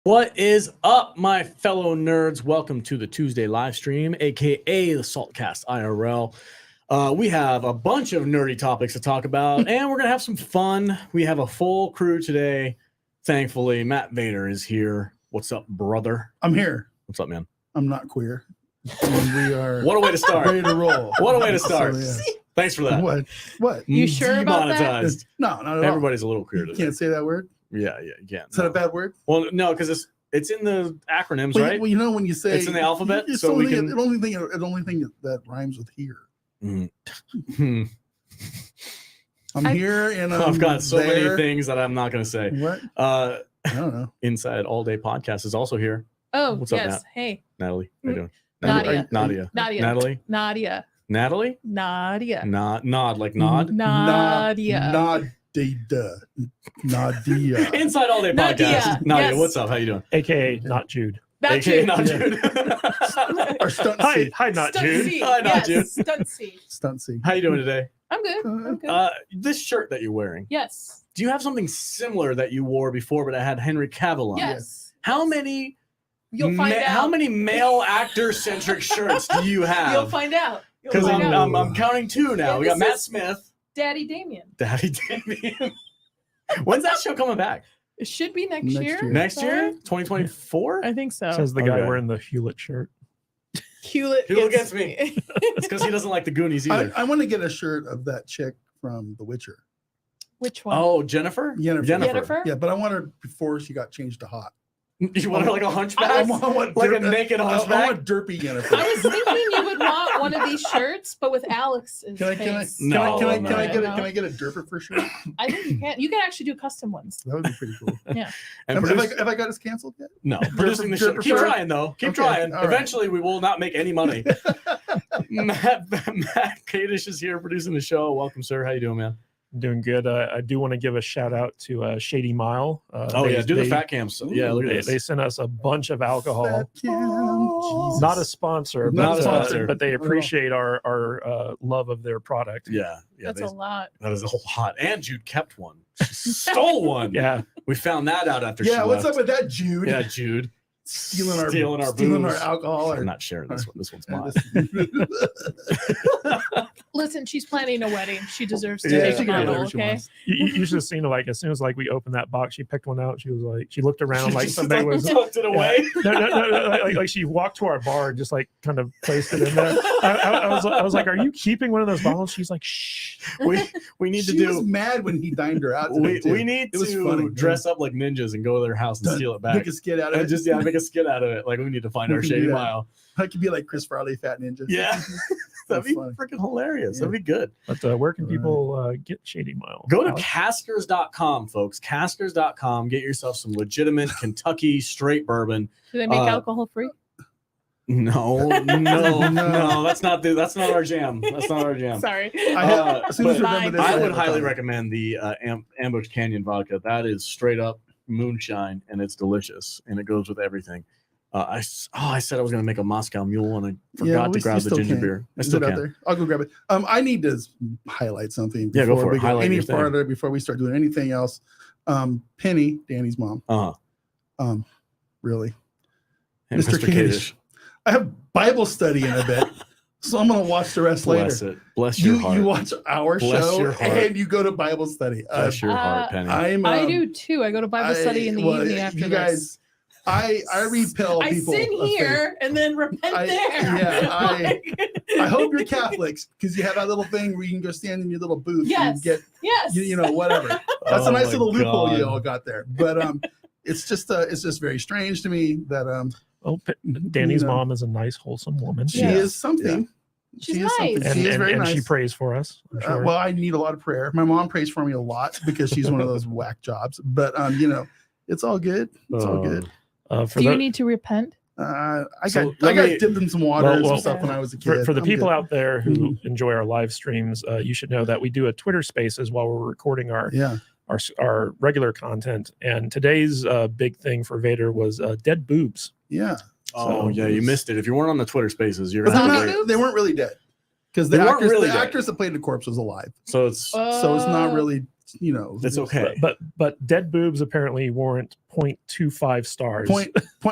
What is up, my fellow nerds? Welcome to the Tuesday live stream, aka the Saltcast IRL. We have a bunch of nerdy topics to talk about, and we're gonna have some fun. We have a full crew today. Thankfully, Matt Vader is here. What's up, brother? I'm here. What's up, man? I'm not queer. And we are What a way to start. ready to roll. What a way to start. So, yeah. Thanks for that. What? You sure about that? Demonetized. No, not at all. Everybody's a little queer You today. can't say that word. Yeah, you can't. Is that a bad word? Well, no, because it's in the acronyms, Well, right? Well, you know when you say It's in the alphabet, it's so the we only can- thing, the only thing that rhymes with here. Mm. I'm here and I've got so many there. things that I'm not going to say. What? I don't know. Inside All Day Podcast is also here. Oh, What's up, yes. Matt? Hey, Natalie, how you doing? Nadia. Nadia. Nadia. Natalie. Nadia. Natalie. Nadia. Nod like nod. Nadia. Nadia. Inside All Day Nadia, Podcast. Nadia, yes. what's up? How you doing? AKA not Jude. Not AKA you. not Yeah. Jude. Or stunt Hi, C. hi, not Stunt Jude. C. Hi, not yes. Jude. Stunt C. Stunt C. How you doing today? I'm good. I'm good. This shirt that you're wearing. Yes. Do you have something similar that you wore before, but I had Henry Cavill on? Yes. How many? You'll find out. How many male actor-centric shirts do you You'll have? find out. You'll Because find out. I'm counting two now. And We got this Matt is- Smith, Daddy Damien. Daddy Damien. When's that show coming back? It should be next Next year. year. Next year, 2024. I think so. Says the guy Okay. wearing the Hewlett shirt. Hewlett Hewlett gets me. It's because he doesn't like the Goonies either. I want to get a shirt of that chick from The Witcher. Which one? Oh, Jennifer. Jennifer? Yeah, but I want her before she got changed to hot. You want her like a hunchback, I want like a derp- naked I hunchback. want derpy Jennifer. I was thinking you would want one of these shirts, but with Alex's Can I face. No, can I no. get a derper for sure? I think you can. You can actually do custom ones. That would be pretty cool. And Have produce- I got us canceled yet? no, producing the show. Derper Keep shirt? trying though. Keep Okay, trying. all right. Eventually, we will not make any money. Matt Kadish is here producing the show. Welcome, sir. How you doing, man? Doing good. I do want to give a shout out to Shady Mile. Oh yeah, do the fat cams. Yeah, look at They this. sent us a bunch of alcohol. Fat Cam, Jesus. Not a sponsor, Not but, a sponsor. but they appreciate our love of their product. Yeah, That's a lot. that is a whole lot. And Jude kept one. She stole one. Yeah, We found that out after she Yeah, what's left. up with that, Jude? Yeah, Jude. stealing our booze. alcohol. I'm not sharing this one. This one's Yeah, mine. Listen, she's planning a wedding. She deserves to Yeah, take she a can have model, whatever she okay? wants. you should have seen it. Like as soon as we opened that box, she picked one out. She was like, she looked around like Just somebody was. tucked it away. No, like she walked to our bar and just kind of placed it in there. I was like, "Are you keeping one of those bottles?" She's like, "Shh." We need to She was do. mad when he dined her out. Today, We too. need It was to funny. dress up like ninjas and go to their house and steal it back. Make a skit out of And it. just make a skit out of it. Like we need to find We our can Shady do that. Mile. I could be like Chris Farley, Fat Ninja. Yeah, that'd be funny. freaking hilarious. Yeah. That'd be good. But where can people get Shady Mile? Go to Alex? Caskers.com, folks. Caskers.com. Get yourself some legitimate Kentucky straight bourbon. Do they make alcohol free? No, that's not our jam. That's not our jam. Sorry. As soon as you But remember this, I have would a highly comment. recommend the Ambush Canyon vodka. That is straight up moonshine, and it's delicious, and it goes with everything. I said I was going to make a Moscow Mule, and I forgot to grab the ginger beer. I Is still it out can. there? I'll go grab it. I need to highlight something Yeah, go before for it. we go Highlight any your thing. farther, before we start doing anything else. Penny, Danny's mom. Really, Hey, Mr. Kadish. I have Bible study in a bit, so I'm gonna watch the rest Bless later. it. Bless your You heart. watch our Bless show your heart. and you go to Bible study. Bless your heart, Penny. I do too. I go to Bible study in the evening after you this. guys, I repel I people. sin of here and then repent I- there. yeah, I hope you're Catholics because you have that little thing where you can go stand in your little booth Yes. and get Yes. you know whatever. That's Oh a nice my little loophole God. you all got there. But it's just very strange to me that Oh, Danny's you know. mom is a nice, wholesome woman. she Yeah. is something. She's She is nice. something. And, She is and, very and nice. she prays for us. I'm sure. Well, I need a lot of prayer. My mom prays for me a lot because she's one of those whack jobs. But it's all good. It's all good. For Do you the- need to repent? I So got let me- dipped in some water and Well, some stuff when I was a kid. for the I'm people good. out there who enjoy our live streams, you should know that we do a Twitter Spaces while we're recording our Yeah. our regular content. And today's big thing for Vader was dead boobs. Yeah. Oh yeah, you missed it. If you weren't on the Twitter Spaces, you're But gonna Zombie have to wait. boobs? they weren't really dead. Because They the weren't actress, really the dead. actress that played the corpse was alive. So it's So it's not really It's okay. But dead boobs apparently warrant 0.25 stars.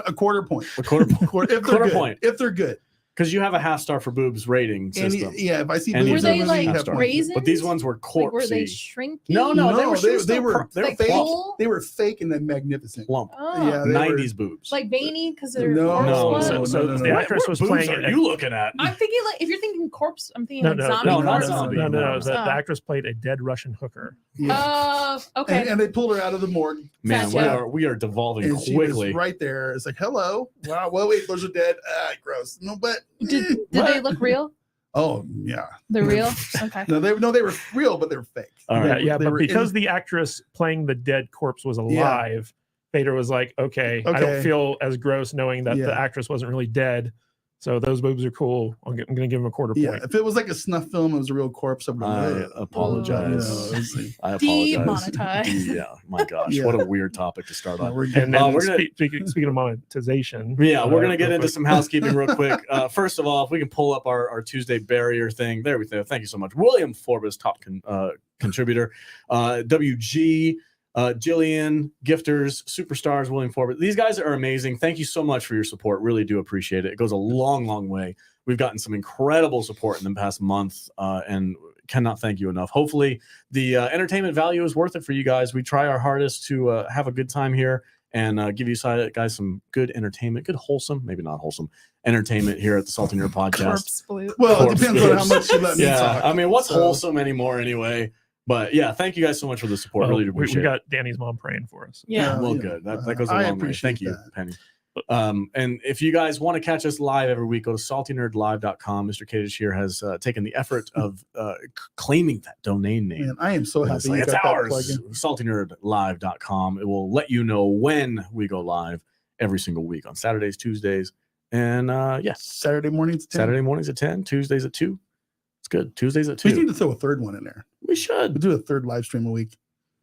A quarter point. A quarter point. If they're Quarter good. point. If they're good. Because you have a half star for boobs rating system. If I see And boobs, Were these they are like half star. raisins? But these ones were corpsey. Like, were they shrinking? No, they were they were like fake. full? They were fake and then magnificent. plump. Oh. Yeah, they 90s boobs. Like veiny because they're No, corpse no, blood? So no. the actress was What playing boobs are it. you looking at? I'm thinking like if you're thinking corpse, I'm thinking No, like no, zombie. no, corpse. not zombie. No. No. The actress played a dead Russian hooker. Yeah. Okay. And they pulled her out of the morgue. Man, Gotcha. we are devolving And she quickly. was right there. It's like, hello. Wow. Well, wait, those are dead. Gross. No, but Did they look real? oh yeah. They're real. Okay. No, they were real, but they were fake. All right. Yeah, They but were because the actress playing the dead corpse was alive, Vader was like, okay, I don't Okay. feel as gross knowing that the Yeah. actress wasn't really dead. So those boobs are cool. I'm going to give him a quarter Yeah, point. if it was like a snuff film, it was a real corpse. I I apologize. I apologize. Demonetized. Yeah, my gosh, Yeah. what a weird topic to start on. we're And then we're gonna- speaking of monetization. Yeah, we're gonna get real into quick. some housekeeping real quick. First of all, if we can pull up our Tuesday barrier thing, there we go. Thank you so much, William Forbus, top contributor, WG, Jillian, gifters, superstars, William Forbus. These guys are amazing. Thank you so much for your support. Really do appreciate it. It goes a long, long way. We've gotten some incredible support in the past month, and cannot thank you enough. Hopefully, the entertainment value is worth it for you guys. We try our hardest to have a good time here and give you guys some good entertainment, good wholesome, maybe not wholesome entertainment here at the Salty Nerd Podcast. Corpse flute. Well, it Corpse depends on how boobs. much you let me Yeah, talk. I mean, what's So- wholesome anymore anyway? But yeah, thank you guys so much for the support. Well, Really do we appreciate it. got Danny's mom praying for us. Yeah. Well, you good. know, That goes a I long way. appreciate Thank you, that. Penny. And if you guys want to catch us live every week, go to saltynerdlive.com. Mr. Kadish here has taken the effort of claiming that domain name. Man, I am so It's happy like, you it's got that ours. plug-in. Saltynerdlive.com. It will let you know when we go live every single week on Saturdays, Tuesdays, and yes, Saturday mornings. 10. Saturday mornings at 10, Tuesdays at 2. It's good. Tuesdays at We 2. need to throw a third one in there. We should We'll do a third live stream a week,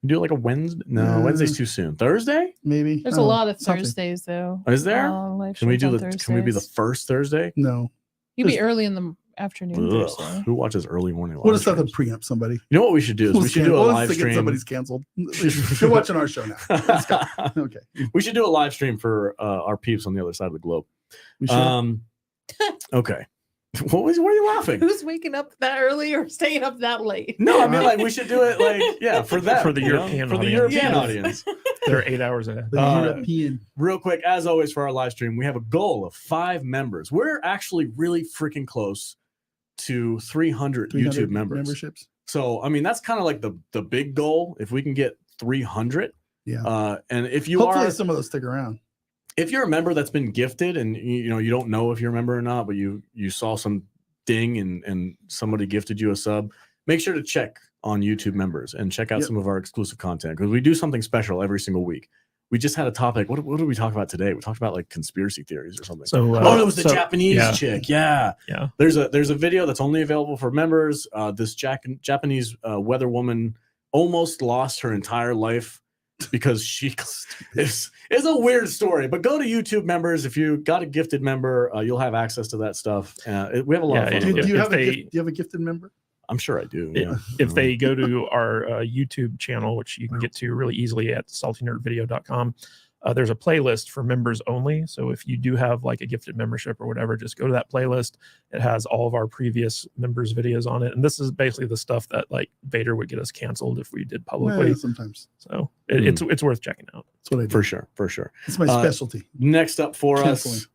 do like a Wednesday. No, Wednesday's too soon. Thursday? maybe. There's I a don't know, lot of something. Thursdays though. Is there? Live Can we streams do on the? Can we be the Thursdays. first Thursday? No, You be just- early in the afternoon Ugh, Thursday. who watches early morning? we'll live just have to streams? preempt somebody. You know what we should do is we should do a We'll live just get stream. Somebody's canceled. You're watching our show now. Let's go. Okay, We should do a live stream for our peeps on the other side of the globe. we should. Okay. What are you laughing? Who's waking up that early or staying up that late? No, I mean like we should do it like for that For the European for the audience. European Yes. audience. They're 8 hours ahead. The uh, European. Real quick, as always for our live stream, we have a goal of 5 members. We're actually really freaking close to 300 YouTube members. memberships. So I mean that's kind of like the big goal. If we can get 300, Yeah. and if you Hopefully are some of those stick around. if you're a member that's been gifted and you don't know if you're a member or not, but you saw some ding and somebody gifted you a sub, make sure to check on YouTube members and check out Yep. some of our exclusive content because we do something special every single week. We just had a topic. What did we talk about today? We talked about like conspiracy theories or something. So, Oh, it was the so- Japanese yeah. chick. Yeah. Yeah. There's a video that's only available for members. This Japanese weather woman almost lost her entire life because she is a weird story. But go to YouTube members. If you got a gifted member, you'll have access to that stuff. We have a lot of fun. Yeah, with Do it. you if have they- do you have a gifted member? I'm sure I do. If- Yeah. If they go to our YouTube channel, which you can get to really easily at saltynerdvideo.com, there's a playlist for members only. So if you do have like a gifted membership or whatever, just go to that playlist. It has all of our previous members' videos on it. And this is basically the stuff that like Vader would get us canceled if we did publicly. Yeah, sometimes. So it's worth checking out. That's what I do. For sure. It's my specialty. Next up for Canceling. us,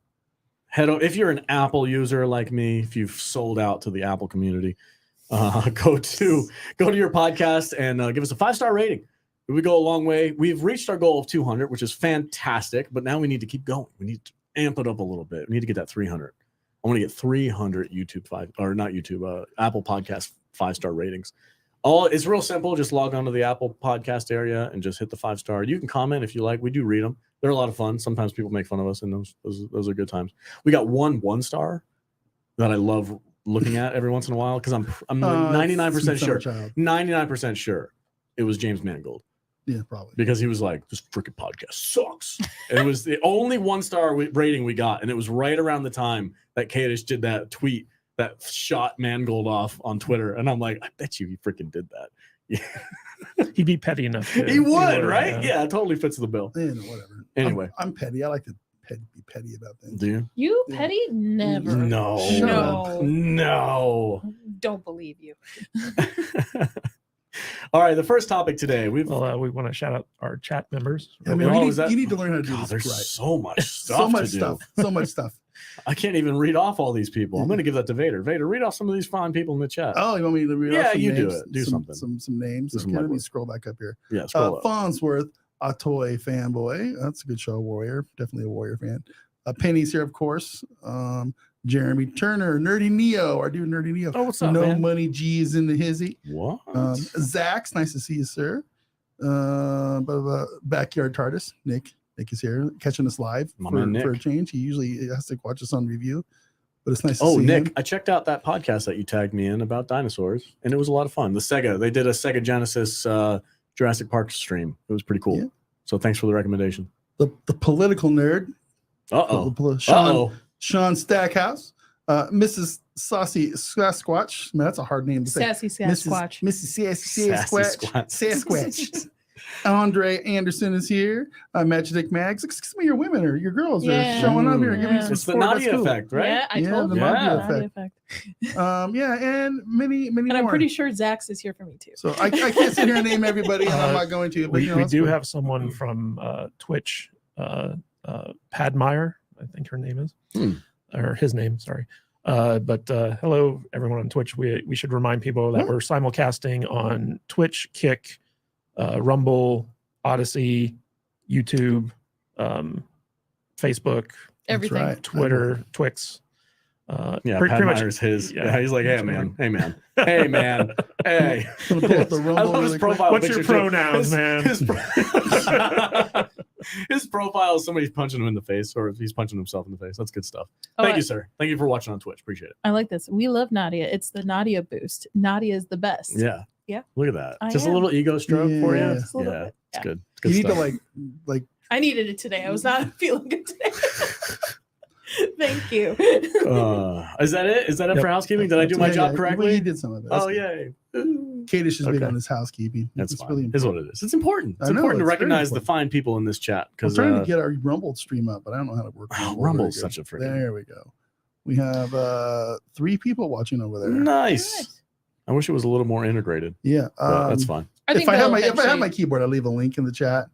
if you're an Apple user like me, if you've sold out to the Apple community, go to your podcast and give us a 5-star rating. We go a long way. We've reached our goal of 200, which is fantastic, but now we need to keep going. We need to amp it up a little bit. We need to get that 300. I want to get 300 Apple Podcast 5-star ratings. It's real simple. Just log on to the Apple Podcast area and just hit the 5-star. You can comment if you like. We do read them. They're a lot of fun. Sometimes people make fun of us, and those are good times. We got 1-star that I love looking at every once in a while because I'm 99% sure. 99% sure it was James Mangold. Yeah, probably. Because he was like, this freaking podcast sucks. And it was the only 1-star rating we got. And it was right around the time that Kadish did that tweet that shot Mangold off on Twitter, and I'm like, I bet you he freaking did that. Yeah. He'd be petty enough. He would, right? Yeah, it totally fits the bill. Whatever. Anyway. I'm petty. I like to be petty about things. Do you? You Yeah. petty? Never. No. Shut No. No. Don't believe you. All right, the first topic today. We want to shout out our chat members. I mean, Oh, you need to learn how to do God, this there's right. so much stuff So much to do. stuff. So much stuff. I can't even read off all these people. I'm going to give that to Vader. Vader, read off some of these fine people in the chat. Oh, you want me to read off Yeah, some you do names? it. Do something. Some names. Do some Okay, let me legwork. scroll back up here. Yeah, scroll up. Farnsworth, a toy fanboy. That's a good show, Warrior. Definitely a Warrior fan. Penny's here, of course. Jeremy Turner, Nerdy Neo, our dude Nerdy Neo. Oh, what's up, No man? Money G is in the hizzy. What? Zach's nice to see you, sir. Backyard TARDIS, Nick is here, catching us live My man, for a Nick. change. He usually has to watch us on review, but it's nice to Oh, see Nick, him. I checked out that podcast that you tagged me in about dinosaurs, and it was a lot of fun. They did a Sega Genesis Jurassic Park stream. It was pretty cool. Yeah. So thanks for the recommendation. The political nerd, Uh-oh. Sean Stackhouse, Mrs. Saucy Sasquatch. Man, that's a hard name to say. Sassy Sasquatch. Mrs. Sassy Sassy Sasquatch. Squatch. Sasquatch. Andre Anderson is here. Magic Mags. Some of your women or your girls Yeah. are showing up here. Giving you Yeah. some It's the support. That's Nadia cool. effect, right? Yeah, I Yeah, told the you. Nadia Nadia effect. effect. Yeah, and many And more. I'm pretty sure Zax is here for me too. So I can't sit here and name everybody, and I'm not going to. But We, you know, we it's do cool. have someone from Twitch, Padmeyer, I think her name is, or his name, sorry. But hello, everyone on Twitch. We should remind people that we're simulcasting on Twitch, Kick, Rumble, Odyssey, YouTube, Facebook, Everything. right. Twitter, Twix. Yeah, pretty much. Myers his. Yeah. Yeah, he's like, hey man, hey man, hey man, hey. I'm gonna pull up the Rumble I love his really quick. profile. What's your picture, too. pronouns, man? His profile is somebody punching him in the face, or he's punching himself in the face. That's good stuff. Oh, Thank you, sir. Thank you for watching on Twitch. Appreciate it. I like this. We love Nadia. It's the Nadia boost. Nadia is the best. Yeah. Yeah. Look at that. I Just am. a little ego stroke for Yeah. you. Just a little Yeah. bit. It's Yeah. good. It's good You need stuff. to like I needed it today. I was not feeling good today. Thank you. Is that it? Is that it Yep. for housekeeping? Did I do my Yeah, job yeah, correctly? He did some of it. Oh, yay. Kadish is big Okay. on his housekeeping. That's it's fine. really Is important. what it is. It's important. It's I know, important to it's very recognize the important. fine people in this chat I'm because trying to get our Rumble stream up, but I don't know how to work. Rumble's very such a good. freaking. There we go. We have 3 people watching over there. Nice. Nice. I wish it was a little more integrated. Yeah, But that's fine. I think if I have they'll my keyboard, I'll leave a link in the chat.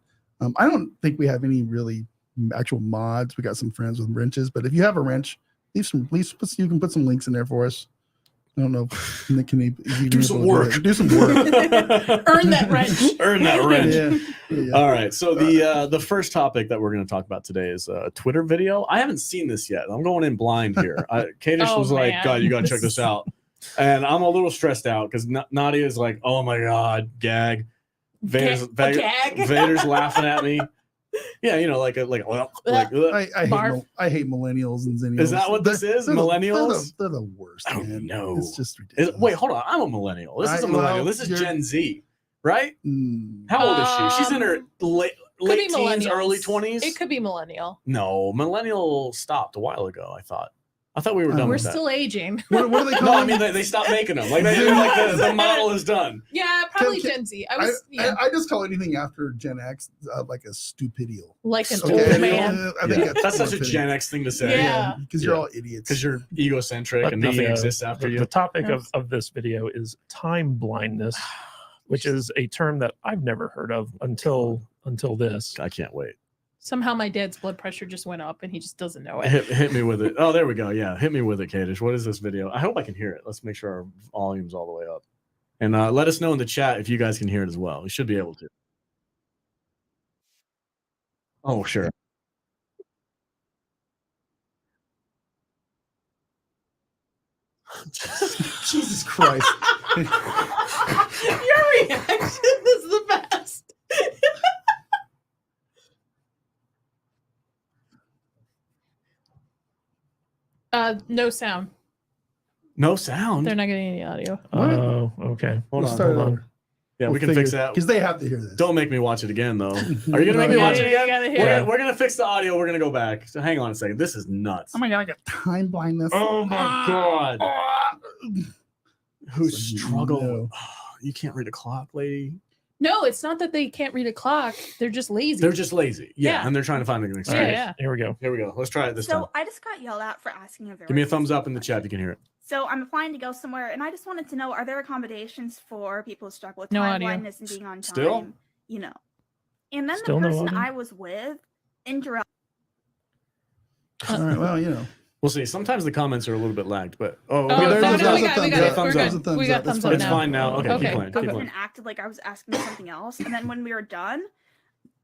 I don't think we have any really actual mods. We got some friends with wrenches, but if you have a wrench, you can put some links in there for us. I don't know. Nick, can you Do some work. Do some work. Earn that wrench. Earn that wrench. Yeah. All right. So the first topic that we're going to talk about today is a Twitter video. I haven't seen this yet. I'm going in blind here. Kadish Oh, was like, man. God, you got to check this out. And I'm a little stressed out because Nadia is like, oh my God, gag. Vader's laughing at me. Yeah, you know, like I hate millennials and zennials. Is that what this is? Millennials? They're the worst. Oh, Man. no. It's just ridiculous. Wait, hold on. I'm a millennial. This is a Well, millennial. This is you're- Gen Z, right? Mm. How old is she? She's in her late Could be teens, millennials. early 20s. It could be millennial. No, millennial stopped a while ago. I thought we were done We're with that. still aging. What are they No, I calling? mean they stopped making them. Like the model is done. Yeah, probably Can- Gen Z. I I just call anything after Gen X like a stupidial. like an Okay, old man. I think That's such a fitting. Gen X thing to say. Yeah. because you're all idiots. Because you're egocentric But and the, nothing uh, exists after the you. topic Yes. of this video is time blindness, which is a term that I've never heard of until this. I can't wait. Somehow my dad's blood pressure just went up and he just doesn't know it. Hit me with it. Oh, there we go. Yeah, hit me with it, Kadish. What is this video? I hope I can hear it. Let's make sure our volume's all the way up. And let us know in the chat if you guys can hear it as well. You should be able to. Oh, sure. Jesus Christ. Your reaction is the best. No sound. No sound. They're not getting any audio. What? Oh, okay. Hold Let's on. start Hold it on. over. Yeah, we can fix that. because they have to hear this. Don't make me watch it again, though. Are you gonna make me Yeah, watch it you again? gotta hear it. We're gonna fix the audio. We're gonna go back. So hang on a second. This is nuts. Oh my god, I got time blindness. Oh my god. Who So you struggle? know. You can't read a clock, lady. No, it's not that they can't read a clock. They're just lazy. They're just lazy. Yeah, Yeah. and they're trying to find an excuse. Yeah, yeah. Here we go. Here we go. Let's try it this time. So I just got yelled at for asking a very Give me a thumbs up specific in the chat if you question. can hear it. So I'm applying to go somewhere, and I just wanted to know: are there accommodations for people who struggle with No time audio. blindness and being on time? Still? You know. And then Still the no person audio? I was with interrupted. All right, well, you know. We'll see. Sometimes the comments are a little bit lagged, but Oh, we there's no, a- no, there's we a got it. We thumbs got up. it. We're There's a good. thumbs We got up. That's thumbs fine. up it's now. fine now. Okay, Okay, keep playing. go Keep ahead. playing. And acted like I was asking them something else, and then when we were done,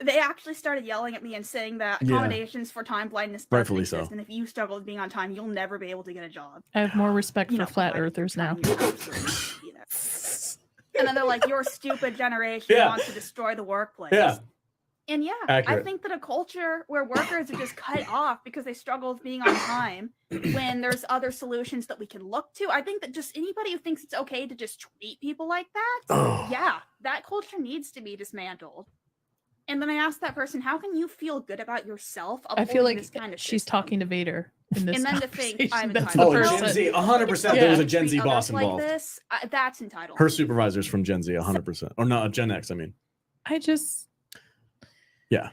they actually started yelling at me and saying that Yeah. accommodations for time blindness doesn't Rightfully so. exist, and if you struggle with being on time, you'll never be able to get a job. I have more respect You for know, flat provided earthers you're now. trying your best to be there. And then they're like, "Your stupid generation Yeah. wants to destroy the workplace." Yeah. And yeah, Accurate. I think that a culture where workers are just cut off because they struggle with being on time when there's other solutions that we can look to. I think that just anybody who thinks it's okay to just treat people like that, Oh. yeah, that culture needs to be dismantled. And then I asked that person, how can you feel good about yourself? I feel upholding like this kind of she's system? talking to Vader in this And then to think conversation. I'm That's entitled. the Oh, Well, Gen person. Z, 100%. Yeah. There was a Gen Treat Z boss others involved. Like this, that's entitled. Her supervisor's from Gen Z, 100%. Or not, Gen X, I mean. I just Yeah.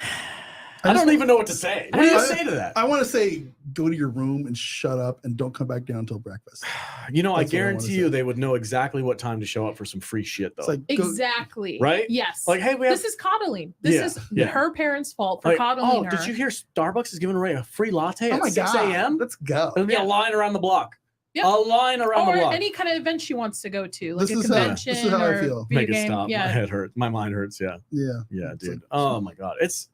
I I just- don't even know what to say. What do you I- say to that? I want to say, go to your room and shut up and don't come back down until breakfast. You know, I That's what I wanna guarantee say. you they would know exactly what time to show up for some free shit, though. It's like, go, exactly Right? Yes. Like, hey, we have. This is coddling. This Yeah, is yeah. her parents' fault for Like, coddling oh, her. did you hear Starbucks is giving away a free latte oh at my 6 god, a.m.? let's go. There'll be Yeah. a line around the block. Yep. A line around the Or block. any kind of event she wants to go to, like This a is how- convention this is how I or feel. video Make it game. stop. My Yeah. head hurts. My mind hurts. Yeah. Yeah, Yeah, It's dude. like- Oh my god. It's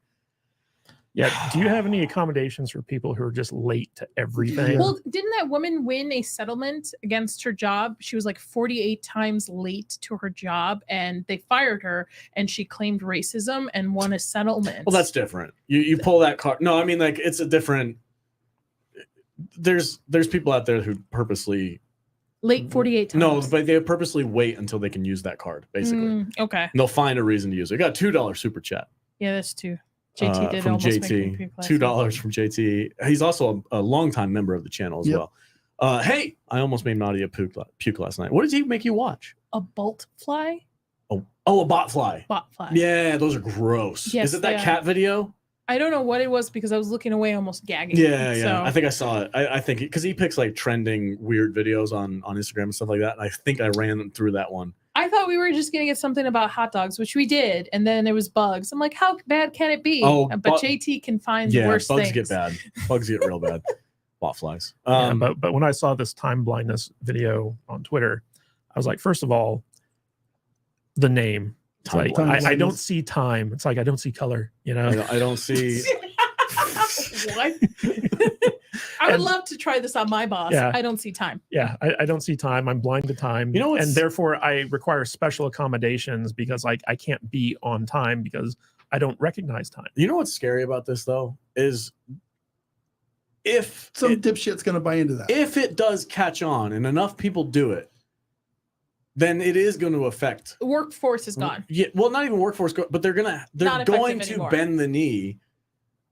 Yeah. Do you have any accommodations for people who are just late to everything? Yeah. Well, didn't that woman win a settlement against her job? She was like 48 times late to her job and they fired her and she claimed racism and won a settlement. well, that's different. You pull that card. No, I mean like it's a different. There's people out there who purposely late 48 times. no, but they purposely wait until they can use that card. Basically, Okay. and they'll find a reason to use it. I got $2 super chat. Yeah, that's two. JT did from almost make me JT. puke last $2 from JT. He's also a longtime member of the channel as Yep. well. Hey, I almost made Nadia puke last night. What did he make you watch? night. A bolt fly? Oh, a bot fly. Bot fly. Yeah, those are gross. Yes, Is it they that are. cat video? I don't know what it was because I was looking away, almost gagging. Yeah, yeah. So I think I saw it. I think because he picks like trending weird videos on Instagram and stuff like that. And I think I ran through that one. I thought we were just going to get something about hot dogs, which we did, and then it was bugs. I'm like, how bad can it be? Oh, But bu- JT can find Yeah, worse bugs things. get bad. Bugs get real bad. Bot flies. Yeah, but when I saw this time blindness video on Twitter, I was like, first of all, the name. It's Time like blindness. I don't see time. It's like I don't see color. You know. I don't see. What? I would And- love to try this on my boss. Yeah. I don't see time. Yeah, I don't see time. I'm blind to time. You know what's- and therefore I require special accommodations because like I can't be on time because I don't recognize time. You know what's scary about this though is if some it, dipshit's gonna buy into that. if it does catch on and enough people do it, then it is going to affect. The workforce is gone. Yeah, well, not even workforce, but they're Not effective going to anymore. bend the knee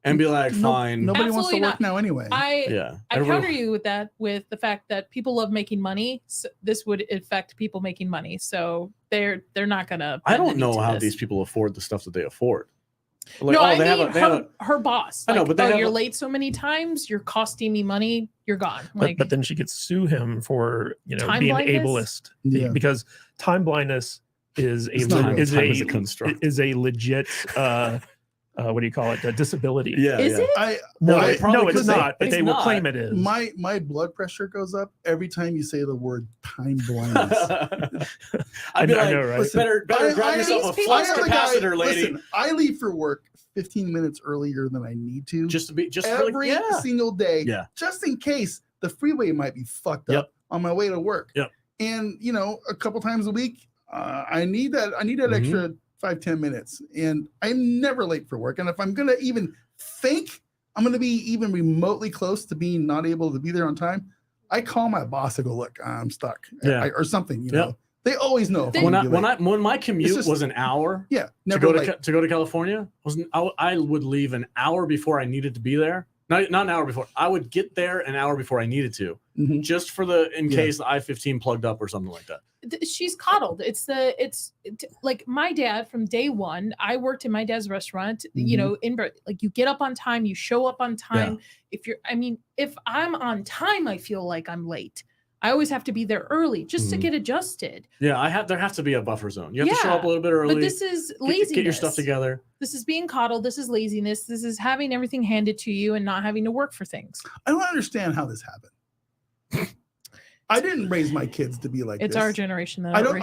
and be like, No- fine. Nobody wants to Absolutely work not. now anyway. Yeah. I Everyone- counter you with that, with the fact that people love making money. So this would affect people making money. So they're not gonna. I bend the don't knee know to how this. these people afford the stuff that they afford. Like, No, oh, I they mean have a, they have a, her boss. I know, Like, but they oh, have you're a- late so many times. You're costing me money. You're gone. Like, But then she could sue him for Time being blindness? ableist Yeah. because time blindness is It's not real. Time is a construct. legit what do you call it? A disability. Yeah. is yeah. it? I No, Well, it probably no, it's could be. not. But It's they will not. claim it is. my blood pressure goes up every time you say the word time blindness. I'd be I like, know, right? Listen, better grab yourself a these flux people- capacitor, lady. Listen, I leave for work 15 minutes earlier than I need to Just to be just every for, yeah. single day, Yeah. just in case the freeway might be fucked Yep. up on my way to work. Yep. And a couple times a week, I need that Mhm. extra 5-10 minutes, and I'm never late for work. And if I'm gonna even think I'm gonna be even remotely close to being not able to be there on time, I call my boss and go, look, I'm stuck. Yeah. Or something, Yep. know. They always know. They- When my commute just- was an hour Yeah, to never go late. to go to California, I would leave an hour before I needed to be there. Not an hour before. I would get there an hour before I needed to, Mhm. just for in case the I-15 plugged up or something like that. She's coddled. It's like my dad from day one. I worked in my dad's restaurant. You know, like you get up on time, you show up on time. If I'm on time, I feel like I'm late. I always have to be there early just to get adjusted. Yeah, there has to be a buffer zone. You have to show up a little bit early. But this is laziness. Get your stuff together. This is being coddled. This is laziness. This is having everything handed to you and not having to work for things. I don't understand how this happened. I didn't raise my kids to be like It's this. our generation that I don't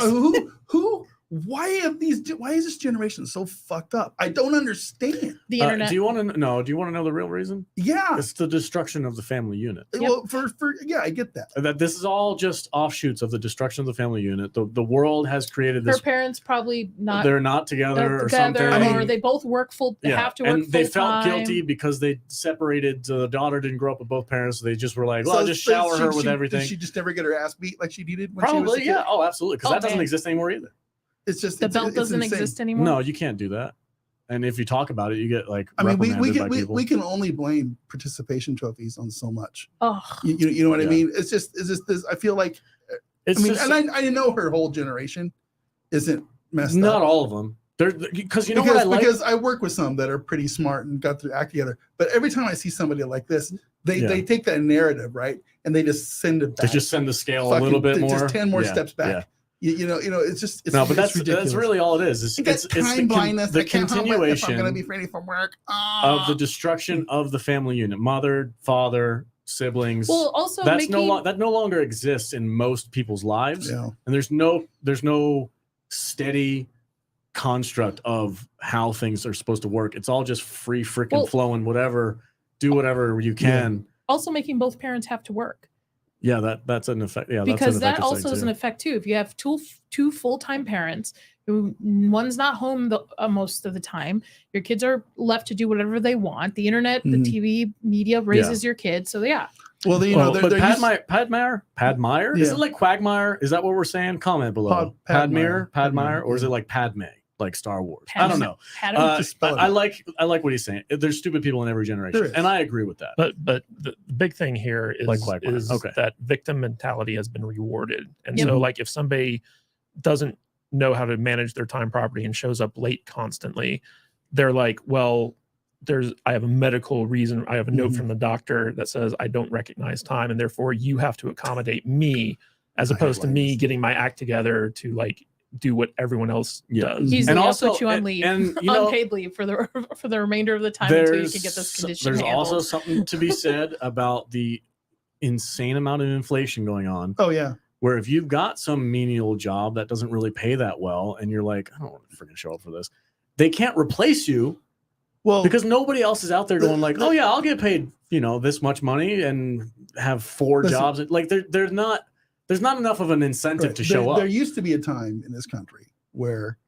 who why is this generation so fucked up? I don't understand. the internet. Do you want to know the real reason? Yeah. It's the destruction of the family unit. Well, yeah, I get that. That this is all just offshoots of the destruction of the family unit. The world has created Her this. parents probably not They're not together or something. or they both work they have to work and they felt full-time. guilty because they separated. So the daughter didn't grow up with both parents. So they just were like, well, So- I'll just so shower her with did everything. she just never get her ass beat like she needed when she was a Probably, kid? yeah. Oh, absolutely. Because that doesn't man. exist anymore either. It's just The belt doesn't insane. exist anymore. No, you can't do that. And if you talk about it, you get like I mean, reprimanded by people. we can only blame participation trophies on so much. Oh, You know what I Yeah. mean? It's just this. I feel like It's just, and I know her whole generation isn't messed not up. all of them. Because you know what I like. Because I work with some that are pretty smart and got their act together. But every time I see somebody like this, they take that narrative, right, and they just send it back. They just send the scale a little bit more. Just 10 more Yeah, steps back. yeah. You know, it's just No, but it's ridiculous. that's really all it is. It's time blindness. the I can't help it if I'm continuation going to be ready for work. of the destruction of the family unit, mother, father, siblings. well, also That's making that no longer exists in most people's lives, Yeah. and there's no steady construct of how things are supposed to work. It's all just free freaking flowing. Whatever, do whatever you can. also making both parents have to work. Yeah, that's an effect. Yeah, Because that's that also is an effect too. If you have two full-time parents who one's not home most of the time, your kids are left to do whatever they want. The internet, the TV media raises your kids. So yeah. Well, you know, but they're Padmire? Is it like Quagmire? Is that what we're saying? Comment below. Padmire, or is it like Padme, like Star Wars? I don't know. I like what he's saying. There's stupid people in every generation, and I agree with that. But the big thing here is, Like Quagmire. is Okay. that victim mentality has been rewarded. And so like if somebody doesn't know how to manage their time properly and shows up late constantly, they're like, well, I have a medical reason. I have a note from the doctor that says I don't recognize time, and therefore you have to accommodate me, as opposed to me getting my act together to like do what everyone else does. Easily, And I'll also- put you on leave, and, you know, unpaid leave for the remainder of the time until you can get this condition There's handled. also something to be said about the insane amount of inflation going on. Oh yeah. Where if you've got some menial job that doesn't really pay that well, and you're like, I don't want to freaking show up for this, they can't replace you. Well, Because nobody else is out there going like, oh yeah, I'll get paid, this much money and have 4 jobs. Like there's not enough of an incentive right, to show up. There used to be a time in this country where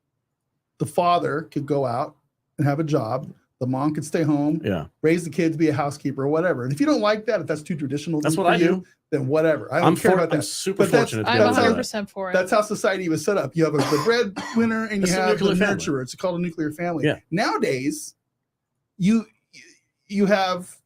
the father could go out and have a job. The mom could stay home, raise the kids, be a housekeeper or whatever. And if you don't like that, if that's too traditional, That's what for I you, do. then whatever. I don't care about that. I'm super But that's- fortunate to I'm be able to do that. 100% for it. That's how society was set up. You have the breadwinner and you It's a have the nuclear family. nurturer. It's called a nuclear family. Yeah. Nowadays, you have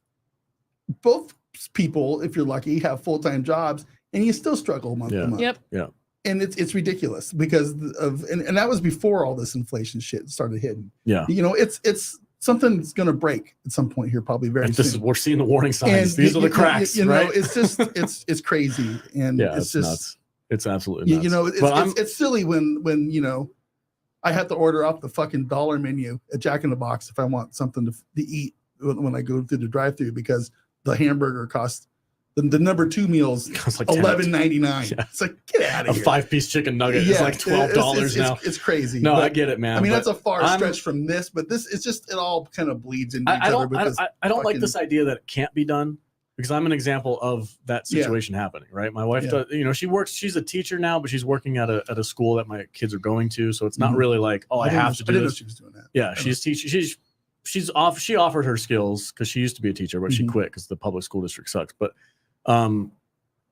both people, if you're lucky, have full-time jobs, and you still struggle month to month. Yep. Yeah. And it's ridiculous because and that was before all this inflation shit started hitting. Yeah. It's something's gonna break at some point here, probably very soon. We're seeing the warning signs. These are the cracks, right? It's just it's crazy, and Yeah, it's just nuts. It's absolutely nuts. it's silly when I have to order off the fucking dollar menu at Jack in the Box if I want something to eat when I go through the drive-through, because the hamburger costs the number 2 meals It's like $11.99. Yeah. It's like, get out a of here. 5-piece chicken nugget is like $12 now. It's crazy. No, but, I get it, man. I mean, but that's a far I'm- stretch from this, but it all kind of bleeds into each I other. don't like this idea that it can't be done, because I'm an example of that situation happening, right? My wife does, she works, she's a teacher now, but she's working at a school that my kids are going to. So it's not really like, I have to do I didn't know this. she was doing that. Yeah, she's teaching. She offered her skills because she used to be a teacher, but she quit because the public school district sucks. But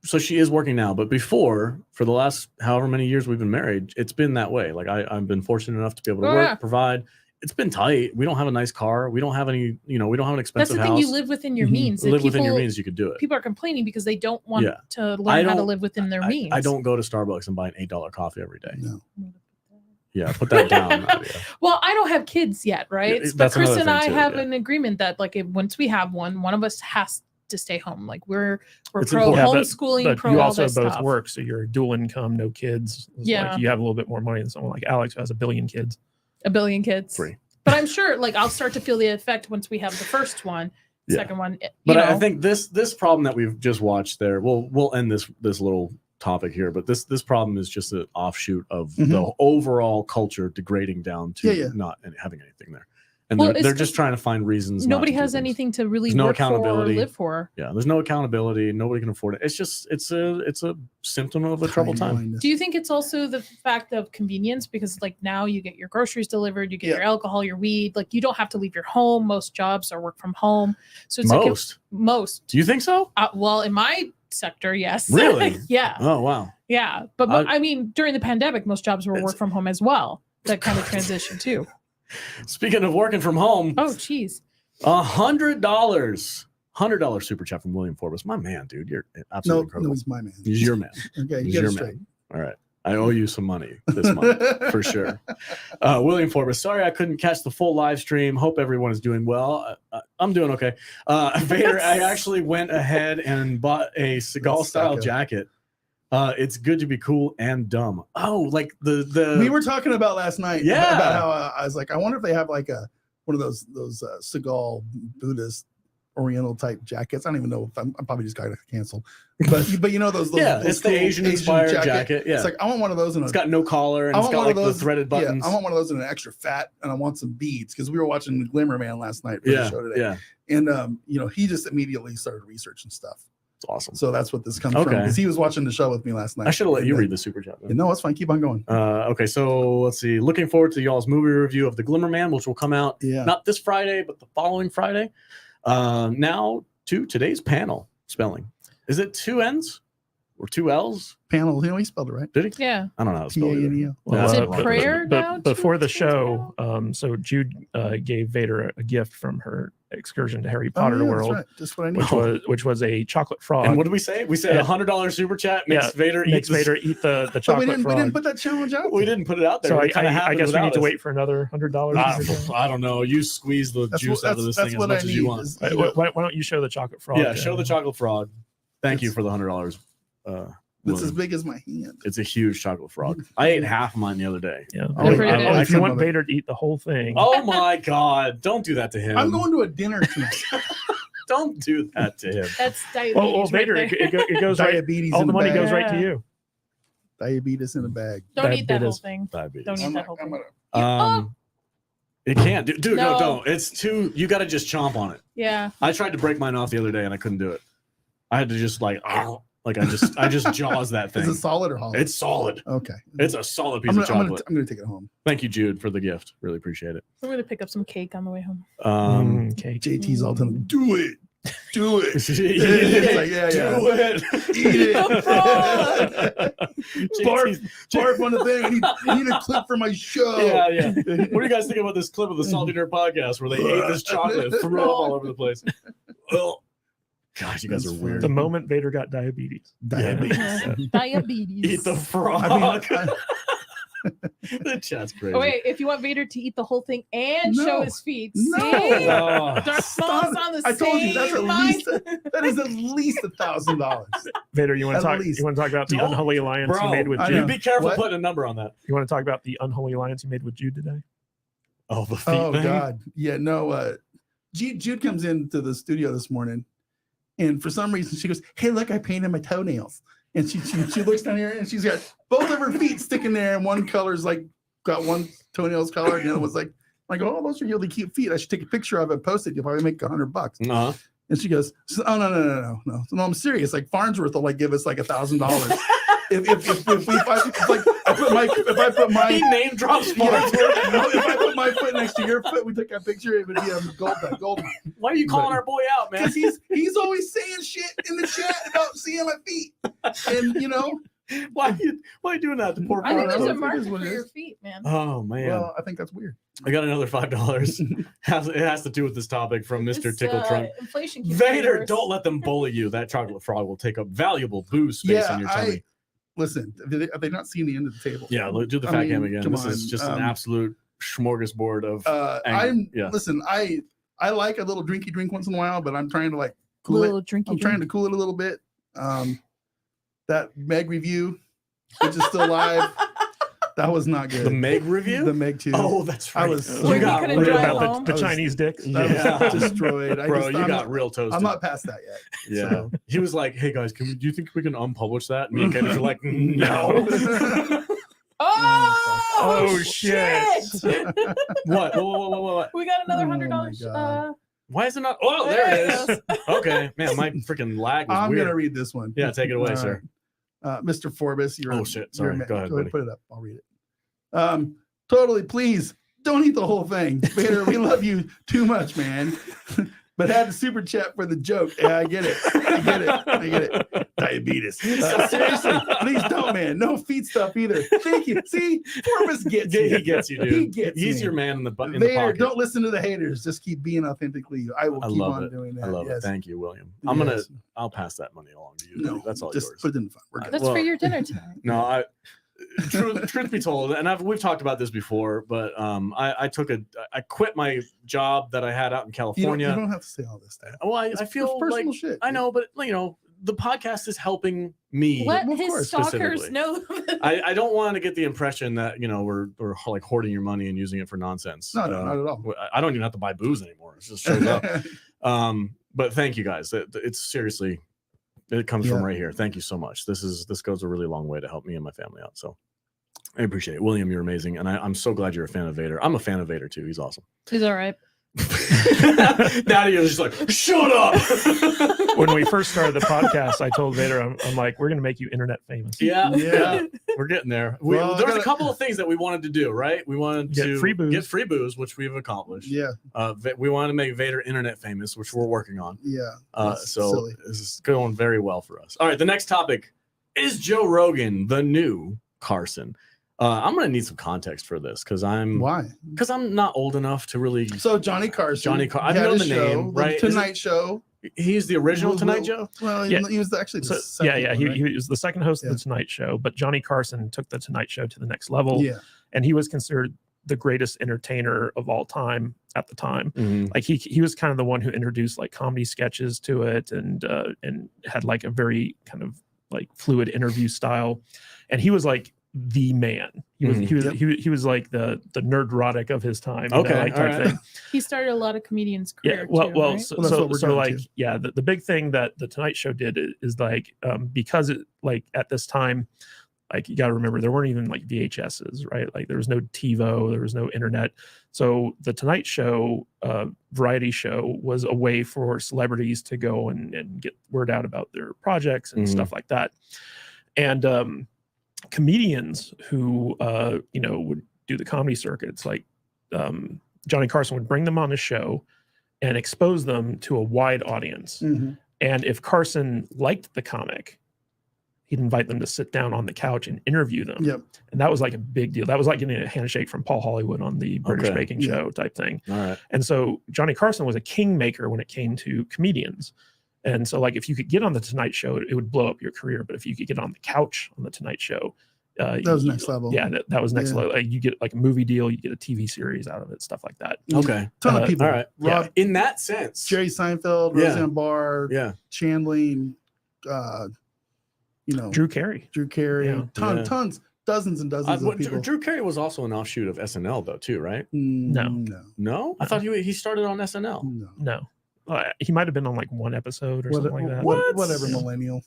so she is working now, but before, for the last however many years we've been married, it's been that way. Like I've been fortunate enough to be able to work, provide. It's been tight. We don't have a nice car. We don't have any, we don't have an expensive house. That's the thing. You live within your means. Live within your means. You could do it. People are complaining because they don't want to learn how to live within their means. I don't go to Starbucks and buy an $8 coffee every day. No. Yeah, put that down. Well, I don't have kids yet, right? But That's Chris another and I thing, too, have an agreement that like once we have one of us has to stay home. Like we're It's pro important. homeschooling, but pro you all also this both stuff. work, so you're dual income, no kids. It's Yeah. like you have a little bit more money than someone like Alex who has 1 billion kids. 1 billion kids. 3. But I'm sure like I'll start to feel the effect once we have the first one, second one. But I think this problem that we've just watched there, we'll end this little topic here, but this problem is just an offshoot of the overall culture degrading down to not having anything there. And they're just trying to find reasons. Nobody has anything to really no work accountability. for or live for. Yeah, there's no accountability. Nobody can afford it. It's just it's a symptom of a troubled time. Do you think it's also the fact of convenience? Because like now you get your groceries delivered, you get your alcohol, your weed. Like you don't have to leave your home. Most jobs are work from home. So it's most. Do you think so? Well, in my sector, yes. Really? Yeah. Oh wow. Yeah, but I mean, during the pandemic, most jobs were work from home as well. That kind of transition too. Speaking of working from home, oh geez, $100 super chat from William Forbus. My man, dude, you're absolutely incredible. No, he's my man. He's your man. Okay, he's you your straight. man. All right, I owe you some money this month for sure. William Forbus, sorry I couldn't catch the full live stream. Hope everyone is doing well. I'm doing okay. Vader, I actually went ahead and bought a Seagal style jacket. It's good to be cool and dumb. Oh, like the we were talking about last night. Yeah, about how I was like, I wonder if they have like one of those Seagal Buddhist Oriental type jackets. I don't even know if I'm probably just got to cancel. But you know those it's cool the Asian inspired jacket. Yeah, it's like I want one of those. It's got no collar and it's got like the threaded buttons. Yeah, I want one of those in an extra fat, and I want some beads because we were watching the Glimmer Man last night for the show today. Yeah, and he just immediately started researching stuff. It's awesome. So that's what this comes from because he was watching the show with me last night. I should have let you read the super chat. No, it's fine. Keep on going. Okay, so let's see. Looking forward to y'all's movie review of The Glimmer Man, which will come out not this Friday, but the following Friday. Now to today's panel spelling. Is it 2 N's or 2 L's? Panel. He spelled it right. Did he? Yeah. I don't know how to spell it. Is it prayer? But before the show, so Jude gave Vader a gift from her excursion to Harry Potter World, right. Just what I need. which was a chocolate frog. And what did we say? We said $100 super chat makes Vader eat the chocolate frog. We didn't put that challenge out. We didn't put it out there. So I guess we need to wait for another $100. I don't know. You squeeze the juice out of this thing as much as you want. Why don't you show the chocolate frog? Yeah, show the chocolate frog. Thank you for the $100. It's as big as my hand. It's a huge chocolate frog. I ate half of mine the other day. Yeah. If you want Vader to eat the whole thing. Oh my God. Don't do that to him. I'm going to a dinner tonight. Don't do that to him. That's diabetes. Well, Vader, it goes diabetes. All the money goes right to you. Diabetes in a bag. Don't eat that whole thing. Diabetes. Don't eat that whole thing. It can't. Dude, no, don't. It's too. You got to just chomp on it. Yeah. I tried to break mine off the other day and I couldn't do it. I had to just I just jaws that thing. Is it solid or hollow? It's solid. Okay. It's a solid piece of chocolate. I'm gonna take it home. Thank you, Jude, for the gift. Really appreciate it. We're gonna pick up some cake on the way home. Cake. JT's all telling me, do it. Do it. It's like, do it. Eat it. Barf on the thing. I need a clip for my show. Yeah. What do you guys think about this clip of the Salty Nerd podcast where they ate this chocolate and threw it all over the place? Well, gosh, you guys are weird. The moment Vader got diabetes. Diabetes. Eat the frog. The chat's crazy. Oh, wait, if you want Vader to eat the whole thing and show his feet, see? No. Darth Maul's on the I told you that's same that is at least $1,000. Vader, you want to talk? You want to talk about the unholy alliance you made with Jude? Be careful putting a number on that. You want to talk about the unholy alliance you made with Jude today? Oh, the feet thing? God, yeah, no. Jude comes into the studio this morning, and for some reason she goes, "Hey, look, I painted my toenails." And she looks down here and she's got both of her feet sticking there, and one color's like got one toenails colored, and the other was like, oh, those are really cute feet. I should take a picture of it, post it. You'll probably make $100. Uh-huh. And she goes, oh no, I'm serious. Like Farnsworth will like give us like $1,000. if I put my He name drops more. yeah, if I put my foot next to your foot, we took that picture. It would be a gold. Why are you calling our boy out, man? Because he's always saying shit in the chat about seeing my feet, and Why are you doing that? The poor I think there's know. a It is market what for it your is. feet, man. Oh man, well, I think that's weird. I got another $5. It has to do with this topic from Mr. This, Tickle Trunk. Inflation keeps Vader, getting worse. don't let them bully you. That chocolate frog will take up valuable booze space in your tummy. Listen. Have they not seen the end of the table? Yeah, do the I fat mean, cam again. come This is on, just an absolute smorgasbord of. Listen. I like a little drinky drink once in a while, but I'm trying to cool Little it. drinky I'm trying to cool it a little bit. That Meg review, which is still live. That was not good. The Meg review? The Meg 2. Oh, that's right. I was You Where you got couldn't real, drive about home. the Chinese dicks. I was Yeah. destroyed. Bro, you got real toasted. I'm not past that yet. Yeah. So. He was like, hey guys, do you think we can unpublish that? Me and Candace were like, no. Oh, shit. What? What? We got another Oh, my $100. God. Why is it not? Oh, there it is. Okay. Man, my freaking lag was I'm weird. gonna read this one. Yeah, take it away, All sir. right. Mr. Forbus, Oh, shit. Sorry. Go ahead, buddy. Put it up. I'll read it. Totally, please don't eat the whole thing. Vader, we love you too much, man. But had to super chat for the joke. Yeah, I get it. Diabetes. Seriously, please don't, man. No feet stuff either. Thank you. See, Forbus gets you. He gets you, dude. He gets He's me. your man in the Vader, pocket. don't listen to the haters. Just keep being authentically you. I will keep love on it. doing that. I love it. Yes. Thank you, William. Yes. I'll pass that money along to you. No, That's all just yours. put it in the fund. We're good. That's Well, for your dinner tonight. No, truth be told, and we've talked about this before, but I quit my job that I had out in You California. don't have to say all this stuff. Well, I It's feel personal like shit. I know, but the podcast is helping me. Let Well, of his course, stalkers specifically. know. I don't want to get the impression that we're like hoarding your money and using it for nonsense. No, not at all. I don't even have to buy booze anymore. It just shows up. But thank you guys. It's seriously, it comes from right here. Thank you so much. This goes a really long way to help me and my family out. So I appreciate it. William, you're amazing. And I'm so glad you're a fan of Vader. I'm a fan of Vader too. He's awesome. He's all right. Now you're just like, shut up. When we first started the podcast, I told Vader, I'm like, we're going to make you internet famous. Yeah. We're getting there. Well, There was a couple of things that we wanted to do, right? We wanted Get to free booze. get free booze, which we've accomplished. Yeah. We wanted to make Vader internet famous, which we're working on. Yeah. So silly. this is going very well for us. All right, the next topic is Joe Rogan, the new Carson. I'm gonna need some context for this because I'm Why? not old enough to really. So Johnny Carson. I he had know a the show, name, right? The Tonight Show. He's the original Well, Tonight Show. Well, Yeah. he was actually the second Yeah. one, He, right? he was the second host Yeah. of the Tonight Show, but Johnny Carson took the Tonight Show to the next level. Yeah. And he was considered the greatest entertainer of all time at the time. Mhm. Like he was kind of the one who introduced like comedy sketches to it and had like a very kind of like fluid interview style. And he was like the man. He was he was like the nerdrotic of his time. Okay, like, all type right. thing. He started a lot of comedians' Yeah, career. well, too, right? so, Well, that's what we're so going like, to. yeah, the big thing that the Tonight Show did is like, because it like at this time, like you got to remember there weren't even like VHSs, right? Like there was no TiVo, there was no internet. So the Tonight Show, variety show, was a way for celebrities to go and get word out about their projects and Mhm. stuff like that. And comedians who would do the comedy circuits, like Johnny Carson would bring them on his show and expose them to a wide audience. Mhm. And if Carson liked the comic, he'd invite them to sit down on the couch and interview them. Yep. And that was like a big deal. That was like getting a handshake from Paul Hollywood on the British Okay. Baking Yeah. Show type thing. All right. And so Johnny Carson was a kingmaker when it came to comedians. And so like if you could get on the Tonight Show, it would blow up your career. But if you could get on the couch on the Tonight Show, That was next level. Yeah, that was next Yeah. level. Like, you get like a movie deal, you get a TV series out of it, stuff like that. Okay. Ton of people. All right. Rob, In that sense. Jerry Seinfeld, Yeah. Roseanne Barr, Yeah. Chandling, Drew Carey. Drew Carey, Yeah. tons, dozens and dozens of people. Drew Carey was also an offshoot of SNL though, too, right? No. No. No, I thought he started on SNL. No. No, he might have been on like one episode or something like that. What? Whatever, Yeah. millennial.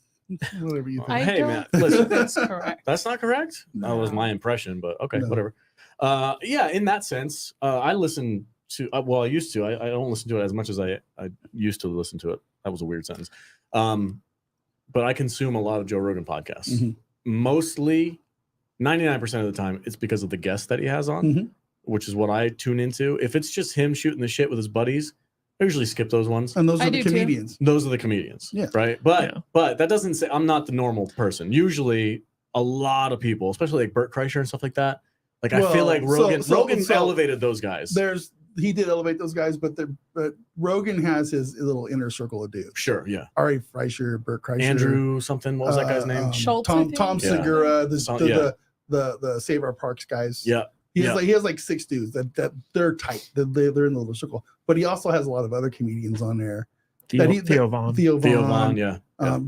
Whatever you think. I Hey, don't man, think listen. that's correct. That's not correct. That was No. my impression, but okay, No. whatever. Yeah, in that sense, I listen to. Well, I used to. I don't listen to it as much as I used to listen to it. That was a weird sentence. But I consume a lot of Joe Rogan podcasts. Mhm. mostly 99% of the time it's because of the guests that he has on, Mhm. which is what I tune into. If it's just him shooting the shit with his buddies, I usually skip those ones. And those I are the do too. comedians. Those are the comedians, Yeah. right? But that doesn't say I'm not the normal person. Usually, a lot of people, especially like Bert Kreischer and stuff like that, like I feel like Rogan elevated those guys. He did elevate those guys, but Rogan has his little inner circle of dudes. Sure, yeah. Ari Fleischer, Bert Kreischer, Andrew something. What was that guy's name? Schultz, I Tom think? Segura, Yeah. the Save Our Parks guys. Yeah. He has like 6 dudes that they're tight. They're in the little circle. But he also has a lot of other comedians on there. Theo Von. Theo Von, yeah.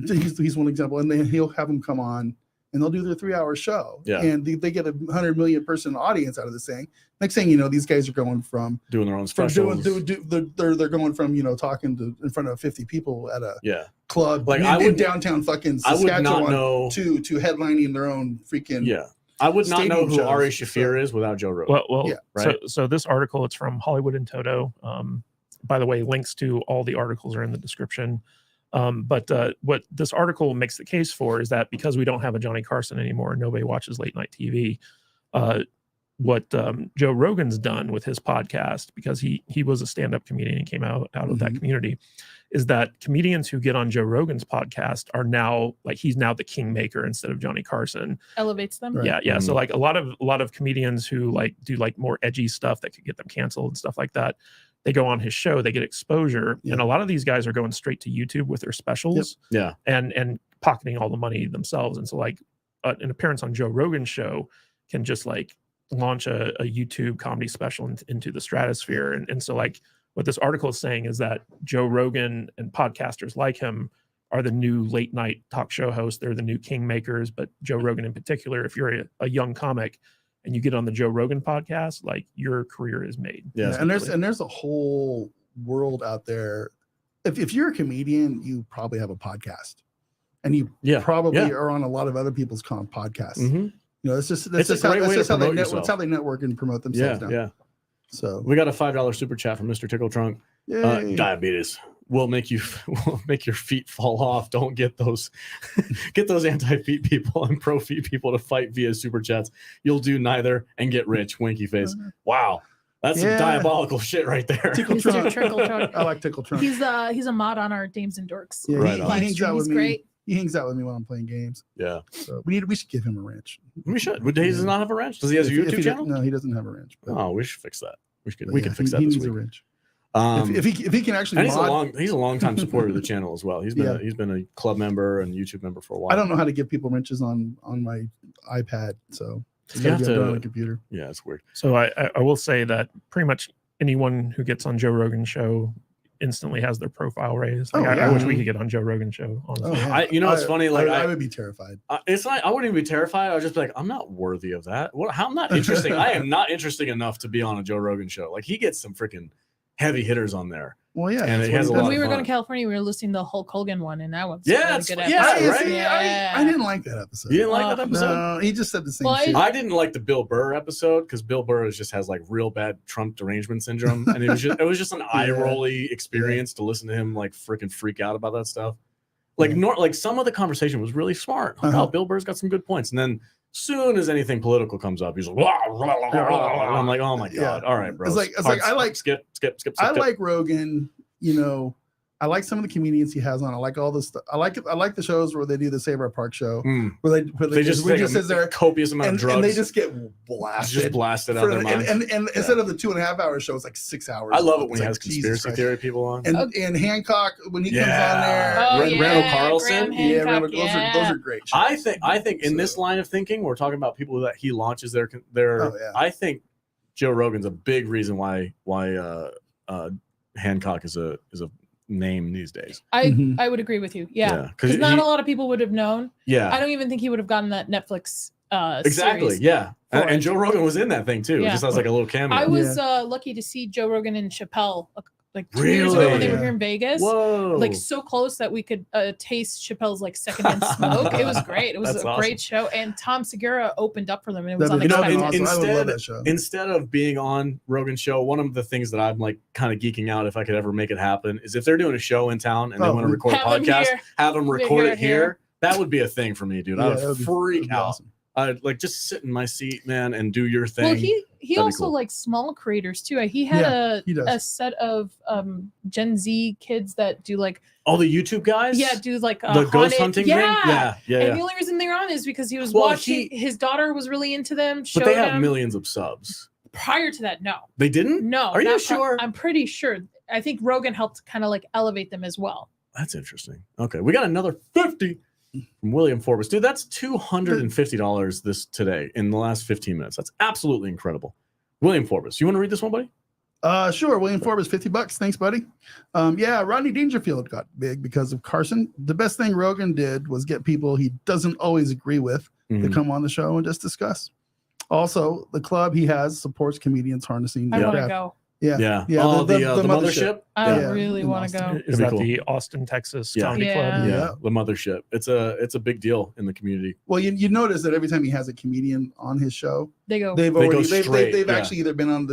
He's one example. And then he'll have them come on and they'll do their 3-hour show. Yeah. And they get 100 million person audience out of this thing. Next thing you know, these guys are going from doing their own from specials. they're going from talking in front of 50 people at a club like in downtown fucking Saskatchewan I would not know to headlining their own freaking I would not know stadium who shows, Ari Shaffir is without Joe Rogan. Well, Yeah. Right. So this article, it's from Hollywood in Toto. By the way, links to all the articles are in the description. But what this article makes the case for is that because we don't have a Johnny Carson anymore, nobody watches late night TV. What Joe Rogan's done with his podcast, because he was a stand-up comedian and came out of that community, is that comedians who get on Joe Rogan's podcast are now like he's now the kingmaker instead of Johnny Carson. Elevates them. Right. Yeah. So like a lot of comedians who like do like more edgy stuff that could get them canceled and stuff like that, they go on his show, they get exposure, and a lot of these guys are going straight to YouTube with their specials, and pocketing all the money themselves. And so like an appearance on Joe Rogan's show can just like launch a YouTube comedy special into the stratosphere. And so like what this article is saying is that Joe Rogan and podcasters like him are the new late night talk show hosts. They're the new kingmakers, but Joe Rogan in particular, if you're a young comic and you get on the Joe Rogan podcast, like your career is made. Yeah. And there's a whole world out there. If you're a comedian, you probably have a podcast, and you probably are on a lot of other people's podcasts. Mm-hmm. You know, that's how they network and promote themselves now. Yeah. So we got a $5 super chat from Mr. Tickle Trunk. Diabetes will make your feet fall off. Don't get those anti-feet people and pro-feet people to fight via super chats. You'll do neither and get rich. Winky face. Wow. That's some diabolical shit right there. Tickle Trunk. I like Tickle Trunk. He's a mod on our Dames and Dorks. Yeah, right he hangs out with me. Great. He hangs out with me when I'm playing games. Yeah. So we should give him a wrench. We should. Would he does not have a wrench? Does he have a YouTube channel? No, he doesn't have a wrench. Oh, we should fix that. We can fix that he this needs week. a wrench. If he can actually and he's a long time supporter of the channel as well. He's been a club member and YouTube member for a while. I don't know how to give people wrenches on my iPad, so You have to on a computer. Yeah, it's weird. So I will say that pretty much anyone who gets on Joe Rogan's show instantly has their profile raised. Like, I wish we could get on Joe Rogan's show. Honestly, it's funny. Like I would be terrified. It's not. I wouldn't even be terrified. I would just be like, I'm not worthy of that. I'm not interesting. I am not interesting enough to be on a Joe Rogan show. Like he gets some freaking heavy hitters on there. Well, yeah. And he has a lot When of we were fun. going to California, we were listening to the Hulk Hogan one, and that one's Yeah, really good. I didn't like that episode. You didn't like that episode? No, he just said the same shit. I didn't like the Bill Burr episode because Bill Burr just has like real bad Trump derangement syndrome, and it was just an eye rolly experience to listen to him like freaking freak out about that stuff. Like like some of the conversation was really smart. Like, oh, Bill Burr's got some good points, and then soon as anything political comes up, he's like, and I'm like, oh my god, all right, bro. It's like I like skip. I like Rogan. You know, I like some of the comedians he has on. I like all this stuff. I like the shows where they do the Save Our Park show, where they just sit there copious amount of drugs, and they just get blasted, just blasted out of their minds. And instead of the 2.5-hour show, it's like 6 hours. I love it when he like, has conspiracy theory people on. And Hancock when he comes on there. Randall Carlson. Hancock, those are great shows. I think in this line of thinking, we're talking about people that he launches their. I think Joe Rogan's a big reason why Hancock is a name these days. I would agree with you. Yeah, because not a lot of people would have known. Yeah, I don't even think he would have gotten that Netflix. Exactly. Series yeah, and Joe Rogan was in that thing too. Yeah. Just as like a little cameo. I was lucky to see Joe Rogan and Chappelle like 2 Really? years ago when they were here in Vegas. Whoa! Like so close that we could taste Chappelle's like secondhand smoke. It was great. It was That's a awesome. great show, and Tom Segura opened up for them, and it was That'd be unexpected. awesome. I would love that show. Instead of being on Rogan's show, one of the things that I'm like kind of geeking out if I could ever make it happen is if they're doing a show in town and they want to record a podcast, have them record it here. That would be a thing for me, dude. I that would would be freak out. awesome. I'd like just sit in my seat, man, and do your thing. Well, he That'd be also cool. likes small creators too. He had he does. a set of Gen Z kids that do like All the YouTube guys? do like The ghost haunted- hunting yeah. thing? Yeah. And the only reason they're on is because he was Well, watching. His daughter was really into them. But Showed they have him. millions of subs. Prior to that, no, They didn't? no. Are you not sure? I'm pretty sure. I think Rogan helped kind of like elevate them as well. That's interesting. Okay, we got another 50 from William Forbus. Dude, that's $250 this today in the last 15 minutes. That's absolutely incredible. William Forbus, you want to read this one, buddy? Sure. William Forbes, $50. Thanks, buddy. Yeah, Rodney Dangerfield got big because of Carson. The best thing Rogan did was get people he doesn't always agree with to Mhm. come on the show and just discuss. Also, the club he has supports comedians harnessing I their want to craft. go. Yeah. Oh, the the mothership? I Yeah, really in want to Austin. go. Is That'd be that cool. the Austin, Texas Yeah. Comedy Yeah. Club? Yeah. The mothership. It's a big deal in the community. Well, you notice that every time he has a comedian on his show, They go. they've They go already straight, they've yeah. actually either been at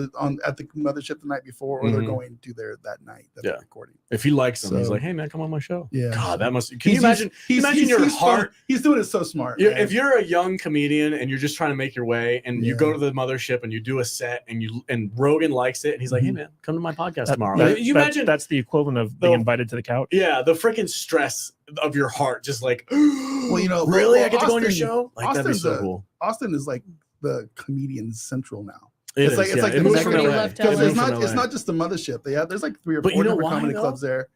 the mothership the night before, or they're Mhm. going to there that night that Yeah. they're recording. If he likes them, he's So- like, "Hey man, come on my show." Yeah. God, that must. Can you imagine? Imagine your he's heart. fun. He's doing it so smart. You're, man. if you're a young comedian and you're just trying to make your way, and you Yeah. go to the mothership and you do a set, and Rogan likes it, and he's like, "Hey Mhm. man, come to my podcast That- tomorrow." that- you that- imagine? that's the equivalent of being The- invited to the couch. Yeah, the freaking stress of your heart, just like, Well, you know, really, well, I get to go on your Austin- show. Like that'd be Austin's so a- cool. Austin is like the comedian central now. It it's is, like- it's yeah. like It the moves next from one LA. left Because LA. it's From not it's LA. not just the mothership. There's like 3 or But 4 you know different why, comedy though? clubs there,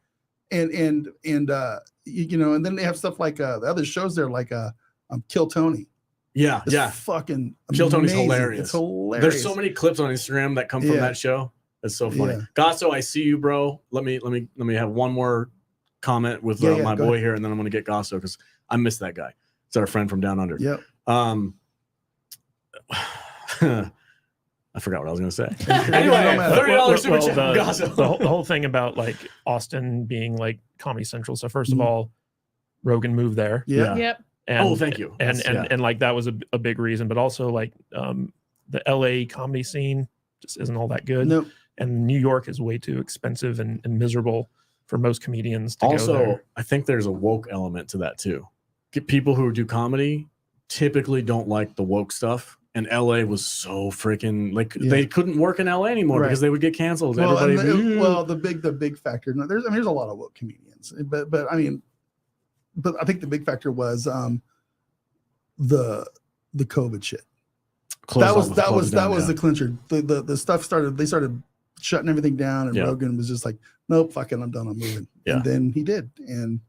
and then they have stuff like the other shows there, like Kill Tony. Yeah, It's yeah. fucking Kill Tony's amazing. hilarious. It's hilarious. There's so many clips on Instagram that come from Yeah. that show. It's so funny. Yeah. Gasso, I see you, bro. Let me have one more comment with Yeah, my go boy ahead. here, and then I'm gonna get Gasso because I miss that guy. It's our friend from down under. Yep. I forgot what I was gonna say. Anyway, Anyway, no matter. $30 super chat the, from Gasso. the whole thing about like Austin being like Comedy Central. So first of Mhm. all, Rogan moved there. Yeah. Yep. And, Oh, thank you. And Yes, and yeah. and like that was a big reason, but also like the LA comedy scene just isn't all that good. Nope. And New York is way too expensive and miserable for most comedians to go Also, there. I think there's a woke element to that too. Get people who do comedy typically don't like the woke stuff. And LA was so freaking like Yeah. they couldn't work in LA anymore Right. because they would get canceled. Well, Everybody, the big factor. No, there's a lot of woke comedians, but I think the big factor was the COVID shit. That was the clincher. The stuff started. They started shutting everything down, and Yeah. Rogan was just like, "Nope, fuck it, I'm done. I'm moving." Yeah. And then he did, and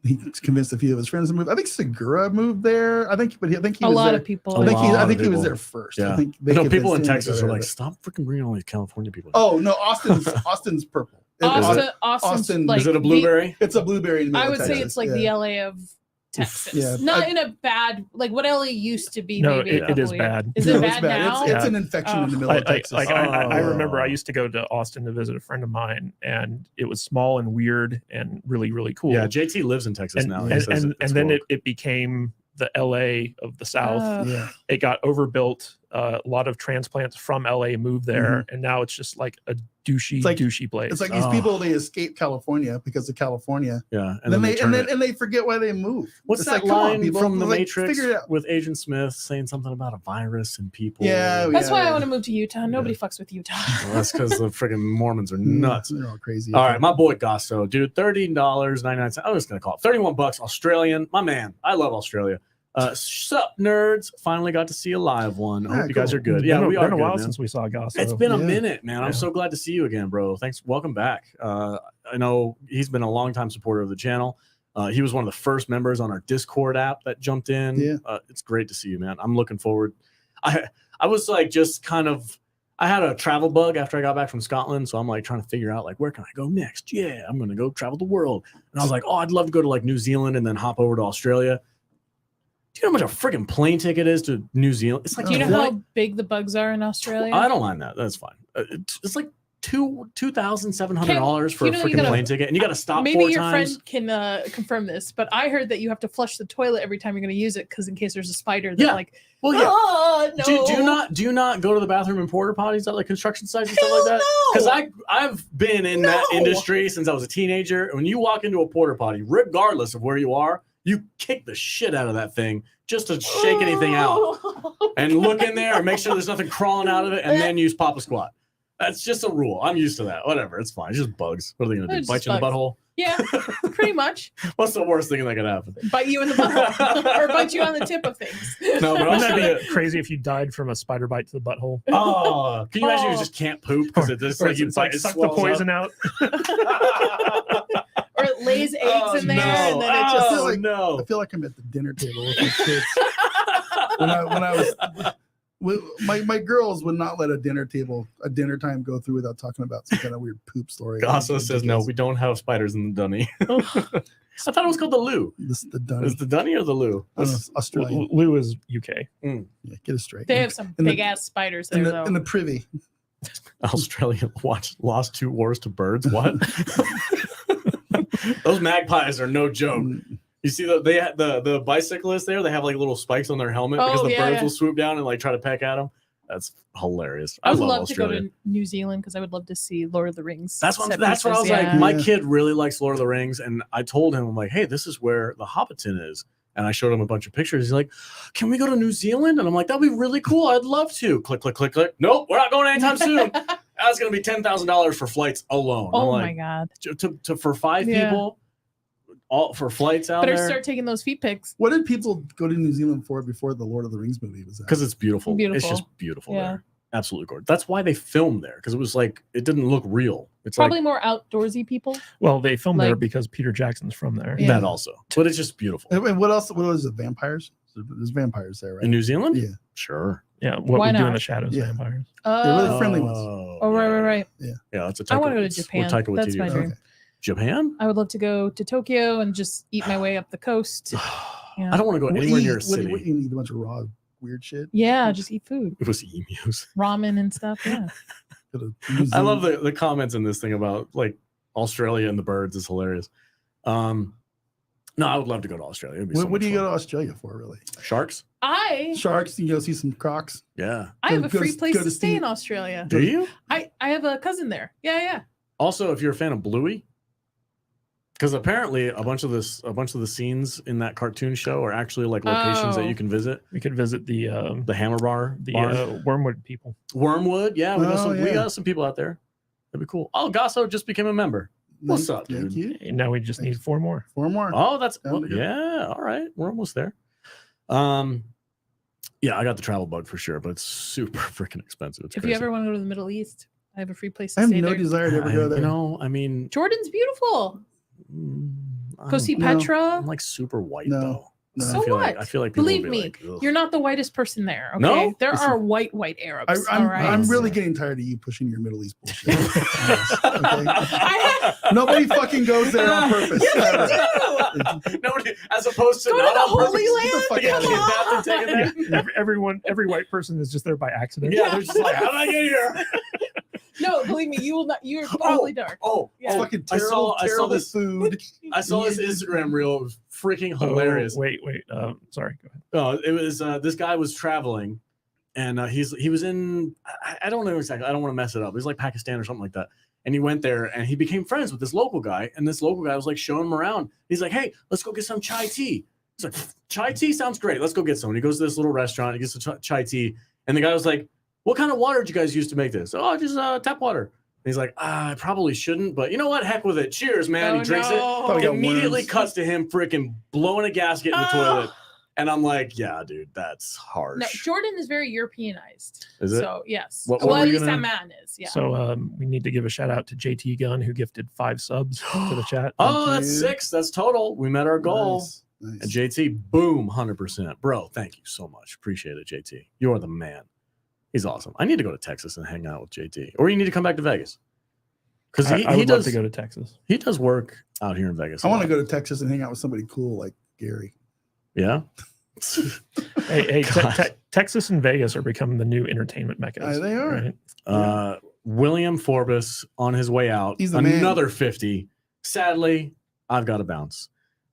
he convinced a few of his friends to move. I think Segura moved there. I think he A was lot there. of people. A lot I think of he was people. there first. Yeah. I think I know people in convinced him to Texas go are there, like, but- stop freaking bringing all these California people. "Oh no, Austin's purple." Austin's Austin- like Is it a blueberry? It's a blueberry. In the I middle would of say Texas. it's like Yeah. the LA of Texas. Yeah. Not in a bad like what LA used to be. No, maybe it is probably. bad. Is No, it it's bad now? It's an infection in the middle of Texas. I remember I Oh. used to go to Austin to visit a friend of mine, and it was small and weird and really, really cool. Yeah, JT lives in Texas and now. and, He says and, it's then woke. it became the LA of the South. Yeah. It got overbuilt. A lot of transplants from LA moved there, and now it's just like a douchey, It's like- douchey place. It's like these Oh. people, they escape California because of California. yeah, And then they turn it. they forget why they move. What's It's that like, come on, line people, from The like, Matrix figure it out. with Agent Smith saying something about a virus and people? Yeah, That's why yeah. I want to move to Utah. Nobody fucks with Utah. Well, that's because the freaking Mormons are nuts. They're all crazy. All right, my boy Gasso, dude, $13.99. I'm just gonna call it $31 Australian. My man, I love Australia. Sup, nerds? Finally got to see a live one. I hope Ah, you guys cool. are good. It's Yeah, been we are been a good, while man. since we saw Goss. It's been a Yeah. minute, man. I'm Yeah. so glad to see you again, bro. Thanks. Welcome back. I know he's been a longtime supporter of the channel. He was one of the first members on our Discord app that jumped in. Yeah. It's great to see you, man. I'm looking forward. I was like just kind of I had a travel bug after I got back from Scotland, so I'm like trying to figure out like where can I go next? Yeah, I'm gonna go travel the world. And I was like, oh, I'd love to go to like New Zealand and then hop over to Australia. Do you know how much a freaking plane ticket is to New Zealand? It's like Do you know 20 how big the bugs are in Australia? I don't mind that. That's fine. It's like $2,700 for a you know, you freaking gotta- plane ticket, and you got to stop Maybe 4 your times. friend can confirm this, but I heard that you have to flush the toilet every time you're going to use it because in case there's a spider that Yeah. like, Well, yeah. oh, no. Do you not go to the bathroom in porta potties at like construction sites and stuff Hell like that? no. Because I've been in that No. industry since I was a teenager. And when you walk into a porta potty, regardless of where you are, You kick the shit out of that thing just to shake anything out and look in there and make sure there's nothing crawling out of it, and then use Papa Squat. That's just a rule. I'm used to that. Whatever, it's fine. It's just bugs. What are they gonna do? It's Bite just you in the bugs. butthole? Yeah, pretty much. What's the worst thing that could happen? Bite you in the butthole or bite you on the tip of things. No, but Wouldn't also that be crazy if you died from a spider bite to the butthole? oh, can you imagine you just can't poop because it just Or like you it's like it suck the swells poison up? out. Or it lays eggs Oh, in there no. and then it just. Oh, like- no. I feel like I'm at the dinner table with my kids. when I was my girls would not let a dinner time go through without talking about some kind of weird poop story. Gasso says no, we don't have spiders in the dunny. I thought it was called the loo. This is the done. Is the dunny or the loo? I don't know, it's Australian. Lou is UK. Yeah, get it straight. They have some In the- big ass spiders in there, the, though. in the privy. Australia lost 2 wars to birds. What? Those magpies are no joke. You see the bicyclists there? They have like little spikes on their helmet because Oh, the yeah, birds yeah. will swoop down and like try to peck at them. That's hilarious. I would love love Australia. to go to New Zealand because I would love to see Lord of the Rings. That's what set I was pieces, like. yeah. My Yeah. kid really likes Lord of the Rings, and I told him, I'm like, hey, this is where the Hobbiton is. And I showed him a bunch of pictures. He's like, can we go to New Zealand? And I'm like, that'd be really cool. I'd love to. Click, click, click, click. Nope, we're not going anytime soon. That's going to be $10,000 for flights alone. I'm Oh like, my god! for 5 Yeah. people, all for flights out Better there. start taking those feet pics. What did people go to New Zealand for before the Lord of the Rings movie was out? Because it's beautiful. It's Beautiful. just beautiful Yeah. there. Absolutely gorgeous. That's why they filmed there, because it was like it didn't look real. It's Probably like more outdoorsy people. Well, they filmed there Like- because Peter Jackson's from there. Yeah. that also, but it's just beautiful. And what else? What was it? Vampires? There's vampires there, right? In New Zealand, Yeah. sure. Yeah, what Why we do in not? the shadows, Yeah. vampires. They're really Oh, friendly ones. oh, right. Yeah, that's a. I wanna go to it's what Japan. Taika That's Waititi my does. dream. Okay. Japan? I would love to go to Tokyo and just eat my way up the coast. Yeah. I don't want to go What anywhere eat- near a what- city. what you eat a bunch of raw weird shit. Yeah, just eat food, It was emus. ramen and stuff. Yeah. Go to New I love Zealand. the comments in this thing about like Australia and the birds is hilarious. No, I would love to go to Australia. It'd be so What do much you go to fun. Australia for, really? Sharks? Sharks. You can go see some crocs. Yeah. I have a Go to- free place go to to stay Steve- in Australia. Do you? I have a cousin there. Yeah. Also, if you're a fan of Bluey, because apparently a bunch of the scenes in that cartoon show are actually like locations that Oh. you can visit. We could visit the Hammer Bar, Wormwood people. Wormwood. Yeah, we got we yeah. got some people out there. That'd be cool. Oh, Gasso just became a member. What's up, Thank dude? you. And now we just need 4 more. 4 more. Oh, that's Time to go. yeah. All right, we're almost there. Yeah, I got the travel bug for sure, but it's super freaking expensive. It's If crazy. you ever want to go to the Middle East, I have a free place to I have stay no there. desire to ever go there. You know, I mean, Jordan's beautiful. Go see No. Petra. I'm like super white No. though. No. So I feel what? Like, I feel like people Believe would be me, like, "Ugh." you're not the whitest person there. Okay, No? there Listen, are white Arabs. I'm all right. I'm really getting tired of you pushing your Middle East bullshit. Okay? I have, Nobody fucking goes there on purpose. ever. Nobody, as opposed to go to not the on Holy purpose. Land. fuck Yeah, outta Come kidnapped and taken on. there. Every white person is just there by accident. Yeah, they're just like, how did I get here? No, believe me, you will not. You're probably dark. Oh, Yeah. Fucking I terrible, saw terrible this. food. I saw this Instagram reel. It was freaking hilarious. Oh, wait. Sorry. Go ahead. Oh, it was this guy was traveling, and he was in I don't know exactly. I don't want to mess it up. It was like Pakistan or something like that. And he went there, and he became friends with this local guy. And this local guy was like showing him around. He's like, "Hey, let's go get some chai tea." He's like, "Chai tea sounds great. Let's go get some." And he goes to this little restaurant. He gets some chai tea, and the guy was like, "What kind of water did you guys use to make this?" "Oh, just tap water." And he's like, I probably shouldn't, but you know what? Heck with it. Cheers, man. Oh, He drinks no. Probably it. got Immediately worms. cuts to him freaking blowing a gasket in the Oh. toilet. And I'm like, yeah, dude, that's harsh. No, Jordan is very Europeanized. Is it? So yes. What well, were at you least gonna- that man is. Yeah. So we need to give a shout out to JT Gunn, who gifted 5 subs to the chat. Oh, Thank that's you. 6. That's total. We met our goal. Nice. And Nice. JT, boom, 100%. Bro, thank you so much. Appreciate it, JT. You are the man. He's awesome. I need to go to Texas and hang out with JT. Or you need to come back to Vegas. Because I he would love does to go to Texas. he does work out here in Vegas. I want to go to Texas and hang out with somebody cool like Gary. Yeah. Hey, God. Texas and Vegas are becoming the new entertainment meccas. They are. Right? William Forbus on his way out. He's the man. Another 50. Sadly, I've got to bounce.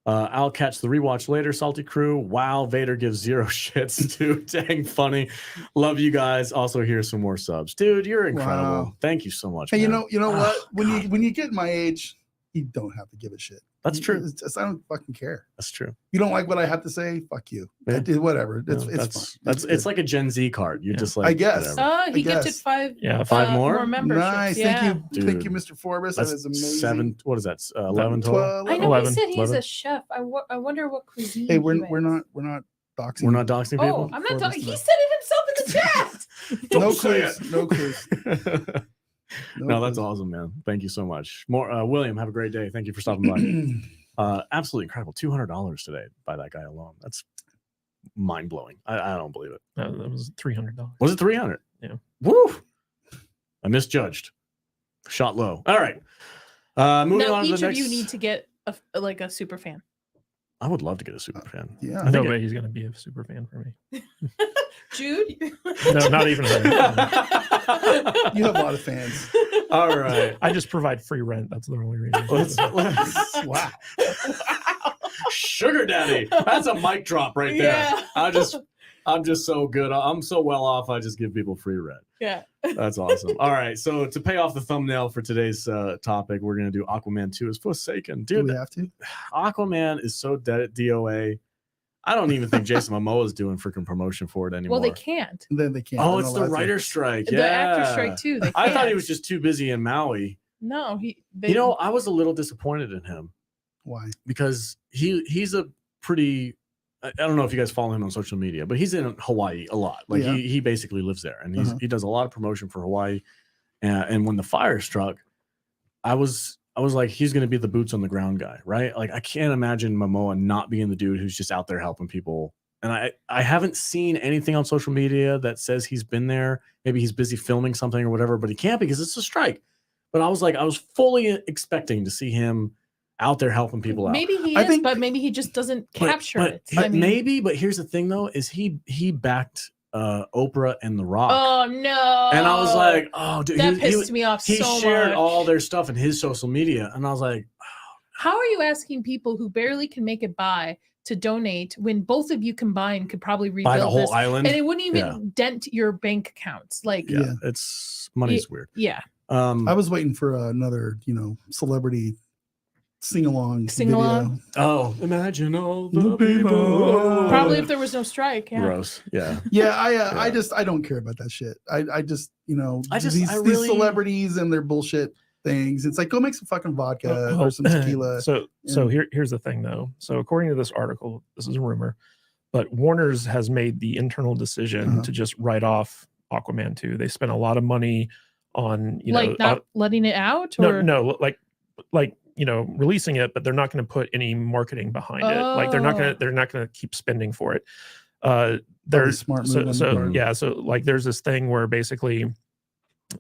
I'll catch the rewatch later. Salty Crew. Wow, Vader gives 0 shits. Dude, dang funny. Love you guys. Also, here's some more subs. Dude, you're incredible. Wow. Thank you so much. Hey, man. you know what? Oh, God. When you get my age, you don't have to give a shit. That's true. It's just, I don't fucking care. That's true. You don't like what I have to say? Fuck you. Yeah. I did whatever. It's No, fun. It's good. like a Gen Z card. You Yeah. just like I guess. whatever. He gifted guess. 5. Yeah, Five more? memberships. Nice. Yeah. Thank you. Thank you, Dude, Mr. Forbes. That That's is amazing. 7. What is that? 11 total. 12. I know 11. he said he's 11. a chef. I wonder what cuisine. Hey, he we're makes. not doxing. We're not doxing Oh, people. I'm not Forbes talking. He today. said it himself in the chat. Don't No say clues. No clues. No, that's awesome, man. Thank you so much. More, William. Have a great day. Thank you for stopping by. Absolutely incredible. $200 today by that guy alone. That's mind blowing. I don't believe it. that was $300. Was it 300? Yeah. Woo! I misjudged. Shot low. All right. Moving Now on to each the of next. you need to get a super fan. I would love to get a super fan. Yeah. No think way he's gonna be a super fan for me. Jude. No, not even her. You have a lot of fans. All right. I just provide free rent. That's the only reason. Wow. Sugar daddy. That's a mic drop right there. Yeah. I'm just so good. I'm so well off. I just give people free rent. Yeah. That's awesome. All right. So to pay off the thumbnail for today's topic, we're going to do Aquaman 2 is Forsaken. Do Dude, we have to? Aquaman is so dead at DOA. I don't even think Jason Momoa is doing freaking promotion for it anymore. Well, they can't. Then they can't. Oh, They're it's not the allowed to. writer's strike. The Yeah. actor strike too. They I thought he can't. was just too busy in Maui. No, You know, I was a little disappointed in him Why? because he's a pretty. I don't know if you guys follow him on social media, but he's in Hawaii a lot. Like Yeah. he basically lives there, and Uh-huh. he does a lot of promotion for Hawaii. And when the fire struck, I was like, he's going to be the boots on the ground guy, right? Like I can't imagine Momoa not being the dude who's just out there helping people. And I haven't seen anything on social media that says he's been there. Maybe he's busy filming something or whatever, but he can't because it's a strike. But I was fully expecting to see him out there helping people out. Maybe he I is, think- but maybe he just doesn't capture it. But I mean, maybe. But here's the thing, though: is he backed Oprah and The Rock? oh no! And I was like, oh, dude, that he pissed me off he so shared much. all their stuff in his social media, and I was like, How are you asking people who barely can make it by to donate when both of you combined could probably rebuild buy the whole this, island. and it wouldn't even Yeah. dent your bank accounts? Like, Yeah, Yeah. it's money's weird. yeah. I was waiting for another, celebrity sing-along Sing-along? video. Oh, imagine all The the people. people. Probably if there was no strike. Yeah. Gross. Yeah. Yeah, I don't care about that shit. I just these really- celebrities and their bullshit things. It's like, go make some fucking vodka Oh, or some tequila. So here's the thing though. So according to this article, this is a rumor, but Warner's has made the internal decision Uh-huh. to just write off Aquaman 2. They spent a lot of money on Like not letting it out, or no, like releasing it, but they're not going to put any marketing behind it. Like they're not going to keep spending for it. There's smart move on the so part. yeah, so like there's this thing where basically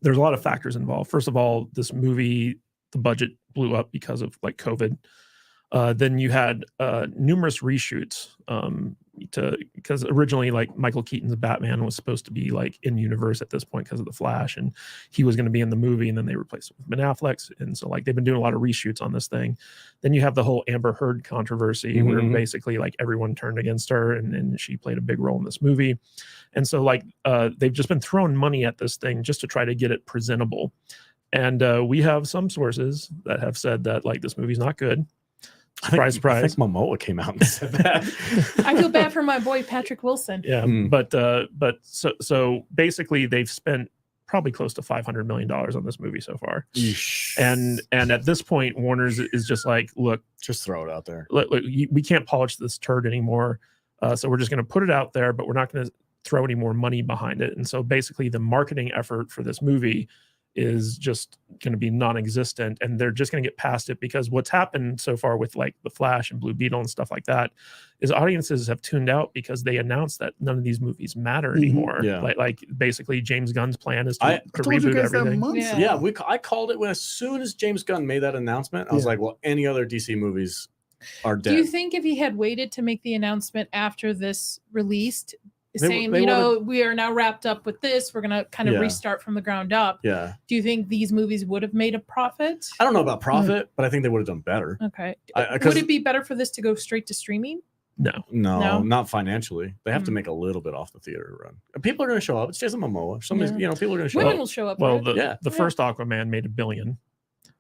there's a lot of factors involved. First of all, this movie, the budget blew up because of like COVID. Then you had numerous reshoots because originally like Michael Keaton's Batman was supposed to be like in universe at this point because of the Flash, and he was going to be in the movie, and then they replaced him with Ben Affleck's, and so like they've been doing a lot of reshoots on this thing. Then you have the whole Amber Heard controversy where Mhm. basically like everyone turned against her, and she played a big role in this movie, and so like they've just been throwing money at this thing just to try to get it presentable. And we have some sources that have said that like this movie's not good. Surprise, I surprise. think Momoa came out and said that. I feel bad for my boy Patrick Wilson. Yeah, Mm. but so basically they've spent probably close to $500 million on this movie so far, Yeesh. and at this point Warner's is just like, look, just throw it out there. we can't polish this turd anymore, so we're just going to put it out there, but we're not going to throw any more money behind it. And so basically the marketing effort for this movie is just going to be non-existent, and they're just going to get past it because what's happened so far with like the Flash and Blue Beetle and stuff like that is audiences have tuned out because they announced that none of these movies matter anymore. Yeah. Like basically James Gunn's plan is I to told you reboot guys that everything. months Yeah. ago. I called it when as soon as James Gunn made that announcement. I was Yeah. like, well, any other DC movies are dead. Do you think if he had waited to make the announcement after this released, They saying, would've- we are now wrapped up with this, we're going to kind of Yeah. restart from the ground up. Yeah, Do you think these movies would have made a profit? I don't know about profit, but I think they would have done better. Okay. Would Would it be better for this to go straight to streaming? No. No, No? not financially. They have to Mm. make a little bit off the theater run. People are going to show up. It's Jason Momoa. Somebody's, Yeah. people are going to show Women up. will show up. Well, for it. the Yeah. the Yeah. first Aquaman made $1 billion,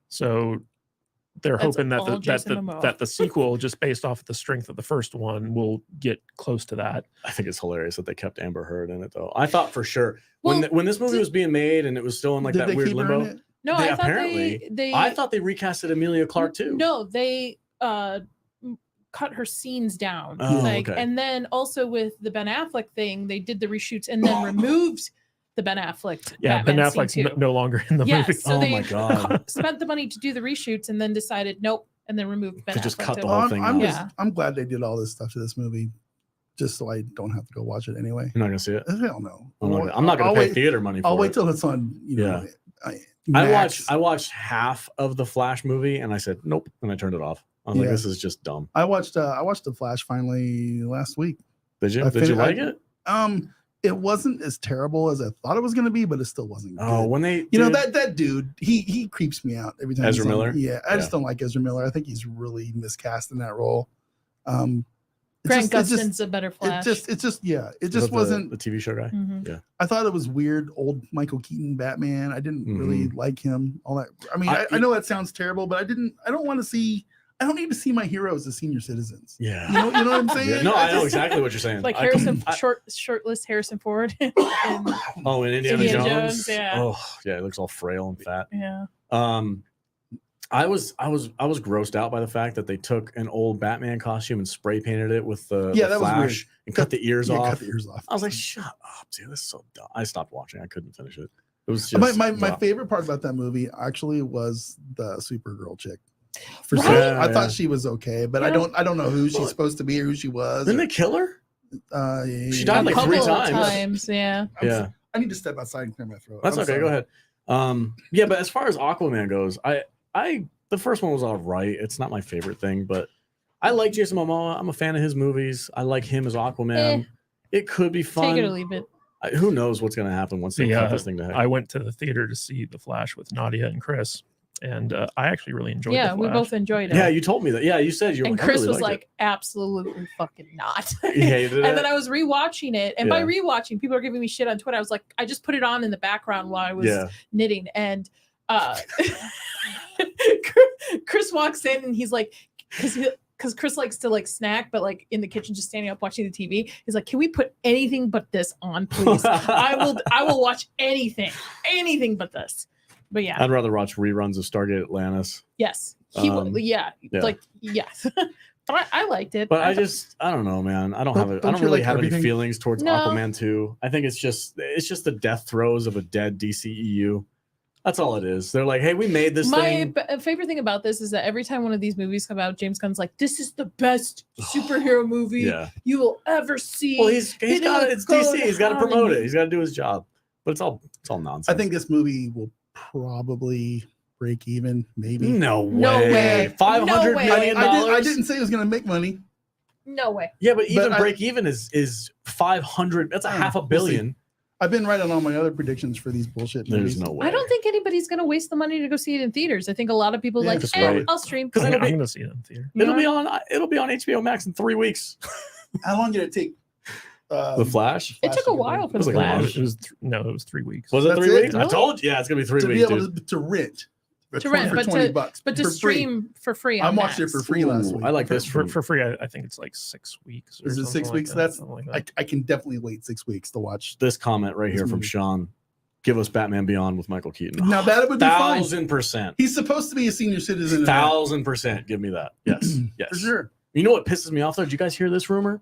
so they're That's hoping that all Jason Momoa. that the sequel, just based off of the strength of the first one, will get close to that. I think it's hilarious that they kept Amber Heard in it, though. I thought for sure Well, when this movie was being made and it was still in like Did that they weird keep her in limbo. it? No, They I thought apparently- they I thought they recasted Emilia Clarke too. No, they cut her scenes down. Oh, like, okay. and then also with the Ben Affleck thing, they did the reshoots and then removed the Ben Affleck. Yeah, Batman Ben scene Affleck's too. no longer in the Yes, movie. so Oh they my God. spent the money to do the reshoots and then decided nope, and then removed Ben To just Affleck. cut the to- whole I'm, thing I'm, out. just, Yeah. I'm glad they did all this stuff to this movie, just so I don't have to go watch it anyway. You're not gonna see it. Hell no. I'm not gonna I'll pay wait- theater money for I'll it. wait till it's on. You know, I Max. watched half of the Flash movie and I said nope, and I turned it off. I was like, Yeah. this is just dumb. I watched The Flash finally last week. Did you? I Did you fin- like I- it? It wasn't as terrible as I thought it was going to be, but it still wasn't. Oh, good. when they You know did- that dude, he creeps me out every time. Ezra he's on. Miller? Yeah, I just Yeah. don't like Ezra Miller. I think he's really miscast in that role. It Grant just- it Gustin's a better Flash. It just is that wasn't. the TV show guy. Mhm. I thought it was weird, old Michael Keaton Batman. I didn't really like him. All that. I mean, I- I know that sounds terrible, but I don't want to see. I don't need to see my heroes as senior citizens. Yeah. You know what I'm saying? Yeah, no, I know just- exactly what you're saying. Like I Harrison, I- shirtless Harrison Ford. and, Oh, and Indiana Indiana Jones. Jones, yeah. Oh, yeah, it looks all frail and fat. yeah. I was grossed out by the fact that they took an old Batman costume and spray painted it with the Yeah, that was Flash weird. and cut the ears Yeah, off. cut the ears off. I was like, shut up, dude. This is so dumb. I stopped watching. I couldn't finish it. It was just my wow. favorite part about that movie actually was the Supergirl chick. For Right? some, Yeah, I yeah. thought she was okay, but I Yeah. don't know who she's supposed to be or who she was. Didn't they kill her? She died A like couple 3 of times. Yeah. Yeah. I need to step outside and clear my throat. That's I'm okay. sorry. Go ahead. Yeah, but as far as Aquaman goes, I the first one was all right. It's not my favorite thing, but I like Jason Momoa. I'm a fan of his movies. I like him as Aquaman. It could be fun. Take it or leave it. Who knows what's going to happen once they cut this thing to heck. I went to the theater to see The Flash with Nadia and Chris, and I actually really enjoyed Yeah, The we Flash. both enjoyed it. Yeah, you told me that. Yeah, you said you. and I Chris really was liked like, absolutely fucking not. it. He hated it. And then I was rewatching it, and by Yeah. rewatching, people are giving me shit on Twitter. I was like, I just put it on in the background while I was yeah. knitting, and Chris walks in and he's like, because Chris likes to like snack, but like in the kitchen, just standing up watching the TV. He's like, "Can we put anything but this on, please? I will watch anything but this." But yeah, I'd rather watch reruns of Stargate Atlantis. yes, he will. Um, Yeah, yeah. like yes. But I liked it. But I don't know, man. I don't Don't you really like have any everything? feelings towards No. Aquaman 2. I think it's just the death throes of a dead DCEU. That's all it is. They're like, hey, we made this My thing. favorite thing about this is that every time one of these movies come out, James Gunn's like, "This is the best superhero movie Yeah. you will ever see." Well, he's It got will it. It's go DC. He's got to down promote in- it. He's got to do his job. But it's all nonsense. I think this movie will probably break even. Maybe. no way. No way. $500 No way. million I didn't say it was going to make money. No way. Yeah, but even But break even is 500. That's a half a We'll see. billion. I've been right on all my other predictions for these bullshit movies. There's no way. I don't think anybody's going to waste the money to go see it in theaters. I think a lot of people Yeah, like, just eh, wait. I'll stream. Because I'm it'll be going to see it in theater. it'll be on HBO Max in 3 weeks. How long did it take? The Flash. It took a while for It was the like a Flash. month. It was it was 3 weeks. Was it That's 3 it? weeks? I Really? told you. Yeah, it's gonna be 3 to weeks. be able Dude. to rent. To rent, for but $20, But to for free. stream for free. I'm on watching it Max. for free last Ooh, week. I like this For free, I think it's like 6 weeks. Or Is it something 6 like weeks? that, That's something like that. I can definitely wait 6 weeks to watch. This comment right here This from movie. Sean. Give us Batman Beyond with Michael Keaton. Now that would be fine. 1,000%. He's supposed to be a senior citizen. in that, 1,000%. Give me that. Yes. Yes. for sure. You know what pisses me off though? Did you guys hear this rumor?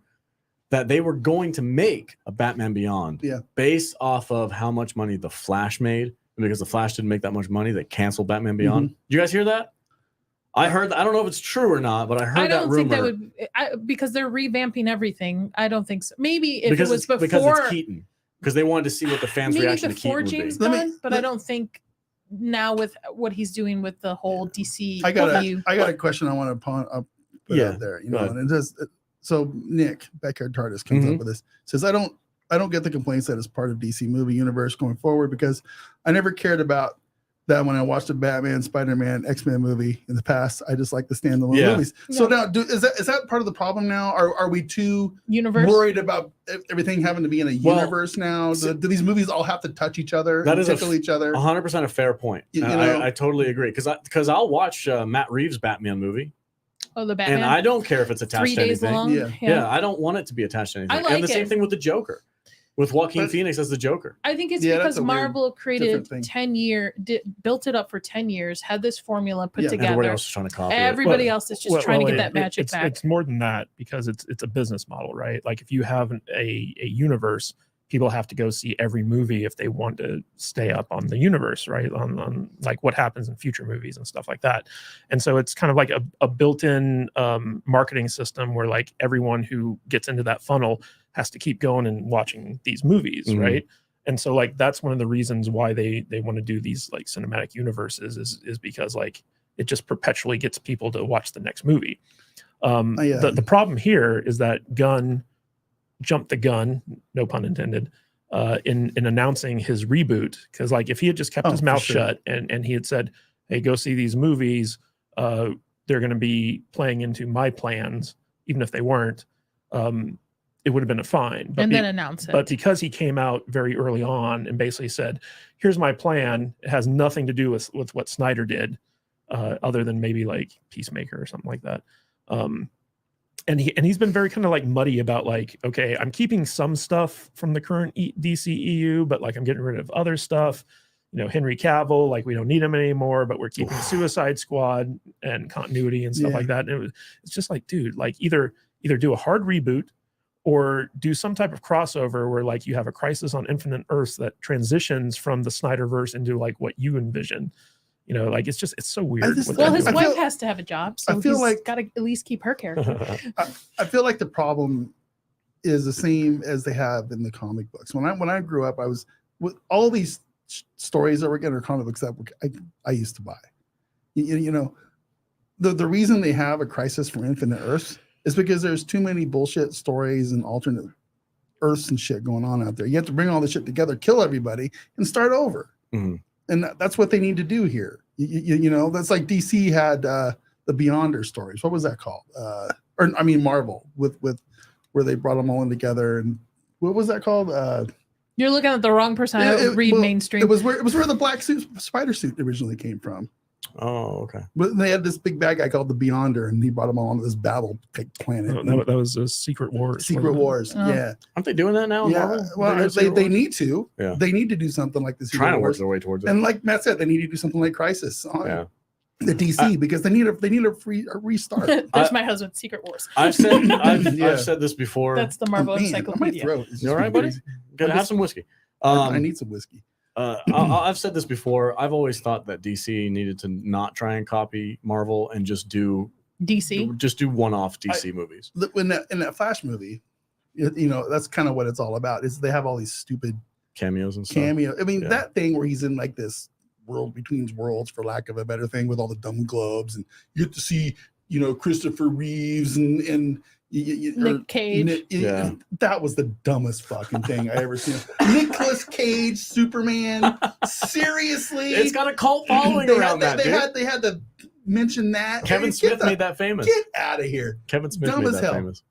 That they were going to make a Batman Beyond Yeah. based off of how much money the Flash made. And because the Flash didn't make that much money, they canceled Batman Beyond. Did you guys hear that? I heard that. I don't know if it's true or not, but I heard I that don't rumor. think that would because they're revamping everything. I don't think so. Maybe if because it was it's, before, because it's Keaton. Because they wanted to see what the fans' maybe reaction to before Keaton James would be. Let me- Gunn, but I let- don't think now with what he's doing with the whole DC. I got EU. a question I want to put Yeah, out there. You go know, ahead. and it does. So Nick Backyard Tardis comes Mhm. up with this. Says I don't get the complaints that it's part of DC movie universe going forward because I never cared about that when I watched a Batman, Spider-Man, X-Men movie in the past, I just like the standalone Yeah. movies. So Yeah. now, is that part of the problem now? Are we too Universe. worried about everything having to be in a Well, universe now? Do these movies all have to touch each other That and is a tickle each other? 100% a fair point. You And know? I totally agree because I'll watch Matt Reeves' Batman movie, Oh, the Batman. and I don't care if it's attached 3 to days anything. long. Yeah. I don't want it to be attached to anything. I like and the same it. thing with the Joker, with Joaquin But- Phoenix as the Joker. I think it's Yeah, that's because a weird, Marvel created different thing. 10-year, built it up for 10 years, had this formula put Yeah. Everybody together. else is trying to copy it. Everybody Well, else is just trying to get that magic it's, back. It's more than that because it's a business model, right? Like if you have a universe, people have to go see every movie if they want to stay up on the universe, right? On like what happens in future movies and stuff like that. And so it's kind of like a built-in marketing system where like everyone who gets into that funnel has to keep going and watching these movies, Mhm. right? And so like that's one of the reasons why they want to do these like cinematic universes is because like it just perpetually gets people to watch the next movie. Yeah. The problem here is that Gunn jumped the gun, no pun intended, in announcing his reboot. Because like if he had just kept his for mouth sure. shut and he had said, "Hey, go see these movies," they're going to be playing into my plans, even if they weren't. It would have been a fine. and then announce it. But because he came out very early on and basically said, "Here's my plan," it has nothing to do with what Snyder did, other than maybe like Peacemaker or something like that. And he's been very kind of like muddy about like, okay, I'm keeping some stuff from the current DCEU, but like I'm getting rid of other stuff. You know, Henry Cavill, like we don't need him anymore, but we're keeping Suicide Squad and continuity and stuff Yeah. like that. And it's just like, dude, like either do a hard reboot or do some type of crossover where like you have a Crisis on Infinite Earths that transitions from the Snyderverse into like what you envision. You know, like it's so weird. just- what well, they're his I doing. wife feel- has to have a job, so I feel he's like- got to at least keep her character. I feel like the problem is the same as they have in the comic books. When I grew up, I was with all these stories that were getting comic books that I used to buy. You know, the reason they have a Crisis for Infinite Earths is because there's too many bullshit stories and alternate Earths and shit going on out there. You have to bring all this shit together, kill everybody, and start over. Mhm. And that's what they need to do here. You know, that's like DC had the Beyonder stories. What was that called? Marvel with where they brought them all in together. And what was that called? You're looking at the wrong person. I don't read mainstream. It was where the black spider suit originally came from. Oh, okay. But they had this big bad guy called the Beyonder, and he brought them all onto this Babel planet. Oh, that was a Secret Wars. Secret wasn't it? Wars, Oh. yeah. Aren't they doing that now? in Yeah, Marvel? well, doing Secret they Wars? need to. Yeah. They need to do something like this. Trying to work their way towards it. And like Matt said, they need to do something like Crisis on Yeah. the DC because they need a restart. There's my husband, Secret Wars. I've said Yeah. I've said this before. That's the Marvel Man, my encyclopedia. throat is You all just right, buddy? crazy. Gotta I'm have just- some whiskey. I need some whiskey. I've said this before. I've always thought that DC needed to not try and copy Marvel and just do one-off DC movies. In that Flash movie, you know, that's kind of what it's all about. Is they have all these stupid Cameos and stuff. cameo. I mean, Yeah. that thing where he's in like this world between worlds, for lack of a better thing, with all the dumb globes, and you get to see, you know, Christopher Reeves and Nick Cage. Yeah. That was the dumbest fucking thing I ever seen. Nicolas Cage, Superman. Seriously, It's got a cult following around that, dude. They had to mention that. Kevin Hey, Smith made that famous. Get out of here. Kevin Smith dumb made as that hell. famous.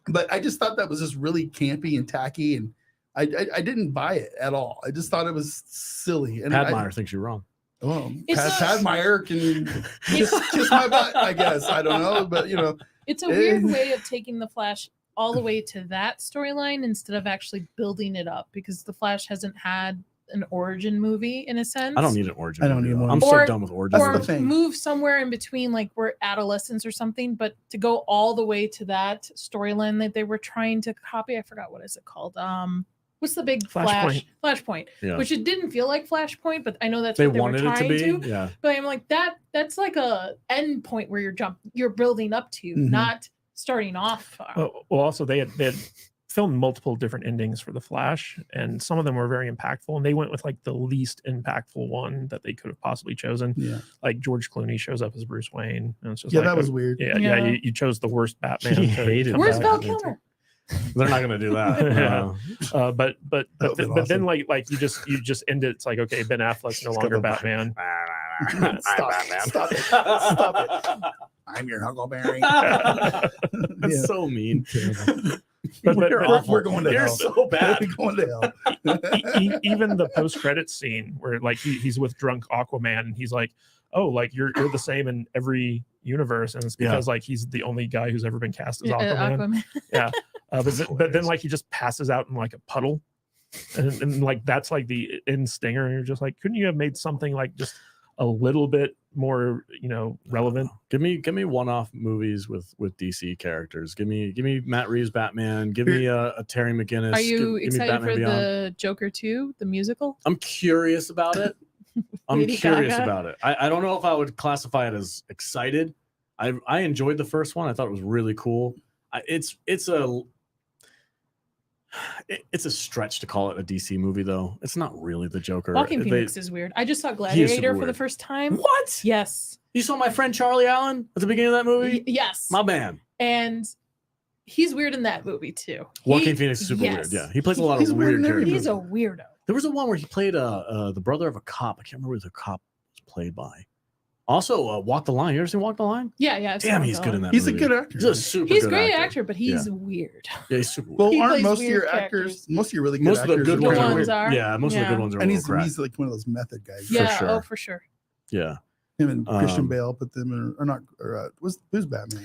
But I just thought that was just really campy and tacky, and I didn't buy it at all. I just thought it was silly. And Padmeyer thinks you're wrong. Well, It's Padmeyer can kiss my butt, I guess. I don't know, but you know, It's a weird way of taking the Flash all the way to that storyline instead of actually building it up, because the Flash hasn't had an origin movie in a sense. I don't need an origin. I don't movie, need though. one. I'm Or- so done with origins. That's or the thing. move somewhere in between, like we're adolescents or something, but to go all the way to that storyline that they were trying to copy, I forgot what is it called. What's the big Flashpoint? Yeah. Which it didn't feel like Flashpoint, but I know that's They what they were wanted it trying to be. Yeah. But I'm like that's like a end point where you're building up to, Mhm. not starting off. Well, also they had filmed multiple different endings for the Flash, and some of them were very impactful, and they went with like the least impactful one that they could have possibly chosen. yeah, Like George Clooney shows up as Bruce Wayne, and it's just yeah, like, that was weird. yeah. Yeah. You chose the worst Batman. He to hated come Where's back. Val Kilmer? They're not gonna do that. Yeah. But That would've been then awesome. like you just end it. It's like, okay, Ben Affleck's no He's got longer the- Batman. Stop, Batman. stop it. Stop it. I'm your Huckleberry. That's so mean. But We're awful. we're going to You're hell. so bad. We're going to hell. Even the post-credit scene where like he's with drunk Aquaman and he's like, oh, like you're the same in every universe, and it's because like he's the only guy who's ever been cast as Aquaman. Yeah. But then like he just passes out in like a puddle, and like that's like the end stinger, and you're just like, couldn't you have made something like just a little bit more, relevant? Give me one-off movies with DC characters. Give me Matt Reeves Batman. Give me a Terry McGinnis. Are you give me excited Batman for Beyond. the Joker 2, the musical? I'm curious about it. I'm Lady curious Gaga? about it. I don't know if I would classify it as excited. I enjoyed the first one. I thought it was really cool. It's a stretch to call it a DC movie, though. It's not really the Joker. Walking Phoenix is weird. I just saw super Gladiator for the weird. first time. What? Yes. You saw my friend Charlie Allen at the beginning of that movie? Yes. My man. And he's weird in that movie too. Joaquin Phoenix is super weird. Yeah, he plays a lot He's of weird weird in every characters. He's a weirdo. There was a one where he played the brother of a cop. I can't remember who the cop was played by. Also, Walk the Line. You ever seen Walk the Line? Yeah, yeah. I've Damn, seen he's that good in one. that He's a movie. good actor. He's a super He's a good great actor, but he's weird. Yeah, he's super weird. Well, He aren't plays most of weird your characters. actors, most of your really good Most of actors, the good The ones, ones are, are. yeah, most of the Yeah. good ones are and a little he's like one of those method guys. Yeah, sure. oh, for sure. yeah, Him and Christian Um, Bale put them in, or not, or who's Batman?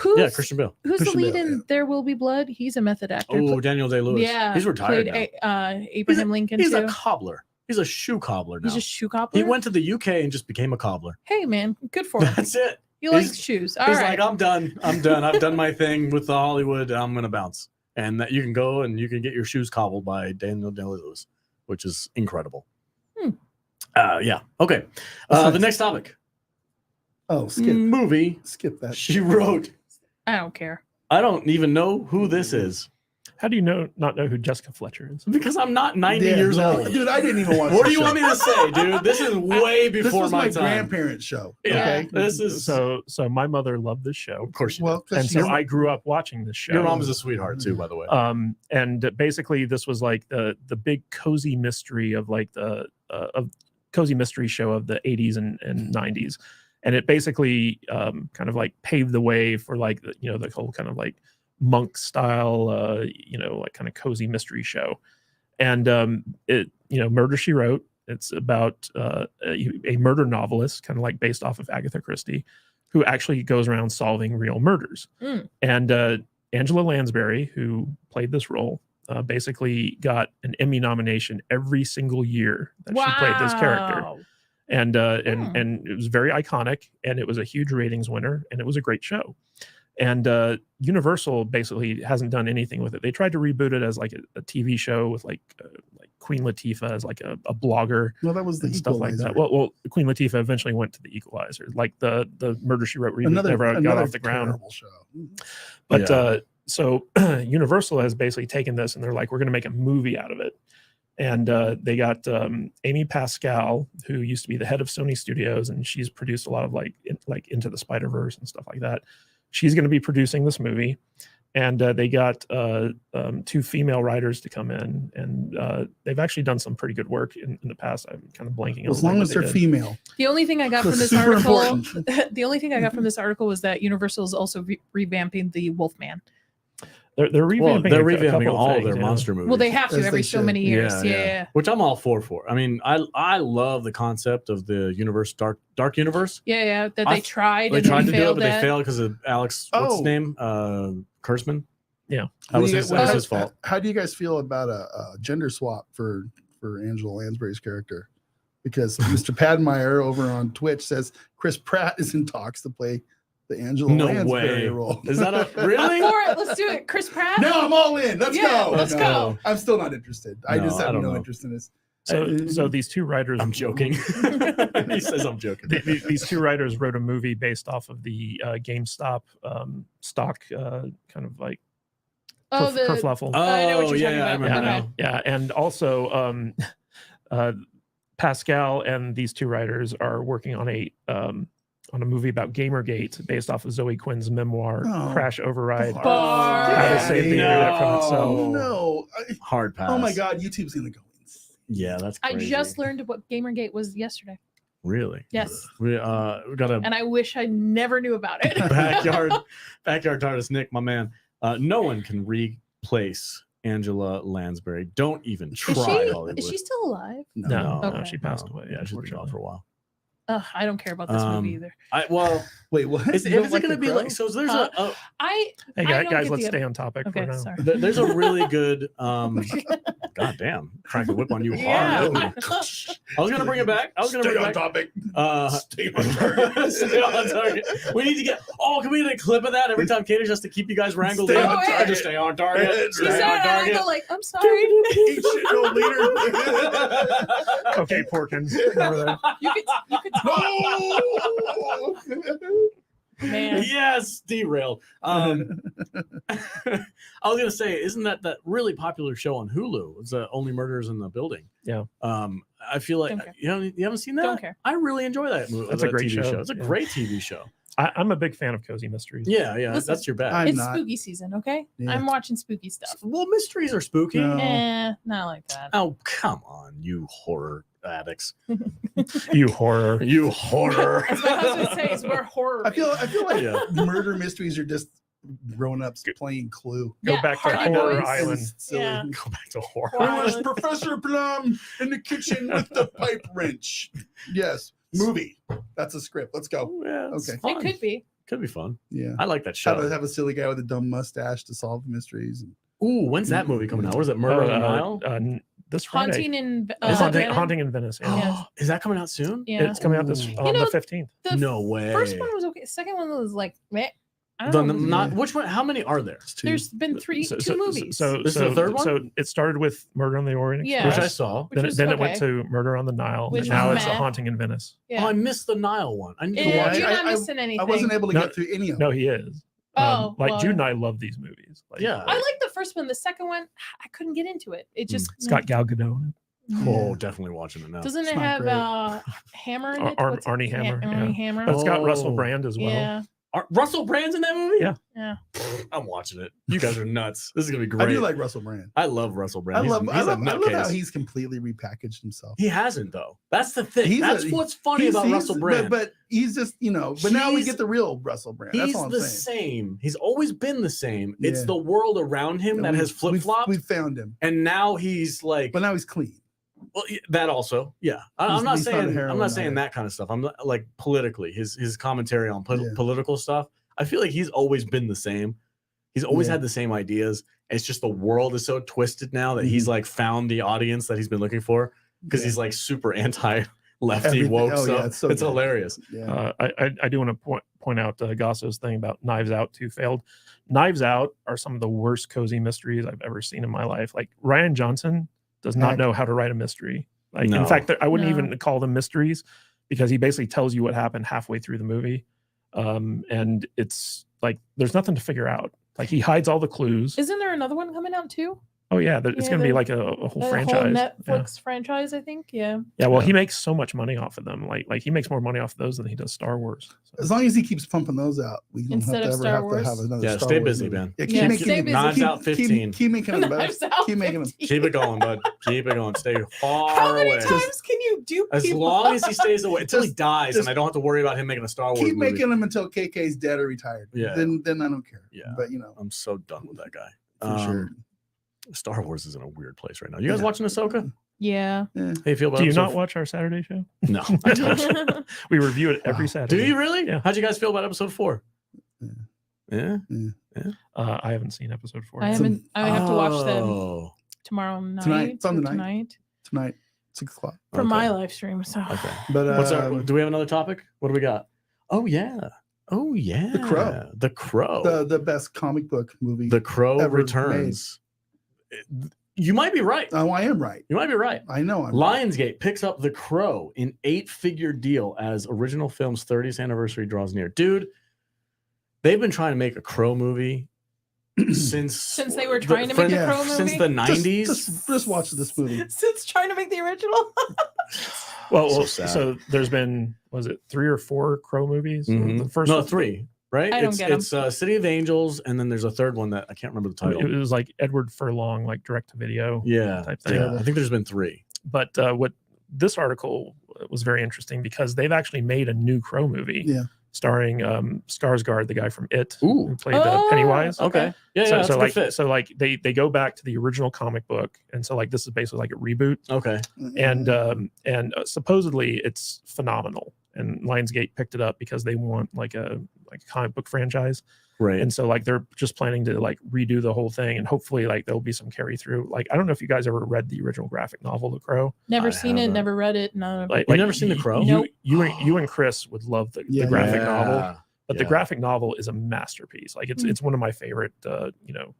Who's, Christian Bale. Who's Christian the lead Bale, in yeah. There Will Be Blood? He's a method actor. Oh, Daniel Day-Lewis. Yeah, he's retired played now. Abraham Lincoln He's too. a cobbler. He's a shoe cobbler now. He's a shoe cobbler. He went to the UK and just became a cobbler. Hey man, good for him. That's it. He likes He's- shoes. All He's right. like, I'm done. I've done my thing with the Hollywood. I'm gonna bounce, and that you can go and you can get your shoes cobbled by Daniel Day-Lewis, which is incredible. Yeah. Okay. The next topic. Oh, skip Movie that. she wrote. I don't care. I don't even know who this is How do you not know who Jessica Fletcher is? because I'm not 90 Yeah, years no, old. dude. I didn't even watch. What do the you show. want me to say, dude? This is way This before was my my time. grandparents' show. Yeah, Okay, this is So my mother loved this show, Of course, you well, do. and so I grew up watching this show. Your mom is a sweetheart too, by the way. And basically this was like the big cozy mystery of like the cozy mystery show of the 80s and 90s, and it basically kind of like paved the way for like the whole kind of like monk style like kind of cozy mystery show. And it Murder, She Wrote, it's about a murder novelist, kind of like based off of Agatha Christie, who actually goes around solving real murders. And Angela Lansbury, who played this role, basically got an Emmy nomination every single year that she played this character. Wow. And it was very iconic, and it was a huge ratings winner, and it was a great show. And Universal basically hasn't done anything with it. They tried to reboot it as like a TV show with like Queen Latifah as like a blogger. No, that was the and stuff like Equalizer. that. Well, Queen Latifah eventually went to the Equalizer. Like the Murder, She Wrote reboot never got off the ground. terrible show. But Yeah. So Universal has basically taken this and they're like, we're going to make a movie out of it. And they got Amy Pascal, who used to be the head of Sony Studios, and she's produced a lot of like Into the Spider-Verse and stuff like that. She's going to be producing this movie. And they got 2 female writers to come in, and they've actually done some pretty good work in the past. I'm kind of blanking on As long what as they they're did. female. The only thing I got from That's this super article, important. the only thing I got from this article was that Universal is also revamping the Wolfman. They're revamping, Well, they're a couple revamping of all things, their monster movies. Well, they have to As every they so should. many years. Yeah. Which I'm all for. I mean, I love the concept of the universe, dark universe. That I- they tried They and tried to do it, failed but they at. failed because of Alex. What's his Oh. name? Kurtzman. Yeah. That was What do his, you- that was how- his fault. How do you guys feel about a gender swap for Angela Lansbury's character? Because Mr. Padmeyer over on Twitch says Chris Pratt is in talks to play the Angela No Lansbury way. role. Is that a I'm really? for it. Let's do it. Chris Pratt. No, I'm all in. Let's Yeah, go. let's No, go. I'm still not interested. I No, just I have don't no know. interest in this. So these 2 writers. I'm joking. He says I'm joking. These 2 writers wrote a movie based off of the GameStop stock kind of like kerfluffle. I know what you're talking I about. remember Okay. now. Yeah, and also Pascal and these 2 writers are working on a movie about Gamergate based off of Zoe Quinn's memoir Oh. Crash Override. Bar. How to save the internet from itself. Oh, no. Hard pass. Oh my God, YouTube's gonna go insane. Yeah, that's I crazy. just learned what Gamergate was yesterday. Really? Yes. We got a And I wish I never knew about it. backyard artist Nick, my man. No one can replace Angela Lansbury. Don't even try, Hollywood. Is she still alive? No, Okay. she passed away. Yeah, she's been gone for a while. I don't care about this movie either. Wait, what? Is You don't it like going to The be Crow? like? So there's Huh? Hey I guys, don't get let's the- stay on topic for Okay, now. sorry. there's a really good God damn, crack the whip on you Yeah. hard. I was gonna bring it back. Stay on topic. Stay on target. Stay on target. We need to get. Oh, can we get a clip of that every time Katie just to keep you guys wrangled Stay in? on target. Stay on target. She Stay said, on and I target. go like, I'm sorry. Eat shit, no leader. Okay, Porkins. Remember that? You could man. Yes, derailed. I was gonna say, isn't that really popular show on Hulu? It's Only Murders in the Building. Yeah. I feel like Don't care. you haven't seen that. Don't care. I really enjoy that movie. That's a that great TV show. It's a Yeah. great TV show. I'm a big fan of cozy mysteries. Yeah, Listen, that's your bag. I'm It's not. spooky season, okay? Yeah. I'm watching spooky stuff. Well, mysteries are spooky. No. Not like that. Oh, come on, you horror addicts. You horror. You horror. As my husband says, we're horror. I feel like Yeah. murder mysteries are just grown-ups playing Clue. Go Yeah, back to Hardy Horror Boys. Island. It's silly. Yeah. Go back to horror. Horror Where's Island. Professor Plum in the kitchen with the pipe wrench? Yes, movie. That's a script. Let's go. Yeah, it's Okay. fun. It could be. Could be fun. Yeah. I like that show. Have a silly guy with a dumb mustache to solve mysteries. Ooh, when's that movie coming out? What is it? Murder on the Nile? This Friday. Haunting in It's Venice. Haunting in Venice. Yeah. Yes. Is that coming out soon? Yeah. It's coming out this Ooh. on You know, the 15th. The No way. First one was okay. The second one was like, meh. I The, don't know. not which one? How many are there? It's two. There's been two movies. So This is the third one? So it started with Murder on the Orient Yeah. Which I Express. saw. Which was Then it went okay. to Murder on the Nile. Which And now was it's meh. A Haunting in Venice. Yeah. Oh, I missed the Nile one. I need to Yeah, watch you're it. not missing anything. I wasn't able to No, get through any of them. No, he is. Oh, like well. Jude and I love these movies. Like, Yeah. I like the first one. The second one, I couldn't get into it. It just It's got Gal Gadot in it. Oh, definitely watching it now. Doesn't It's it not have great. Hammer in it? Ar- What's- Arnie Hammer, Arnie yeah. Hammer. But it's got Russell Oh. Brand as well. Yeah. Russell Brand's in that movie? Yeah. Yeah. I'm watching it. You guys are nuts. This is gonna be I great. do like Russell Brand. I love Russell Brand. I He's love a nutcase. how he's completely repackaged himself. He hasn't though. That's the thing. He's That's a- what's funny about Russell Brand. But he's just, but now we He's- get the real Russell Brand. That's He's all I'm the saying. same. He's always been the same. It's Yeah. the world around him that We- has flip flopped, We found him, and now he's like. but now he's clean. Well, that also, yeah. I'm He's- not he's not a saying I'm heroin not saying addict. that kind of stuff. I'm not, like politically, his commentary on Yeah. political stuff. I feel like he's always been the same. He's always Yeah. had the same ideas. It's just the world is so twisted now that he's like found the audience that he's been looking for because Yeah. he's like super anti lefty Everything- woke oh, yeah, stuff. it's so it's good. hilarious. Yeah. I do want to point out Gasso's thing about Knives Out 2 failed. Knives Out are some of the worst cozy mysteries I've ever seen in my life. Like Ryan Johnson does not Heck. know how to write a mystery. Like No. in fact, I wouldn't No. even call them mysteries because he basically tells you what happened halfway through the movie, and it's like there's nothing to figure out. Like he hides all the clues. Isn't there another one coming out too? Oh yeah, it's Yeah, going to be the- like a whole The franchise. whole Yeah. Netflix franchise, I think. Yeah. Yeah, well, Yeah. he makes so much money off of them. Like he makes more money off of those than he does Star Wars. So. As long as he keeps pumping those out, we don't Instead have of to ever Star have Wars. to have another Yeah, Star stay Wars busy, movie. man. Yeah, Yeah, making stay it- busy. Knives Out 15. Keep making them better. Knives Out Keep making them. 15. Keep it going, bud. Keep it going. Stay How far many away. times can you do As people? long as he stays away until he Just- dies, just and I don't have to worry about him making a Star Wars Keep movie. making them until KK's dead or retired. Yeah. Then I don't care. Yeah. But I'm so done with that guy. for sure. Star Wars is in a weird place right now. You guys Yeah. watching Ahsoka? Yeah. Yeah. How you feel about Do you episode not watch our Saturday show? No, I don't. We review it every Wow. Saturday. Do you really? Yeah. How'd you guys feel about episode 4? Yeah. Yeah. I haven't seen episode 4. I yet. haven't. I have to watch them Oh, tomorrow night. Tonight. It's on or the night. tonight Tonight, 6:00. for Okay. my live stream. So Okay. But What's our? Do we have another topic? What do we got? Oh yeah. Oh yeah. Crow. The Crow. the best comic book movie? The Crow ever returns. You might be right. Oh, I am right. You might be right. I know I'm right. Lionsgate picks up The Crow in 8-figure deal as original film's 30th anniversary draws near. Dude, they've been trying to make a Crow movie since they were trying to make a Crow since movie? the 90s. Just watch this movie. since trying to make the original. Well, So so, sad. there's been, was it 3 or 4 Crow movies? Mhm. The first no, one- 3, right? I don't it's get 'em. it's City of Angels, and then there's a third one that I can't remember the title. It was like Edward Furlong, like direct to video. Yeah, type thing. yeah. I think there's been 3. But what this article was very interesting because they've actually made a new Crow movie starring Skarsgård, the guy from It, who played Pennywise. Okay. Yeah, so, that's a good like fit. so like they go back to the original comic book, and so like this is basically like a reboot. Okay. And supposedly it's phenomenal, and Lionsgate picked it up because they want like a comic book franchise. Right. And so like they're just planning to like redo the whole thing, and hopefully like there'll be some carry through. Like I don't know if you guys ever read the original graphic novel, The Crow. Never I seen it, haven't. never read it. No. Like You've never seen The Crow? Nope. You and Chris would love the graphic novel. But the Yeah. graphic novel is a masterpiece. Like it's one of my favorite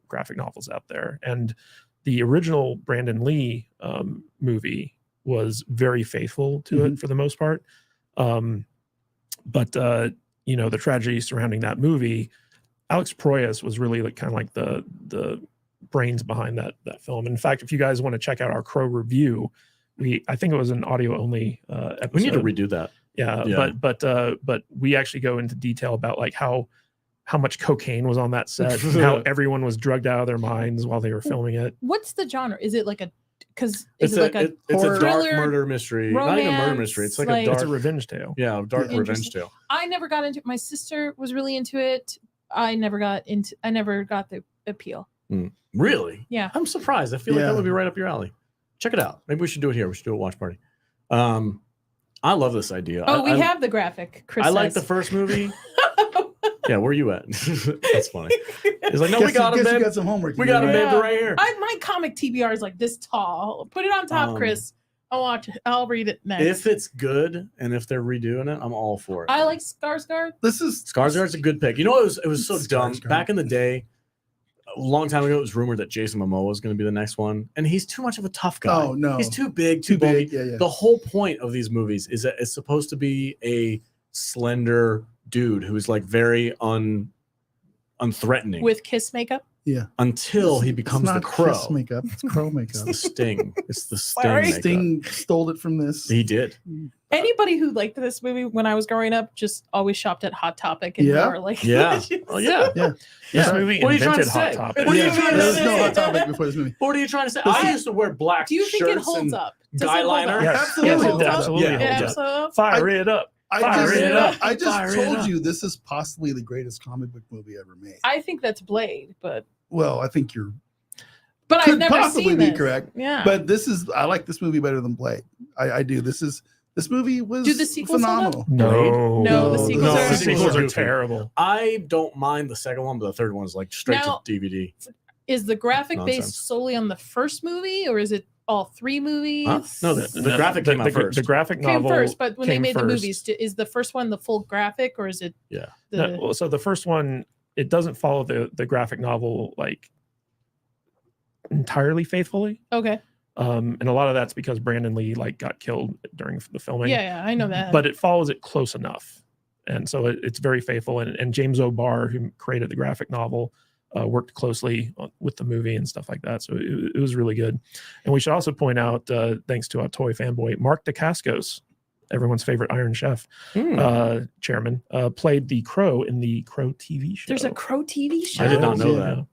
graphic novels out there. And the original Brandon Lee movie was very faithful to it for the most part. But the tragedy surrounding that movie, Alex Proyas was really like kind of like the brains behind that film. In fact, if you guys want to check out our Crow review, I think it was an audio only episode. We need to redo that. Yeah. But we actually go into detail about like how much cocaine was on that set, and how everyone was drugged out of their minds while they were filming it. What's the genre? Is it like a It's a dark thriller, murder mystery. Not even a murder mystery. It's like a dark It's a revenge tale. Yeah, dark revenge Interesting. tale. I never got into it. My sister was really into it. I never got the appeal. Really? Yeah. I'm surprised. I feel like that would be right up your alley. Check it out. Maybe we should do it here. We should do a watch party. I love this idea. Oh, we have the graphic. Chris I like says. the first movie. Yeah, where you at? That's funny. It's like, no, we got him, You man. got some homework. We got him, man. Right here. My comic TBR is like this tall. Put it on top, Chris. I'll watch it. I'll read it next. If it's good and if they're redoing it, I'm all for it. I like Skarsgård. Skarsgård's a good pick. You know, it was so dumb. Skarsgård. Back in the day, a long time ago, it was rumored that Jason Momoa was going to be the next one, and he's too much of a tough guy. Oh no, he's too big, too big. bulky. Yeah. The whole point of these movies is that it's supposed to be a slender dude who's like very unthreatening With kiss makeup. Yeah. Until he becomes the Crow. Kiss makeup. It's Crow makeup. It's the Sting. It's the Sting. Sorry. makeup. Sting stole it from this. He did. Anybody who liked this movie when I was growing up just always shopped at Hot Topic and Yeah. more like Yeah. Oh yeah. Yeah. This Yeah. movie What are you trying invented to Hot say? Topic. What are you Yeah. trying to There was no say? Hot Topic before this movie. What are you trying to say? Listen, I used to wear black Do you think it shirts holds and up? Does it hold up? guyliner. Yes, Absolutely yes, holds it up. absolutely Yeah. Yeah, holds up. so Fire it up. I just Fire it told up. you this is possibly the greatest comic book movie ever made. I think that's Blade, but Well, I think you're I've could never possibly seen be this. correct. Yeah. But I like this movie better than Blade. I do. This movie was Do the sequels hold up? phenomenal. No, the No, sequels no, are the sequels are goofy. terrible. I don't mind the second one, but the third one is like straight Now- to DVD. Is the graphic Nonsense. based solely on the first movie, or is it all three movies? Huh? No, the graphic came out first. The graphic Came novel first, but when they came made the first. movies, is the first one the full graphic, or is it? Yeah. The, Well, so the first one, it doesn't follow the graphic novel like entirely faithfully. okay. And a lot of that's because Brandon Lee like got killed during the filming. Yeah, I know that. But it follows it close enough, and so it's very faithful. And James O'Barr, who created the graphic novel, worked closely with the movie and stuff like that. So it was really good. And we should also point out, thanks to our toy fanboy, Mark Dacascos, everyone's favorite Iron Chef chairman, played the Crow in the Crow TV show. There's a Crow TV show. I did not know Yeah. that.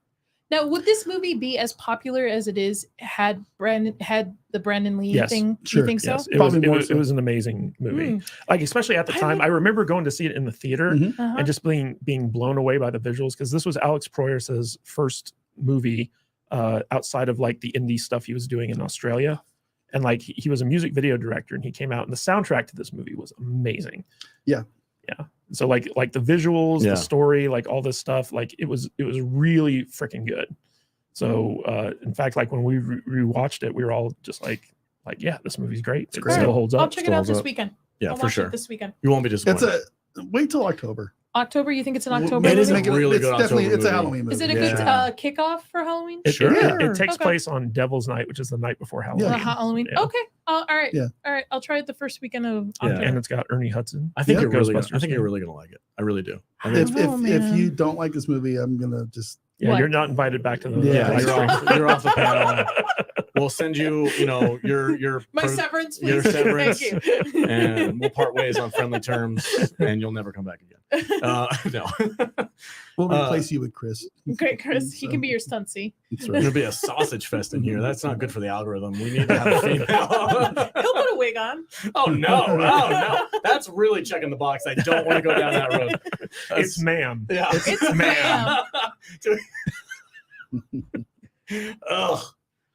Now, would this movie be as popular as it is had the Brandon Lee Yes, thing? sure, You think Yes, so? it was, Probably it, more was, so. it was an amazing movie. Like, especially at the I time. would- I remember going to see it in the theater Mhm. Uh-huh. and just being blown away by the visuals, because this was Alex Proyas's first movie outside of like the indie stuff he was doing in Australia. And like he was a music video director, and he came out, and the soundtrack to this movie was amazing. Yeah. So like the visuals, Yeah. the story, like all this stuff, like it was really freaking good. So in fact, like when we rewatched it, we were all just like yeah, this movie's great. It great. still holds I'll up. check it still out holds this up. weekend. Yeah, I'll for watch sure. it this weekend. You won't be It's disappointed. wait till October. October. You think it's an Well, October? it is movie? a really it's good definitely October it's a movie. Halloween movie. Is it a good Yeah. kickoff for Halloween? It, Sure. it takes Okay. place on Devil's Night, which is the night before Halloween. Yeah. Halloween. Yeah. Okay. All right. Yeah. All right. I'll try it the first weekend of Yeah. October. And it's got Ernie Hudson. I think Yeah. you're really gonna, Ghostbusters I think you're theme. really gonna like it. I really do. I I really If don't know, if man. you don't like this movie, I'm gonna just Yeah, What? you're not invited back to the Yeah, you're off the panel. we'll send you, your My severance, please. your severance. Thank you. and we'll part ways on friendly terms, and you'll never come back again. No. We'll replace you with Chris. Great, Chris. He can be your stuntsy. That's There'll right. be a sausage fest in here. That's not good for the algorithm. We need to have a female. He'll put a wig on. Oh no. That's really checking the box. I don't want to go down that road. It's ma'am. Yeah. It's ma'am. Ugh.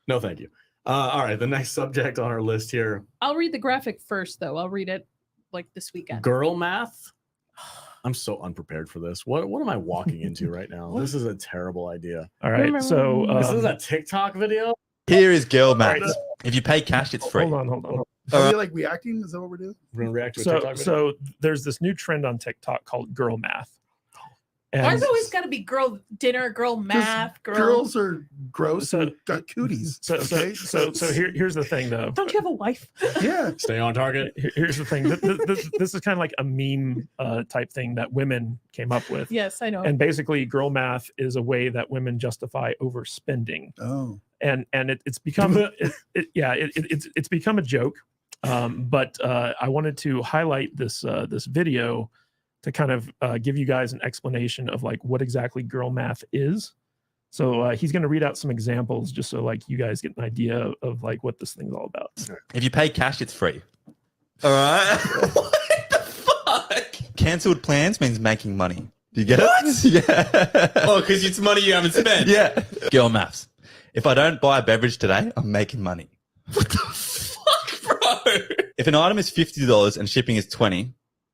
No, thank you. All right, the next subject on our list here. I'll read the graphic first, though. I'll read it like this weekend. Girl math. I'm so unprepared for this. What am I walking into right now? This is a terrible idea. All right. So This is a TikTok video. Here is girl math. Right. If you pay cash, it's free. hold on. Are we like reacting? Is that what we're doing? We're gonna react to a So TikTok video. there's this new trend on TikTok called girl math. Why's it always got to be girl dinner, girl math, girl? Girls are gross So- and got cooties. So okay? here's the thing though. Don't you have a wife? Yeah. Stay on target. Here's the thing. This is kind of like a meme type thing that women came up with. Yes, I know. And basically, girl math is a way that women justify overspending, Oh. and it's become it's become a joke. But I wanted to highlight this video to kind of give you guys an explanation of like what exactly girl math is. So he's going to read out some examples just so like you guys get an idea of like what this thing's all about. If you pay cash, it's free. All right. What the fuck? Cancelled plans means making money. Do you get it? Yeah. Oh, because it's money you haven't spent. Yeah. Girl maths. If I don't buy a beverage today, I'm making money. What the fuck, bro? If an item is $50 and shipping is $20,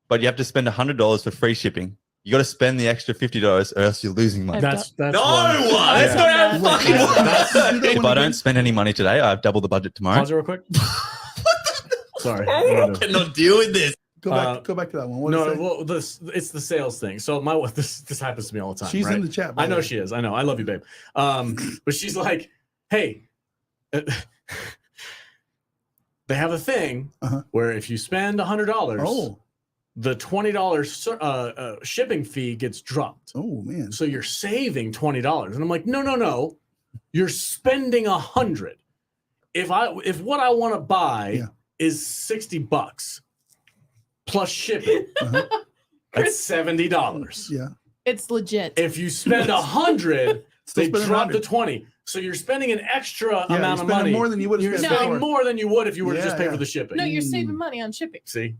but you have to spend $100 for free shipping, you got to spend the extra $50 or else you're losing money. That's No, one. that's not how it fucking works. If I don't spend any money today, I have double the budget tomorrow. Pause it real quick. Sorry. I cannot deal with this. Go back to that one. What No, is it? well, it's the sales thing. So this happens to me all the time. She's right? in the chat. by I the know way. she is. I know. I love you, babe. But she's like, hey, they have a thing where if you spend $100, Oh. the $20 shipping fee gets dropped. Oh man. So you're saving $20. And I'm like, no. You're spending $100. If what I want to buy is $60 plus shipping, that's $70. Yeah. It's legit. If you spend $100, they spending drop the 100. 20. So you're spending an extra Yeah, amount you're of spending money. more than you would have You're spent spending before. more than you would if you were to Yeah, just pay yeah. for the shipping. No, you're saving money on shipping. See?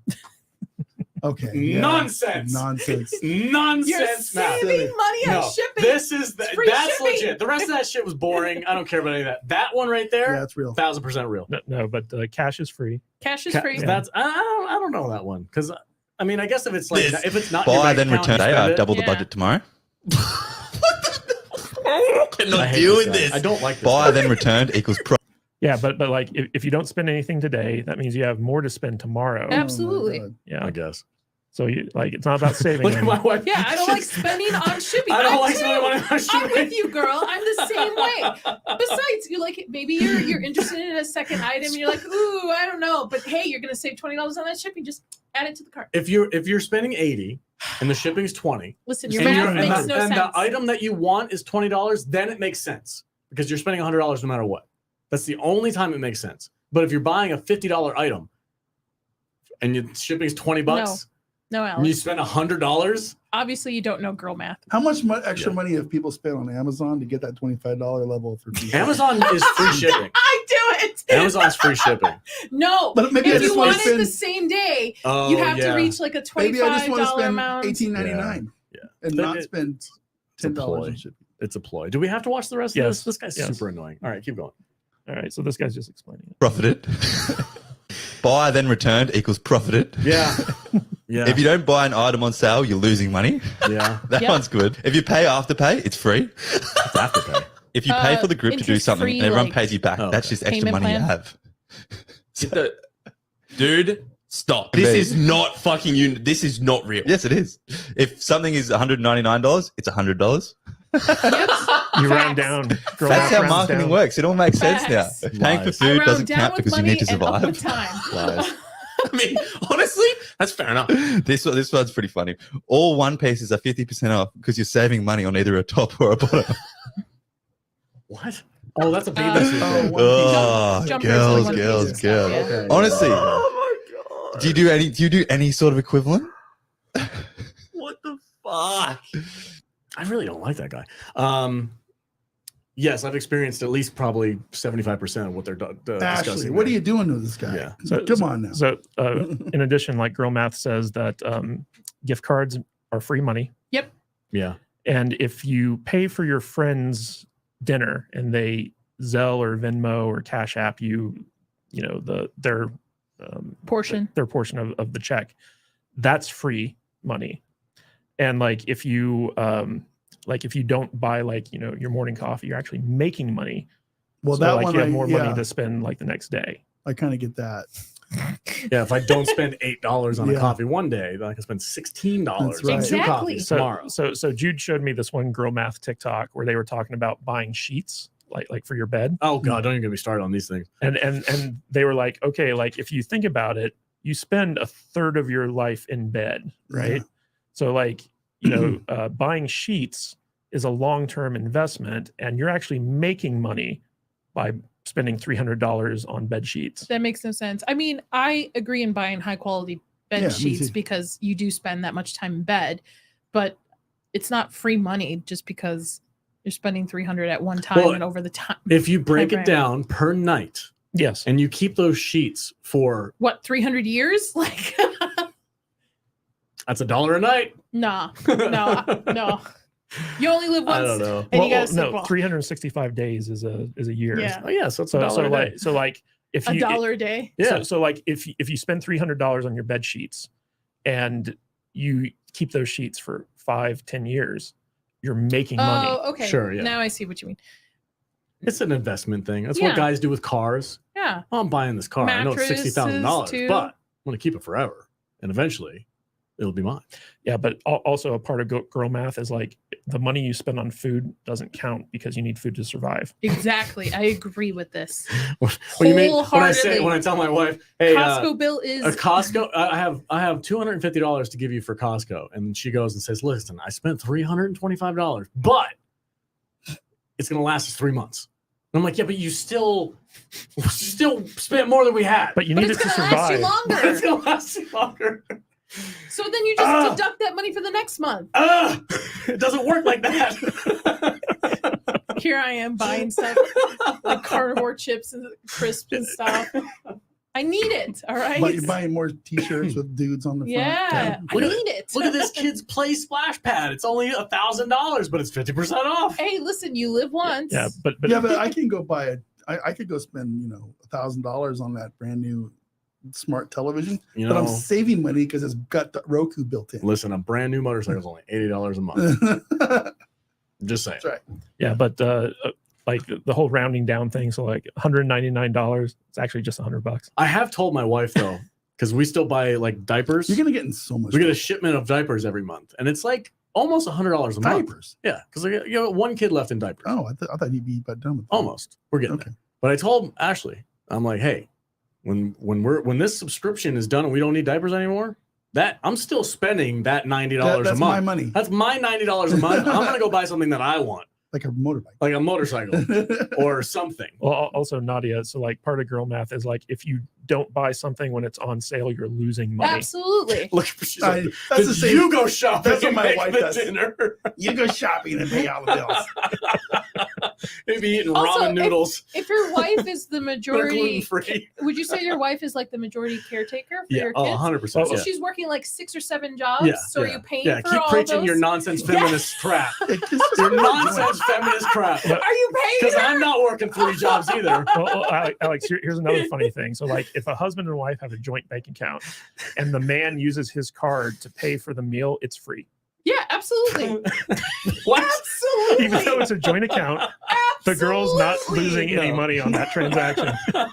Okay. Yeah. Nonsense. Nonsense. You're Nonsense math. saving money on No, shipping. this is free that's shipping. legit. The rest of that shit was boring. I don't care about any of that. That one right there, Yeah, it's real. 1000% real. No, but cash is free. Cash is free. That's I don't know that one because I mean I guess if it's like This- if it's not in your Buy bank then account, return you today, I spend have it. double the Yeah. budget tomorrow. I I cannot hate deal this with guy. this. I don't like this. Buy guy. then returned equals pro. Yeah, but like if you don't spend anything today, that means you have more to spend tomorrow. Oh, my Absolutely. God. Yeah. I guess. So you like it's not about saving. Look at my money. wife. Yeah, I don't like spending on shipping. I don't I'm like too. spending money on I'm shipping. with you, girl. I'm the same way. Besides, you like maybe you're interested in a second item and you're like, ooh, I don't know. But hey, you're gonna save $20 on that shipping. Just add it to the cart. If you're spending 80 and the shipping's 20, Listen, your and, math makes and no sense. the item that you want is $20, then it makes sense because you're spending $100 no matter what. That's the only time it makes sense. But if you're buying a $50 item and your shipping is $20, No, and you Alex. spend $100, Obviously, you don't know girl math. How much extra Yeah. money have people spent on Amazon to get that $25 level for people? Amazon is free shipping. I do it. Amazon's free shipping. No, But maybe I if just you wanna want it the spend- same day, Oh, you have yeah. to reach like a Maybe I just want to $25 spend amount. $18.99 Yeah. and But not it- spend a $10 ploy. in shipping. It's a ploy. Do we have to watch the rest of Yes. this? This guy's Yes. super annoying. All right, keep going. All right. So this guy's just explaining it. Profited. Buy then returned equals profited. Yeah. Yeah. If you don't buy an item on sale, you're losing money. yeah. That Yep. one's good. If you pay Afterpay, it's free. It's Afterpay. If you pay for the group to do interest-free, something and everyone like, pays you back, Oh, that's okay. just extra Payment money you plan? have. Get the- Dude, stop. This is not fucking you. This is not real. Yes, it is. If something is $199, it's $100. You round down. Girl That's math how rounds marketing down. works. It all makes sense Facts. now. Paying for Lies. I food round doesn't down count with because you money need to and up survive. with time. Lies. I mean, honestly, that's fair enough. This one's pretty funny. All one pieces are 50% off because you're saving money on either a top or a bottom. What? Oh, that's a bathing suit. Oh, thing. One Piece. Jumpers girls, and One Piece girls, and stuff, girls. yeah. Okay. Honestly, Oh my god. do you do any sort of equivalent? What the fuck? I really don't like that guy. Yes, I've experienced at least probably 75% of what they're Ashley, discussing. what are there. you doing with this guy? Yeah. Come on now. So, in addition, like Girl Math says that gift cards are free money. Yeah. And if you pay for your friend's dinner and they Zelle or Venmo or Cash App you, their Portion. their portion of the check, that's free money. And like if you don't buy your morning coffee, you're actually making money. Well, So that like one you have I- more yeah, money to spend like the next day. I kind of get that. Yeah, if I don't spend $8 on a Yeah. coffee one day, then I can spend $16 That's on right. two Exactly. coffees tomorrow. So Jude showed me this one Girl Math TikTok where they were talking about buying sheets like for your bed. Oh God, don't even get me started on these things. And they were like, okay, like if you think about it, you spend a third of your life in bed, right? Yeah. So like, buying sheets is a long-term investment and you're actually making money by spending $300 on bed sheets. That makes no sense. I mean, I agree in buying high quality bed Yeah, me sheets too. because you do spend that much time in bed, but it's not free money just because you're spending 300 at one time Well, and over the time. If you break it Right. down per night Yes. and you keep those sheets for What, 300 years? Like, that's $1 a night. nah, no. You only live I once. don't know. And you gotta sleep no, well. 365 days is a year. Yeah. Oh yeah, so it's So $1 a day. like if you $1 a day. Yeah. So like if you spend $300 on your bed sheets and you keep those sheets for 5-10 years, you're making money. Oh, okay. Sure, yeah. Now I see what you mean. It's an investment thing. That's Yeah. what guys do with cars. Yeah. Oh, I'm buying this car. I know it's $60,000, Mattresses, too. but I'm going to keep it forever, and eventually, it'll be mine. Yeah, but also a part of Girl Math is like the money you spend on food doesn't count because you need food to survive. Exactly. I agree with this. What do you mean when Wholeheartedly. I tell my wife, hey, Costco bill is a Costco, I have $250 to give you for Costco, and she goes and says, listen, I spent $325, but it's going to last us 3 months. And I'm like, yeah, but you still spent more than we had. But you but need it's it to gonna last you survive. But it's longer. going to last you longer. So then you just deduct that money for the next month. It doesn't work like that. Here I am buying stuff like carnivore chips and crisps and stuff. I need it. All right. But you're buying more T-shirts with dudes on the front. Yeah, I Look at- need it. Look at this kid's play splash pad. It's only $1,000, but it's 50% off. Hey, listen, you live once. Yeah, but Yeah, but I can go buy I could go spend $1,000 on that brand new smart television, You but I'm know, saving money because it's got the Roku built in. listen, a brand new motorcycle is only $80 a month. That's I'm just saying. right. yeah, but like the whole rounding down thing, so like $199, it's actually just $100. I have told my wife though, because we still buy like diapers. You're gonna get in so much. We get a trouble. shipment of diapers every month, and it's like almost $100 a month. diapers. Yeah, because you have one kid left in diapers. Oh, I thought you'd be about done with that. Almost. We're getting Okay. there. But I told Ashley, I'm like, hey, when this subscription is done and we don't need diapers anymore, that I'm still spending that $90 a That's month. my money. That's my $90 a month. I'm gonna go buy something that I want, Like a motorbike. like a motorcycle or something. Well, also Nadia, so like part of Girl Math is like if you don't buy something when it's on sale, you're losing money. Absolutely. Look, she's like, That's the same. you go shopping. That's what and my make wife the does. dinner. You go shopping and pay all the bills. Maybe eating Also, ramen noodles. If your wife is the They're majority, gluten-free. would you say your wife is like the majority caretaker for Yeah, your oh, kids? 100%. So yeah. she's working like 6 or 7 jobs. Yeah, so are yeah. you paying Yeah, for keep all preaching those? your nonsense feminist crap. It's just- Your nonsense feminist crap. Are you paying Because her? I'm not working 3 jobs either. Well, Alex, here's another funny thing. So, like, if a husband and wife have a joint bank account, and the man uses his card to pay for the meal, it's free, Yeah, absolutely. What? Absolutely. even though it's a joint account. The girl's not losing any No. money on that transaction. No.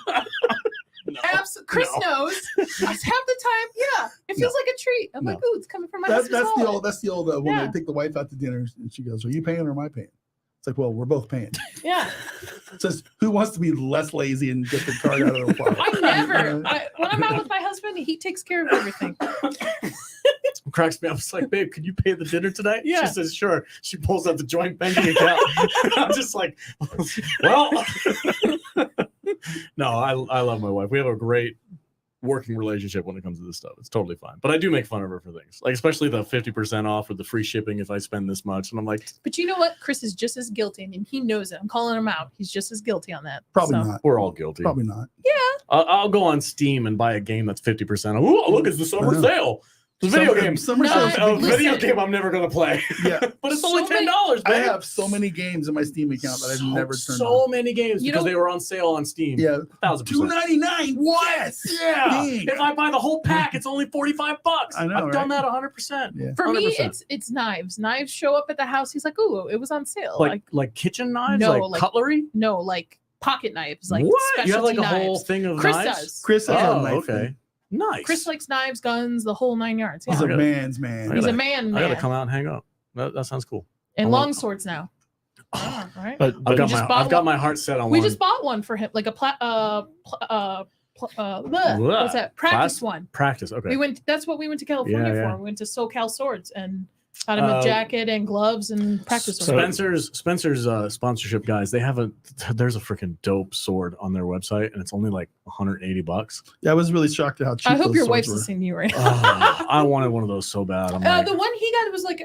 Chris No. knows. Half the time, yeah, it feels like a treat. I'm like, No. ooh, it's coming from my That's husband's the wallet. old when Yeah. they take the wife out to dinner and she goes, "Are you paying or am I paying?" It's like, well, we're both paying. Yeah, It says, who wants to be less lazy and get the card out of the wallet? I never. When I'm out with my husband, he takes care of everything. I'm cracks me up. It's like, babe, could you pay the dinner tonight? Yeah. She says, sure. She pulls out the joint banking account. I'm just like, well, no, I love my wife. We have a great working relationship when it comes to this stuff. It's totally fine. But I do make fun of her for things, like especially the 50% off or the free shipping if I spend this much. And I'm like, But you know what? Chris is just as guilty, and he knows it. I'm calling him out. He's just as guilty on that. Probably So- not. we're all guilty. Probably not. I'll go on Steam and buy a game that's 50% off. Ooh, look, it's the summer I know. sale. It's a video game. Summer No, sales. A listen. video game I'm never gonna play. Yeah. But it's So only many- $10. I babe. have so many games in my Steam account that I've never turned so on. many games You because know- they were on sale on Steam. Yeah. 1,000%. $2.99. What? Yeah. Dang. If I buy the whole pack, it's only $45. I know, I've done right? that 100%. Yeah. For me, 100%. it's knives. Knives show up at the house. He's like, "Ooh, it was on sale." like kitchen knives, No, like like cutlery. no, like pocket knives, like What? specialty You have like a knives. whole thing of Chris knives. does. Chris has Oh, a knife okay. thing. Nice. Chris likes knives, guns, the whole 9 yards. He's Yeah. a gotta- man's man. I He's gotta- a man. I gotta Man. come out and hang out. That sounds cool. And I want- long swords now. All right. But I've got just my bought I've got one. my heart set on We one. just bought one for him, like a what's that? Practice one. Practice. Okay. We went. That's what we went to California Yeah. for. We went to SoCal Swords and got him Uh, a jacket and gloves and practice swords. Spencer's sponsorship guys. There's a freaking dope sword on their website, and it's only like $180. Yeah, I was really shocked at how cheap I hope those your swords wife's were. listening to you right now. Oh, I wanted one of those so bad. I'm like, The one he got was like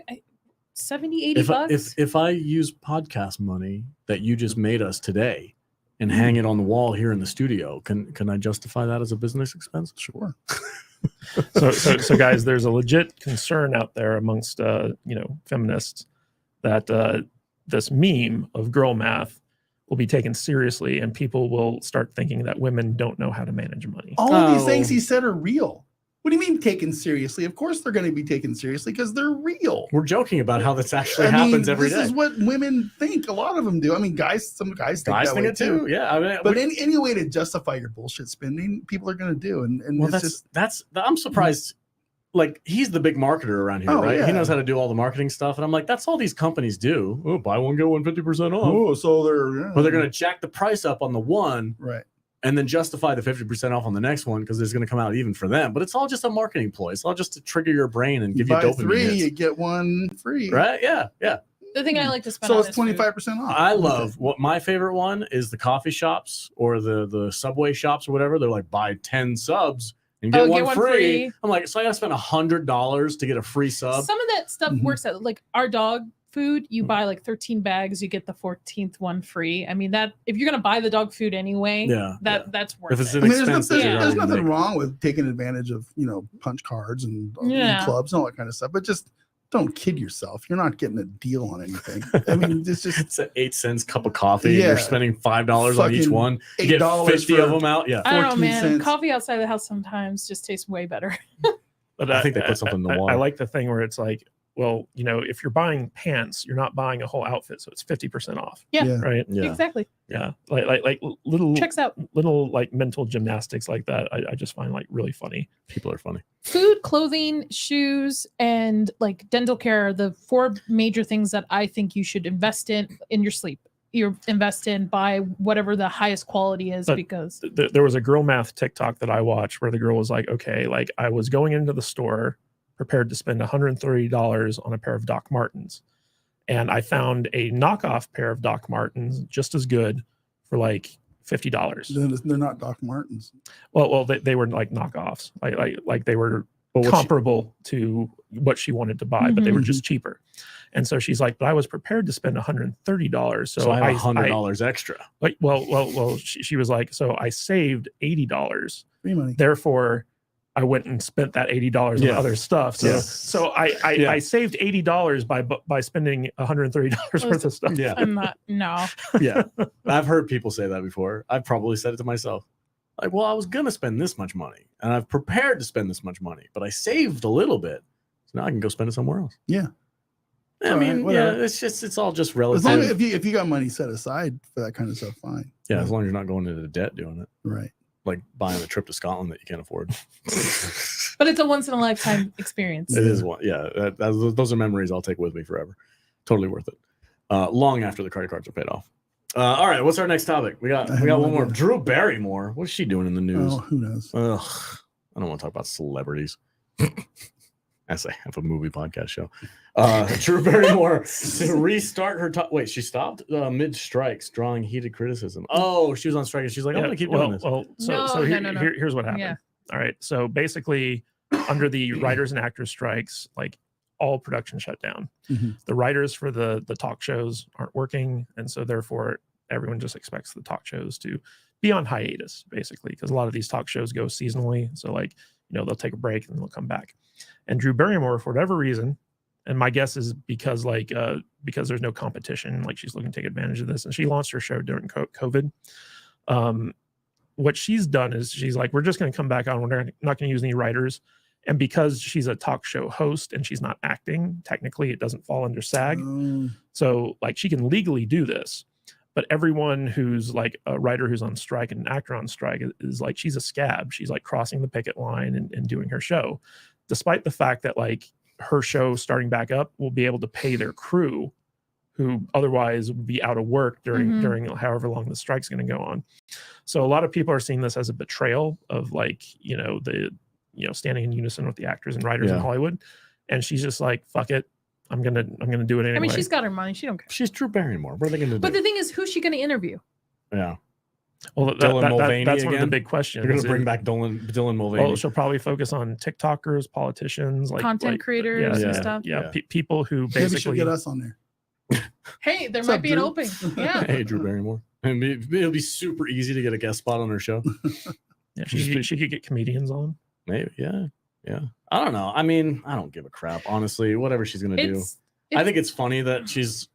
70, 80 bucks. if I use podcast money that you just made us today and Mm. hang it on the wall here in the studio, can I justify that as a business expense? Sure. so guys, there's a legit concern out there amongst feminists that this meme of girl math will be taken seriously, and people will start thinking that women don't know how to manage money. All of these Oh. things he said are real. What do you mean taken seriously? Of course they're going to be taken seriously because they're real. We're joking about how this actually I mean, happens every day. This is what women think. A lot of them do. I mean, some guys think Guys that think way it too. Yeah, I mean, But any way to justify your bullshit spending, people are going to do. And well, it's that's I'm surprised. Like, he's the big marketer around here, Oh, right? yeah. He knows how to do all the marketing stuff, and I'm like, that's all these companies do. Oh, buy one get one 50% off. oh, so they're But they're going to jack the price up on the one right. and then justify the 50% off on the next one because it's going to come out even for them. But it's all just a marketing ploy. It's all just to trigger your brain and give you buy dopamine 3, hits. you get 1 free. Right? Yeah, yeah. The thing I like to spend So on it's is food. 25% off. I love what my favorite one is the coffee shops or the Subway shops or whatever. They're like, buy 10 subs and get, one, free. I'm like, so I got to spend $100 to get a free sub. Some of that stuff Mhm. works out. Like our dog food, you Mhm. buy like 13 bags, you get the 14th one free. I mean, that if you're gonna buy the dog food anyway, Yeah, that's worth If it's it. an I mean, there's, expense that there's, you're there's not gonna nothing make. wrong with taking advantage of, punch cards and Yeah. clubs and all that kind of stuff, but just don't kid yourself. You're not getting a deal on anything. I mean, it's just It's an 8 cents cup of coffee. And Yeah. you're spending $5 on each Fucking one. You get $8 50 for of them out. Yeah. I don't know, 14 man. cents. Coffee outside the house sometimes just tastes way better. But I think they put something in the I water. like the thing where it's like, well, if you're buying pants, you're not buying a whole outfit, so it's 50% off, Yeah. right? Yeah. Exactly. Yeah, like little Checks out. little like mental gymnastics like that. I just find like really funny. People are funny. Food, clothing, shoes, and like dental care are the 4 major things that I think you should invest in your sleep. You invest in, buy whatever the highest quality is, But because There was a girl math TikTok that I watched where the girl was like, okay, like I was going into the store prepared to spend $130 on a pair of Doc Martens, and I found a knockoff pair of Doc Martens just as good for like $50. they're not Doc Martens. Well, they were like knockoffs, like they were But what comparable to what she wanted to buy, but they were Mhm. just cheaper. And so she's like, but I was prepared to spend $130. so I have $100 extra. like, well, she was like, so I saved $80. Free money. Therefore, I went and spent that $80 on Yeah. other stuff. So, Yeah. so I Yeah. saved $80 by spending $130 worth of stuff. Yeah. I'm not. No. Yeah. I've heard people say that before. I've probably said it to myself. Like, well, I was going to spend this much money and I've prepared to spend this much money, but I saved a little bit. So now I can go spend it somewhere else. Yeah. I All right, mean, whatever. yeah, it's all just As long as relative. if you got money set aside for that kind of stuff, fine. Yeah. As long as you're not going into debt doing it, Right. like buying a trip to Scotland that you can't afford. But it's a once in a lifetime experience. It is one. Yeah. Those are memories I'll take with me forever. Totally worth it. Long after the credit cards are paid off. All right. What's our next topic? We got I have one no more. idea. Drew Barrymore. What's she doing in the news? Oh, who knows? Ugh. I don't want to talk about celebrities. As I have a movie podcast show. Drew Barrymore to restart her talk. Wait, she stopped mid strikes, drawing heated criticism. Oh, she was on strike and she's like, I'm gonna keep doing this. Well, No, here's what happened. Yeah. All right. So basically, under the writers and actors strikes, like all production shut down. Mhm. The writers for the talk shows aren't working, and so therefore everyone just expects the talk shows to be on hiatus, basically, because a lot of these talk shows go seasonally. So like, they'll take a break and they'll come back. And Drew Barrymore, for whatever reason, and my guess is because there's no competition, like she's looking to take advantage of this, and she launched her show during COVID. What she's done is she's like, we're just going to come back on. We're not going to use any writers. And because she's a talk show host and she's not acting, technically it doesn't fall under SAG. So like she can legally do this. But everyone who's like a writer who's on strike and an actor on strike is like, she's a scab. She's like crossing the picket line and doing her show, despite the fact that like her show starting back up will be able to pay their crew who otherwise would be out of work during however long the strike's going to go on. So a lot of people are seeing this as a betrayal of like, standing in unison with the actors and writers in Hollywood. And she's just like, fuck it. I'm gonna do it anyway. I mean, she's got her money. She don't care. She's Drew Barrymore. What are they gonna do? But the thing is, who's she going to interview? Yeah. Well, that's one of the big questions. You're gonna bring back Dylan Mulvaney. Well, she'll probably focus on TikTokers, politicians, content creators and stuff. People who Maybe she'll basically get us on there. Hey, there What's might up, be an Drew? opening. Yeah. Hey, Drew Barrymore. And it'll be super easy to get a guest spot on her show. she could get comedians on. Maybe, yeah. I don't know. I mean, I don't give a crap, honestly. Whatever she's gonna do. I think it's funny that she's.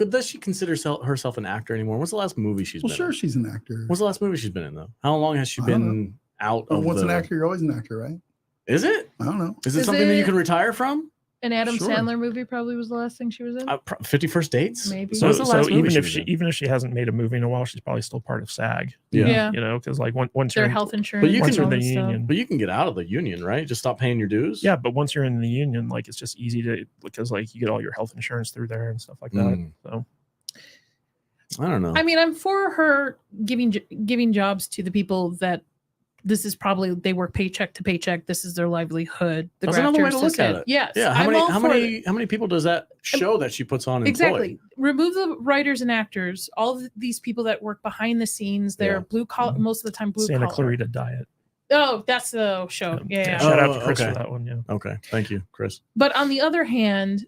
Does she consider herself an actor anymore? What's the last movie she's been Sure, in? she's an actor. What's the last movie she's been in, though? How long has she I don't been out But of once an actor, you're always an actor, right? Is it? I don't know. Is it Is something that you it- can retire from? An Adam Sure. Sandler movie probably was the last thing she was in. 50 First Dates? Maybe. So, what's the last movie was in? even if she hasn't made a movie in a while, she's probably still part of SAG. Yeah. Because like once Their you're in, health insurance. you once can- you're in and the all this union, But you can get out of the union, right? Just stop paying your dues? yeah. But once you're in the union, like it's just easy to because like you get all your health insurance through there and stuff like that. Mm. So I don't know. I mean, I'm for her giving jobs to the people that this is probably they work paycheck to paycheck. This is their livelihood. The That's another way grafters to to look say- at it. Yes. yeah. I'm all for it. How many people does that show that she puts on? Exactly. Remove the writers and actors. All of these people that work behind the scenes. They're Yeah. blue collar. Most of the time, blue Santa collar. Clarita Diet. Oh, that's the show. Yeah. Shout out to Oh, Chris okay. for that one. Yeah. Okay. Thank you, Chris. But on the other hand,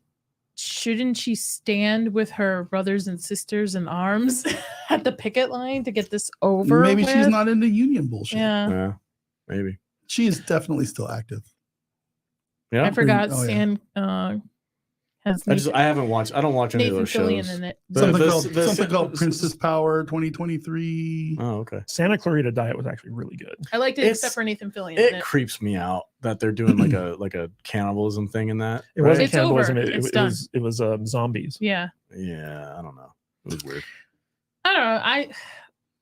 shouldn't she stand with her brothers and sisters in arms at the picket line to get this over? Maybe she's with? not into union bullshit. Yeah. Yeah. Maybe. She is definitely still active. Yeah. I forgot Oh, yeah. Stan has I haven't watched. I don't watch any of Nathan those Fillion shows. in it. Something called Princess Power 2023. Oh, okay. Santa Clarita Diet was actually really good. I liked it It's- except for Nathan Fillion. in It it. creeps me out that they're doing like a cannibalism thing in that. It wasn't It's cannibalism. over. It's done. It was zombies. Yeah. Yeah, I don't know. It was weird. I don't know.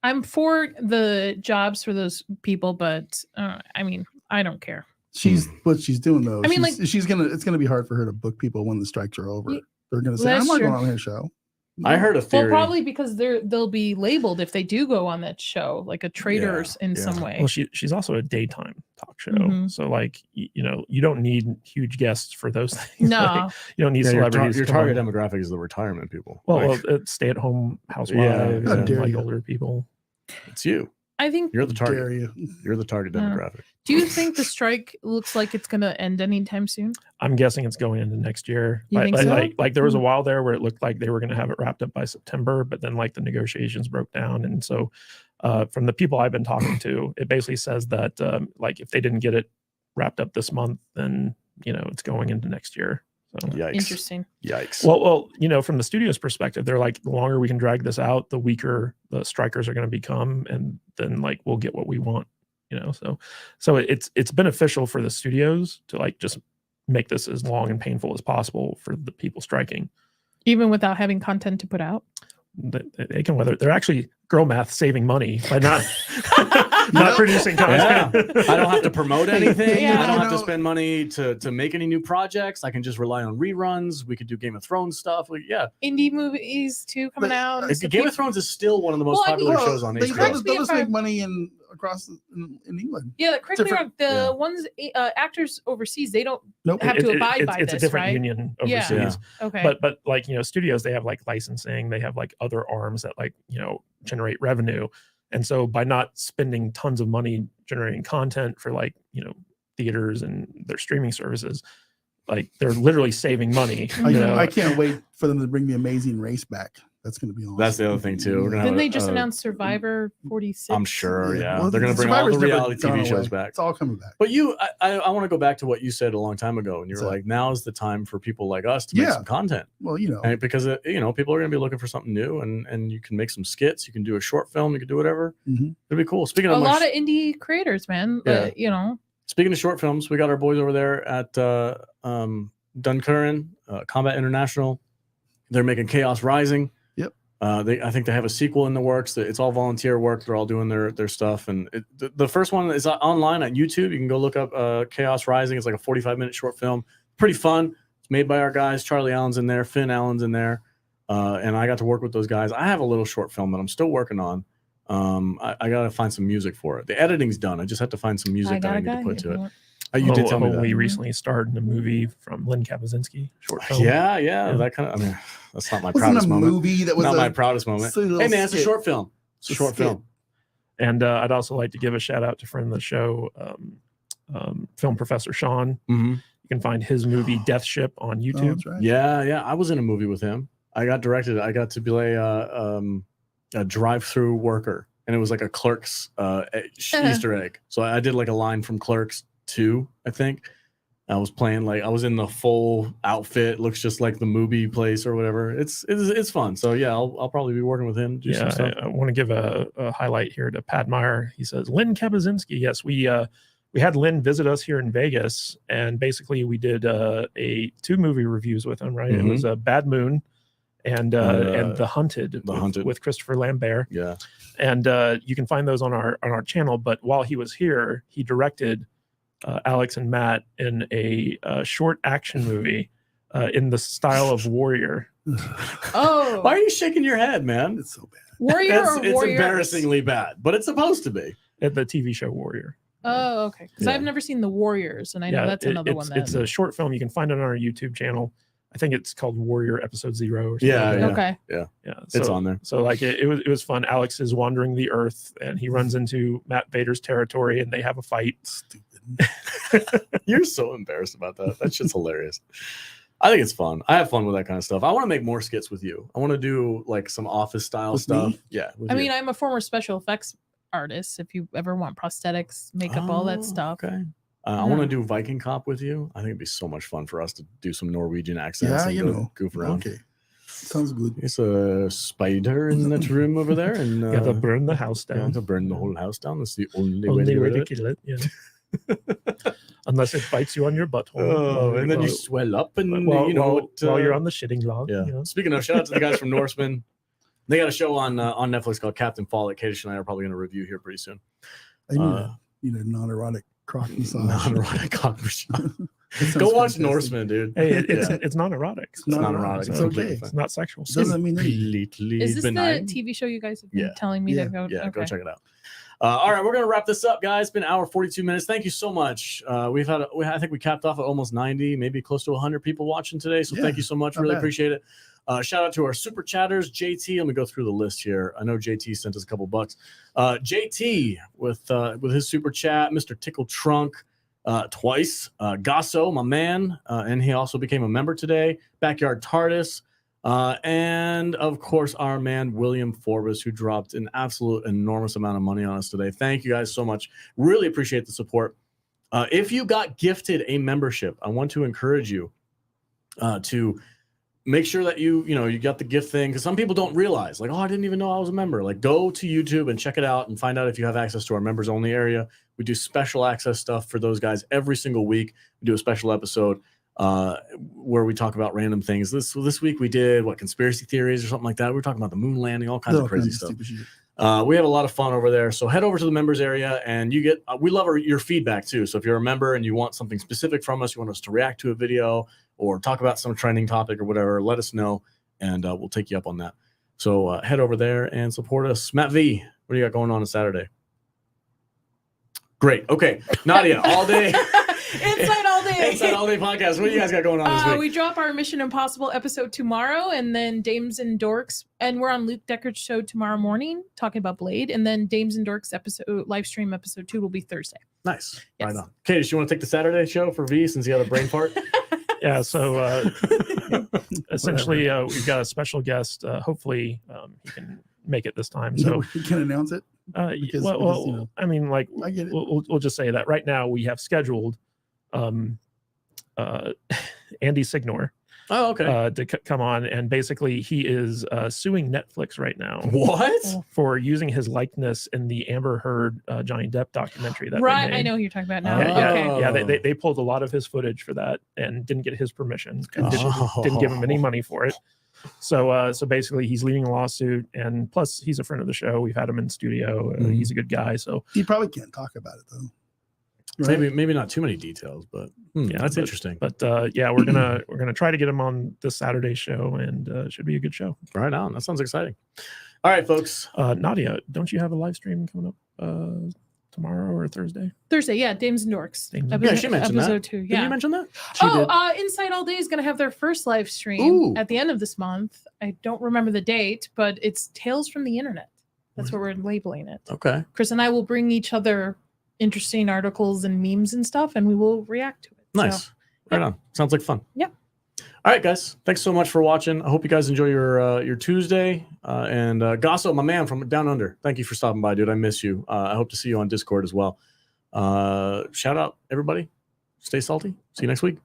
I'm for the jobs for those people, but I mean, I don't care. She's what she's doing though. I mean, it's gonna be hard for her to book people when the strikes are over. Yeah, They're gonna say, that's I'm not true. going on her show. I heard a theory. Well, probably because they'll be labeled if they do go on that show, like a traitors in some way. Well, she's also a daytime talk show, Mhm. so like you don't need huge guests for those things. No. Like, you don't need Yeah, celebrities. your to come target on. demographic is the retirement people. Well, Like, stay-at-home housewives Yeah, How and dare like you. older people. it's you. I think. You're the Dare target. you? You're the target demographic. Do you think the strike looks like it's going to end anytime soon? I'm guessing it's going into next year. You think so? Like there was a Hmm. while there where it looked like they were going to have it wrapped up by September, but then like the negotiations broke down, and so from the people I've been talking to, it basically says that like if they didn't get it wrapped up this month, then it's going into next year. So. Yikes. Interesting. Yikes. Well, from the studio's perspective, they're like, the longer we can drag this out, the weaker the strikers are going to become, and then like we'll get what we want, So it's beneficial for the studios to like just make this as long and painful as possible for the people striking. Even without having content to put out? They can weather. They're actually girl math saving money by not not producing Yeah. content. I don't have to promote anything. Yeah. I don't have to No. spend money to make any new projects. I can just rely on reruns. We could do Game of Thrones stuff. Like, yeah. Indie movies too coming But, out. and stuff. Game of Thrones is still one of the most Well, I popular mean, shows on They'll HBO. Correct me just if make money in across in England. Yeah, correct me wrong. Different- The ones actors overseas, they don't Nope. have to abide by it's this, a different right? union Yeah. overseas. Okay. But like, you know, studios, they have like licensing, they have like other arms that like, you know, generate revenue. And so by not spending tons of money generating content for like, you know, theaters and their streaming services, like they're literally saving money. I, You know? I can't wait for them to bring the Amazing Race back. That's going to be awesome. That's the other thing too. We're gonna Then have they just announced Survivor 46. I'm sure. Yeah, Well, they're gonna bring all Survivor's the never reality gone TV shows away. back. It's all coming back. But I want to go back to what you said a long time ago, and you were What's that? like, now is the time for people like us to make Yeah. some content, Well, you know, and because you know, people are going to be looking for something new, and you can make some skits, you can do a short film, you can do whatever. Mhm. It'd be cool. Speaking A of lot of indie creators, man. Yeah. You know. speaking of short films, we got our boys over there at Duncurran Combat International. They're making Chaos Rising. Yep. I think they have a sequel in the works. It's all volunteer work. They're all doing their stuff. And the first one is online on YouTube. You can go look up Chaos Rising. It's like a 45-minute short film. Pretty fun. It's made by our guys. Charlie Allen's in there. Finn Allen's in there. And I got to work with those guys. I have a little short film that I'm still working on. I got to find some music for it. The editing's done. I just have to find some music that I need to put to it. You did tell me that. We recently starred in a movie from Lynn Kabaczynski, short film. Yeah. That kind of. I mean, that's not my wasn't proudest a moment. movie that was Not a my proudest moment. silly little Hey man, it's a skit. short film. It's a A short skit. film. And I'd also like to give a shout out to friend of the show, Film Professor Sean. Mm-hmm. You can find his movie Death Ship on Oh, YouTube. that's right. Yeah. I was in a movie with him. I got directed. I got to play a drive-through worker, and it was like a Clerks Easter egg. So I did like a line from Clerks 2, I think. I was playing I was in the full outfit, looks just like the movie place or whatever. It's fun. So yeah, I'll probably be working with him. Do some stuff. I want to give a highlight here to Pat Meyer. He says Lynn Kabaczynski. Yes, we had Lynn visit us here in Vegas, and basically we did 2 movie reviews with him. Right, Mhm. It was Bad Moon and The Hunted. With Christopher Lambert. Yeah, and you can find those on our channel. But while he was here, he directed Alex and Matt in a short action movie in the style of Warrior. Oh, why are you shaking your head, man? It's so bad. Warrior or It's Warriors? embarrassingly bad, but it's supposed to be. At the TV show Warrior. Oh, okay. Because Yeah. I've never seen The Warriors, and I know that's another one. It's a short film. You can find it on our YouTube channel. I think it's called Warrior Episode 0 or something. Yeah, like that. Okay. Yeah, It's on there. So like it was fun. Alex is wandering the earth and he runs into Matt Vader's territory and they have a fight. Stupid. You're so embarrassed about that. That shit's hilarious. I think it's fun. I have fun with that kind of stuff. I want to make more skits with you. I want to do like some office style With stuff. me? Yeah. with I you. mean, I'm a former special effects artist. If you ever want prosthetics, makeup, all Oh, that stuff. Okay. I want to do Viking Cop with you. I think it'd be so much fun for us to do some Norwegian accents Yeah, and you go know. goof around. Okay. Sounds good. There's a spider in that room over there, and You have to burn the house yeah, down. to burn the whole house down. That's the only Only way way to to do it. kill it. Yeah. Unless it bites you on your butthole. Oh, and then you Well, swell up, and while, you know while, what, while you're on the shitting log. Yeah. You know? Speaking of, shout out to the guys from Norseman. They got a show on Netflix called Captain Follett. Kadish and I are probably going to review here pretty soon. I need a non-erotic crock massage. Non-erotic cock massage. That sounds Go watch fantastic. Norseman, dude. Hey, it's Yeah. it's not erotic. It's not erotic. It's completely okay. fine. It's not sexual. Doesn't mean that Completely Is this benign. the TV show you guys have been Yeah. telling me Yeah. to go? Yeah, okay. go check it out. All right, we're gonna wrap this up, guys. It's been an hour 42 minutes. Thank you so much. I think we capped off at almost 90, maybe close to 100 people watching today. So Yeah, thank you so much. not Really bad. appreciate it. Shout out to our super chatters, JT. Let me go through the list here. I know JT sent us a couple bucks. JT with his super chat, Mr. Tickle Trunk twice. Gasso, my man, and he also became a member today. Backyard TARDIS. And of course, our man William Forbus, who dropped an absolute enormous amount of money on us today. Thank you guys so much. Really appreciate the support. If you got gifted a membership, I want to encourage you to make sure that you got the gift thing, because some people don't realize, like, oh, I didn't even know I was a member. Like, go to YouTube and check it out and find out if you have access to our members only area. We do special access stuff for those guys every single week. We do a special episode where we talk about random things. This week we did conspiracy theories or something like that. We were talking about the moon landing, all kinds of crazy stuff. stupid shit. We have a lot of fun over there. So head over to the members area, and you get we love your feedback too. So if you're a member and you want something specific from us, you want us to react to a video or talk about some trending topic or whatever, let us know, and we'll take you up on that. So head over there and support us. Matt V, what do you got going on Saturday? Great. Okay, Nadia, all day. Inside all day. Inside all day podcast. What do you guys got going on this week? We drop our Mission Impossible episode tomorrow, and then Dames and Dorks, and we're on Luke Decker's show tomorrow morning talking about Blade, and then Dames and Dorks episode live stream episode 2 will be Thursday. Nice. Yes. Right on. Katie, do you want to take the Saturday show for V since you had a brain fart? Yeah, so essentially we've got a special guest. Hopefully he can make it this time. So we can announce it. Because, you know, I mean, like, I get it. we'll just say that right now we have scheduled Andy Signor Oh, okay. to come on, and basically he is suing Netflix right now What? for using his likeness in the Amber Heard Johnny Depp documentary. That they Right, made. I know who you're talking about now. Yeah, Okay. yeah. They pulled a lot of his footage for that and didn't get his permission and didn't give him any money for it. So basically he's leading a lawsuit, and plus he's a friend of the show. We've had him in studio. He's a good guy. So You probably can't talk about it though. Right? Maybe not too many details, but Yeah, that's but- interesting. but yeah, we're gonna try to get him on this Saturday show, and it should be a good show. Right on. That sounds exciting. All right, folks. Nadia, don't you have a live stream coming up tomorrow or Thursday? Thursday, yeah, Dames and Dorks. Dames and Episode- Yeah, she mentioned episode that. 2, Did yeah. you mention that? Inside All Day is going to have their first live stream Ooh. at the end of this month. I don't remember the date, but it's Tales from the Internet. That's what we're labeling it. Okay. Chris and I will bring each other interesting articles and memes and stuff, and we will react to it. Nice. So, Right on. Sounds like fun. Yeah. All right, guys. Thanks so much for watching. I hope you guys enjoy your Tuesday. And Gosso, my man from Down Under, thank you for stopping by, dude. I miss you. I hope to see you on Discord as well. Shout out, everybody. Stay salty. See you next week.